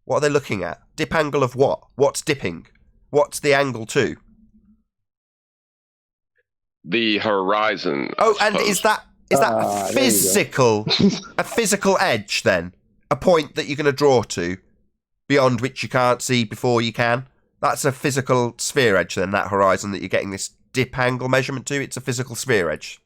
What are they looking at? Dip angle of what? What's dipping? What's the angle to? The horizon. Oh, and is that a physical a physical edge then? A point that you're going to draw to, beyond which you can't see before you can? That's a physical sphere edge then, that horizon that you're getting this dip angle measurement to? It's a physical sphere edge.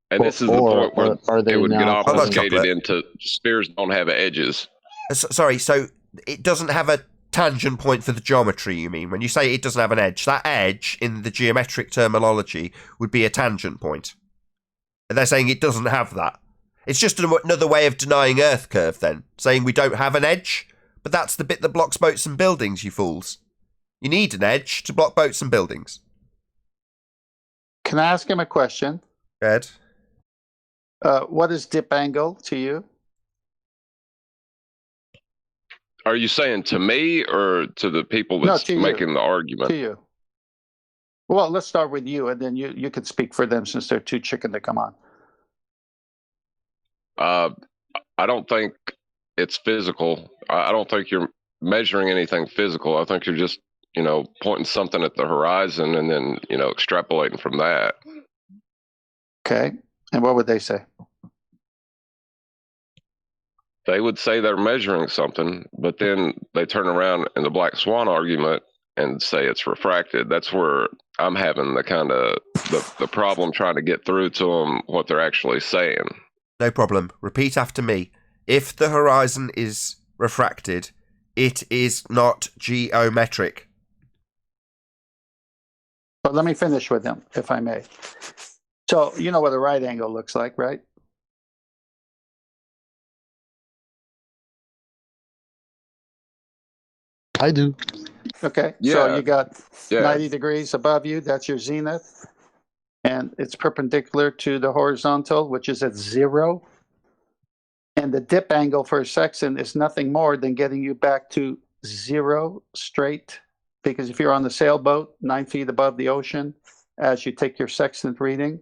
And this is the point where it would get obfuscated into spheres don't have edges. Sorry, so it doesn't have a tangent point for the geometry, you mean? When you say it doesn't have an edge, that edge, in the geometric terminology, would be a tangent point. And they're saying it doesn't have that. It's just another way of denying Earth curve, then. Saying we don't have an edge, but that's the bit that blocks boats and buildings, you fools. You need an edge to block boats and buildings. Can I ask him a question? Go ahead. What is dip angle to you? Are you saying to me or to the people that's making the argument? To you. Well, let's start with you, and then you could speak for them since they're too chicken to come on. I don't think it's physical. I don't think you're measuring anything physical. I think you're just, pointing something at the horizon and then, extrapolating from that. Okay. And what would they say? They would say they're measuring something, but then they turn around in the black swan argument and say it's refracted. That's where I'm having the kind of the problem trying to get through to them what they're actually saying. No problem. Repeat after me. If the horizon is refracted, it is not geometric. But let me finish with them, if I may. So you know what a right angle looks like, right? I do. Okay. Yeah. So you got 90 degrees above you. That's your zenith. And it's perpendicular to the horizontal, which is at 0. And the dip angle for a sextant is nothing more than getting you back to 0 straight. Because if you're on the sailboat 9 feet above the ocean, as you take your sextant reading,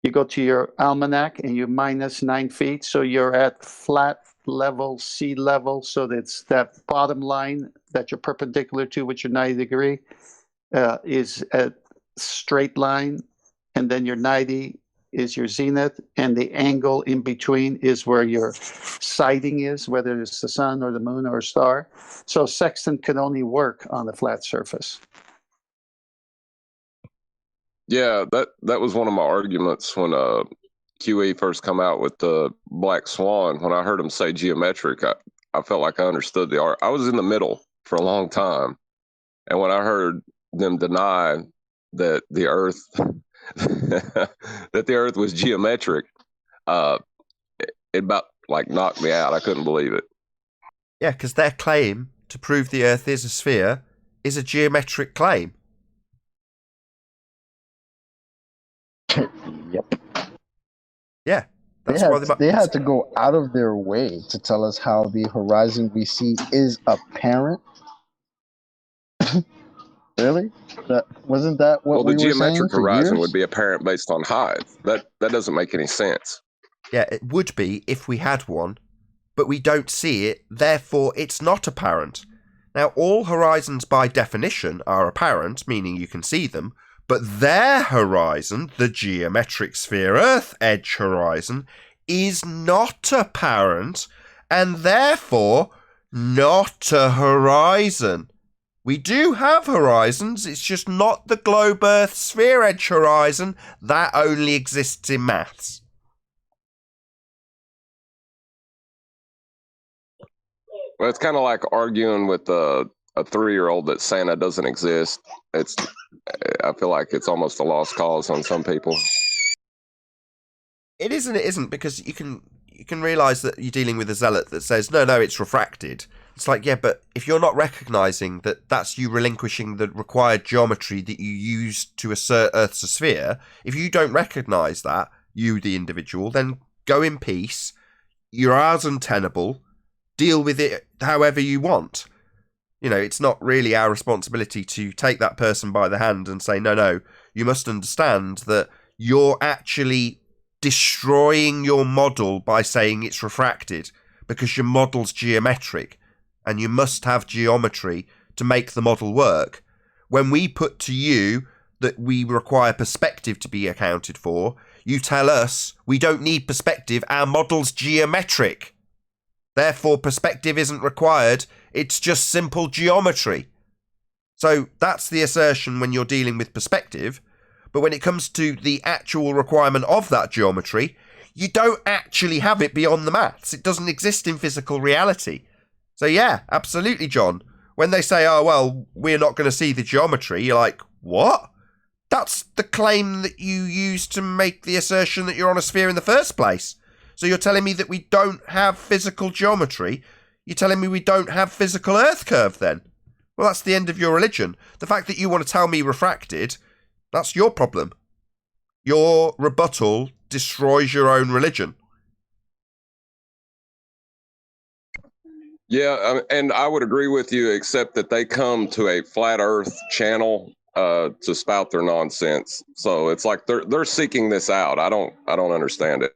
you go to your almanac and you minus 9 feet. So you're at flat level, sea level. So that's that bottom line that you're perpendicular to, which your 90 degree is a straight line. And then your 90 is your zenith. And the angle in between is where your sighting is, whether it's the sun or the moon or a star. So sextant can only work on a flat surface. Yeah, that was one of my arguments when QE first come out with the black swan. When I heard him say geometric, I felt like I understood the art. I was in the middle for a long time, and when I heard them deny that the Earth that the Earth was geometric, it about like knocked me out. I couldn't believe it. Yeah, because their claim to prove the Earth is a sphere is a geometric claim. Yep. Yeah. They had to go out of their way to tell us how the horizon we see is apparent. Really? Wasn't that what we were saying? The geometric horizon years? would be apparent based on height. That doesn't make any sense. Yeah, it would be if we had one, but we don't see it, therefore it's not apparent. Now, all horizons by definition are apparent, meaning you can see them, but their horizon, the geometric sphere Earth edge horizon, is not apparent, and therefore not a horizon. We do have horizons, it's just not the globe Earth sphere edge horizon. That only exists in maths. Well, it's kind of like arguing with a 3-year-old that Santa doesn't exist. I feel like it's almost a lost cause on some people. It is and it isn't, because you can realise that you're dealing with a zealot that says, no, it's refracted. It's like, yeah, but if you're not recognising that that's you relinquishing the required geometry that you used to assert Earth's a sphere, if you don't recognise that, you, the individual, then go in peace. You're ours untenable. Deal with it however you want. You know, it's not really our responsibility to take that person by the hand and say, no, you must understand that you're actually destroying your model by saying it's refracted, because your model's geometric and you must have geometry to make the model work. When we put to you that we require perspective to be accounted for, you tell us we don't need perspective, our model's geometric. Therefore, perspective isn't required, it's just simple geometry. So that's the assertion when you're dealing with perspective. But when it comes to the actual requirement of that geometry, you don't actually have it beyond the maths. It doesn't exist in physical reality. So yeah, absolutely, John. When they say, oh, well, we're not going to see the geometry, you're like, what? That's the claim that you use to make the assertion that you're on a sphere in the first place. So you're telling me that we don't have physical geometry? You're telling me we don't have physical Earth curve then? Well, that's the end of your religion. The fact that you want to tell me refracted, that's your problem. Your rebuttal destroys your own religion. Yeah, and I would agree with you, except that they come to a flat Earth channel to spout their nonsense. So it's like they're seeking this out. I don't understand it.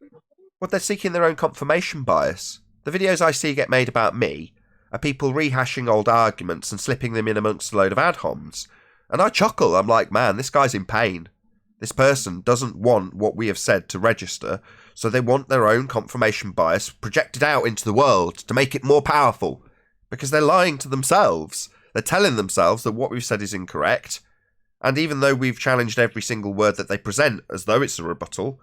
Well, they're seeking their own confirmation bias. The videos I see get made about me are people rehashing old arguments and slipping them in amongst a load of ad homs. And I chuckle. I'm like, man, this guy's in pain. This person doesn't want what we have said to register, so they want their own confirmation bias projected out into the world to make it more powerful. Because they're lying to themselves. They're telling themselves that what we've said is incorrect. And even though we've challenged every single word that they present as though it's a rebuttal,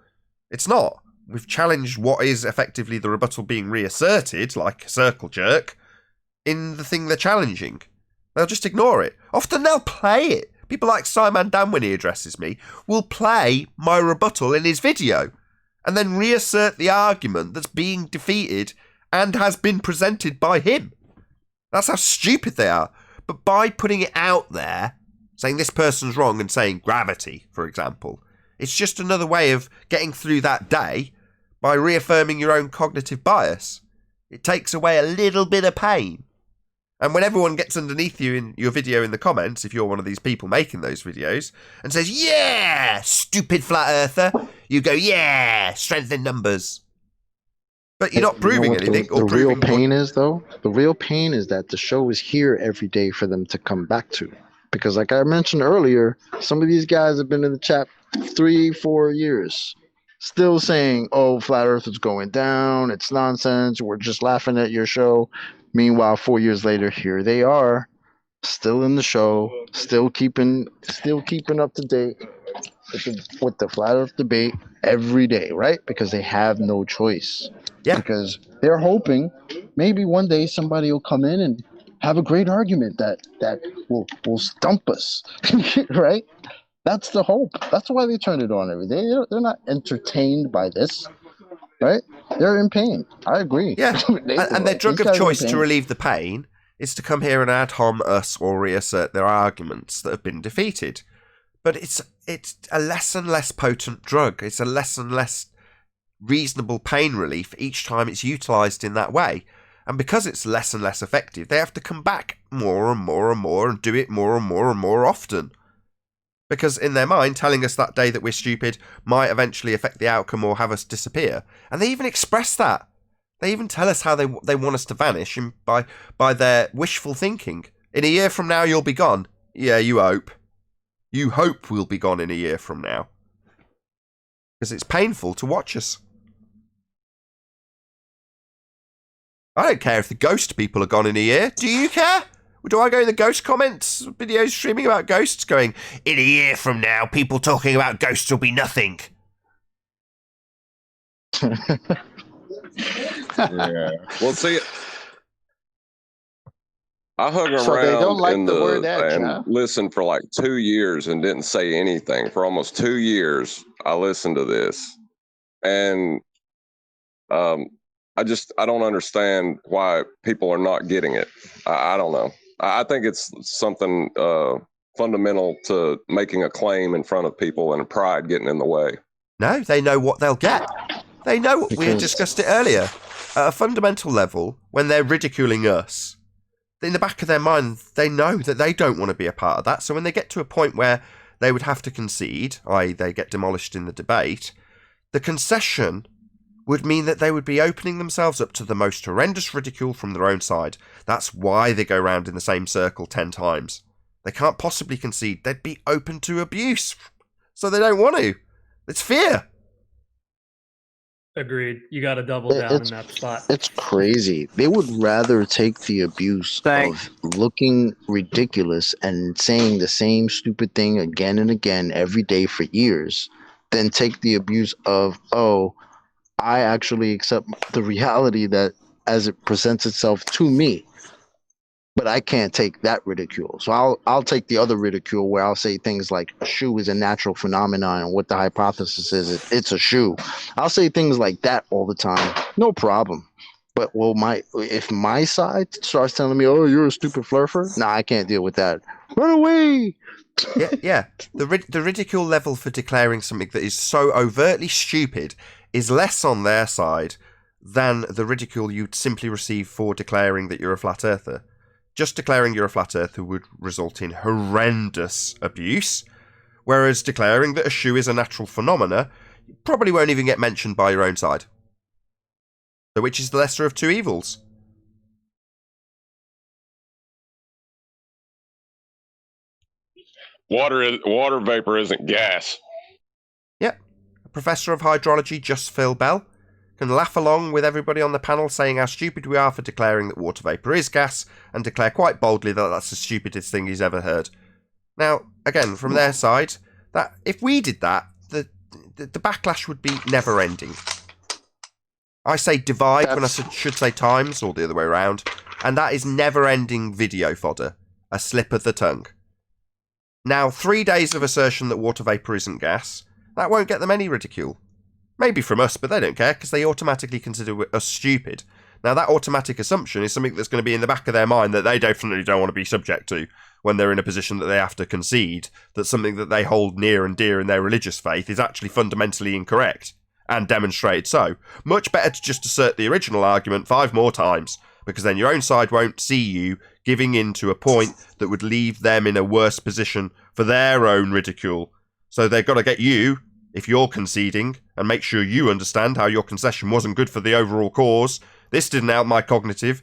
it's not. We've challenged what is effectively the rebuttal being reasserted, like a circle jerk, in the thing they're challenging. They'll just ignore it. Often they'll play it. People like Simon Dan, when he addresses me, will play my rebuttal in his video and then reassert the argument that's being defeated and has been presented by him. That's how stupid they are. But by putting it out there, saying this person's wrong and saying gravity, for example, it's just another way of getting through that day by reaffirming your own cognitive bias. It takes away a little bit of pain. And when everyone gets underneath you in your video in the comments, if you're one of these people making those videos, and says, yeah, stupid flat earther, you go, yeah, strength in numbers. But you're not proving anything. The real pain is, though? The real pain is that the show is here every day for them to come back to. Because like I mentioned earlier, some of these guys have been in the chat 3-4 years. Still saying, oh, flat earth is going down, it's nonsense, we're just laughing at your show. Meanwhile, 4 years later, here they are, still in the show, still keeping up to date with the flat earth debate every day, right? Because they have no choice. Yeah. Because they're hoping maybe one day somebody will come in and have a great argument that will stump us, right? That's the hope. That's why they turn it on every day. They're not entertained by this, right? They're in pain. I agree. Yeah, and their drug of choice to relieve the pain is to come here and ad hom us or reassert their arguments that have been defeated. But it's a less and less potent drug. It's a less and less reasonable pain relief each time it's utilised in that way. And because it's less and less effective, they have to come back more and more and more and do it more and more and more often. Because in their mind, telling us that day that we're stupid might eventually affect the outcome or have us disappear. And they even express that. They even tell us how they want us to vanish and by their wishful thinking. In a year from now, you'll be gone. Yeah, you hope. You hope we'll be gone in a year from now. Because it's painful to watch us. I don't care if the ghost people are gone in a year. Do you care? Do I go in the ghost comments, videos streaming about ghosts, going, in a year from now, people talking about ghosts will be nothing? Yeah. Well, see, I hung So they don't around like in the word edge, and huh? listened for like 2 years and didn't say anything. For almost 2 years, I listened to this, and I don't understand why people are not getting it. I don't know. I think it's something fundamental to making a claim in front of people and pride getting in the way. No, they know what they'll get. They know, we had discussed it earlier. At a fundamental level, when they're ridiculing us, in the back of their mind, they know that they don't want to be a part of that. So when they get to a point where they would have to concede, i.e. they get demolished in the debate, the concession would mean that they would be opening themselves up to the most horrendous ridicule from their own side. That's why they go round in the same circle 10 times. They can't possibly concede. They'd be open to abuse. So they don't want to. It's fear. Agreed. You got to double down in that spot. It's crazy. They would rather take the abuse of looking ridiculous and saying the same stupid thing again and again every day for years than take the abuse of, oh, I actually accept the reality that as it presents itself to me, but I can't take that ridicule. So I'll take the other ridicule where I'll say things like a shoe is a natural phenomenon and what the hypothesis is, it's a shoe. I'll say things like that all the time. No problem. But if my side starts telling me, oh, you're a stupid flurfer, nah, I can't deal with that. Run away. Yeah. The ridicule level for declaring something that is so overtly stupid is less on their side than the ridicule you'd simply receive for declaring that you're a flat earther. Just declaring you're a flat earther would result in horrendous abuse, whereas declaring that a shoe is a natural phenomena probably won't even get mentioned by your own side. So which is the lesser of two evils? Water vapor isn't gas. Yep. Professor of hydrology, just Phil Bell, can laugh along with everybody on the panel saying how stupid we are for declaring that water vapour is gas, and declare quite boldly that that's the stupidest thing he's ever heard. Now, again, from their side, that if we did that, the backlash would be never-ending. I say divide when I should say times, or the other way around, and that is never-ending video fodder. A slip of the tongue. Now, 3 days of assertion that water vapour isn't gas, that won't get them any ridicule. Maybe from us, but they don't care, because they automatically consider us stupid. Now, that automatic assumption is something that's going to be in the back of their mind that they definitely don't want to be subject to when they're in a position that they have to concede that something that they hold near and dear in their religious faith is actually fundamentally incorrect, and demonstrated so. Much better to just assert the original argument 5 more times, because then your own side won't see you giving in to a point that would leave them in a worse position for their own ridicule. So they've got to get you, if you're conceding, and make sure you understand how your concession wasn't good for the overall cause. This didn't help my cognitive.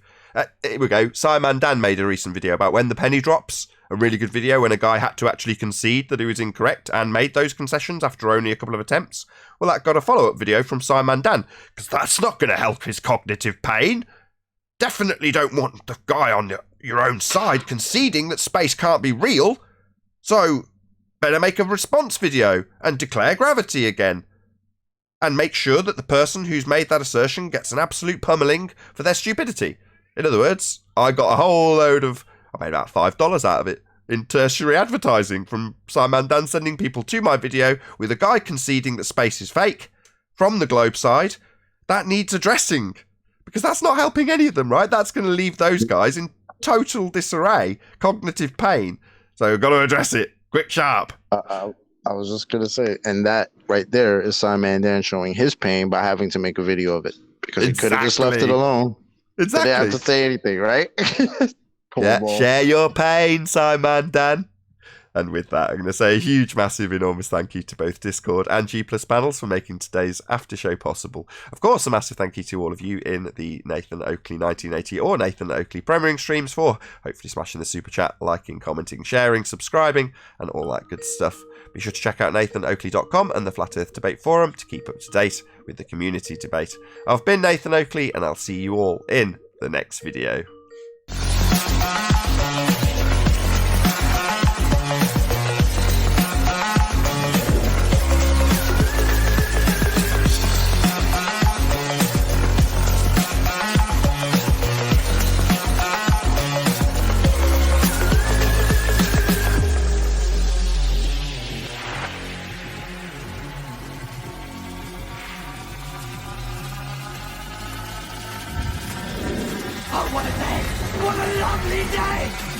Here we go. Simon Dan made a recent video about when the penny drops. A really good video when a guy had to actually concede that he was incorrect and made those concessions after only a couple of attempts. Well, that got a follow-up video from Simon Dan, because that's not going to help his cognitive pain. Definitely don't want the guy on your own side conceding that space can't be real. So better make a response video and declare gravity again. And make sure that the person who's made that assertion gets an absolute pummeling for their stupidity. In other words, I got a whole load of, I made about $5 out of it, in tertiary advertising from Simon Dan sending people to my video with a guy conceding that space is fake from the globe side. That needs addressing. Because that's not helping any of them, right? That's going to leave those guys in total disarray, cognitive pain. So we've got to address it. Quick, sharp. I was just going to say, and that right there is Simon Dan showing his pain by having to make a video of it. Because he could have just left it alone. Exactly. They didn't have to say anything, right? Share your pain, Simon Dan. And with that, I'm going to say a huge, massive, enormous thank you to both Discord and G Plus panels for making today's after show possible. Of course, a massive thank you to all of you in the Nathan Oakley 1980 or Nathan Oakley premiering streams for hopefully smashing the super chat, liking, commenting, sharing, subscribing, and all that good stuff. Be sure to check out nathanoakley.com and the Flat Earth Debate Forum to keep up to date with the community debate. I've been Nathan Oakley, and I'll see you all in the next video. Oh, what a day! What a lovely day!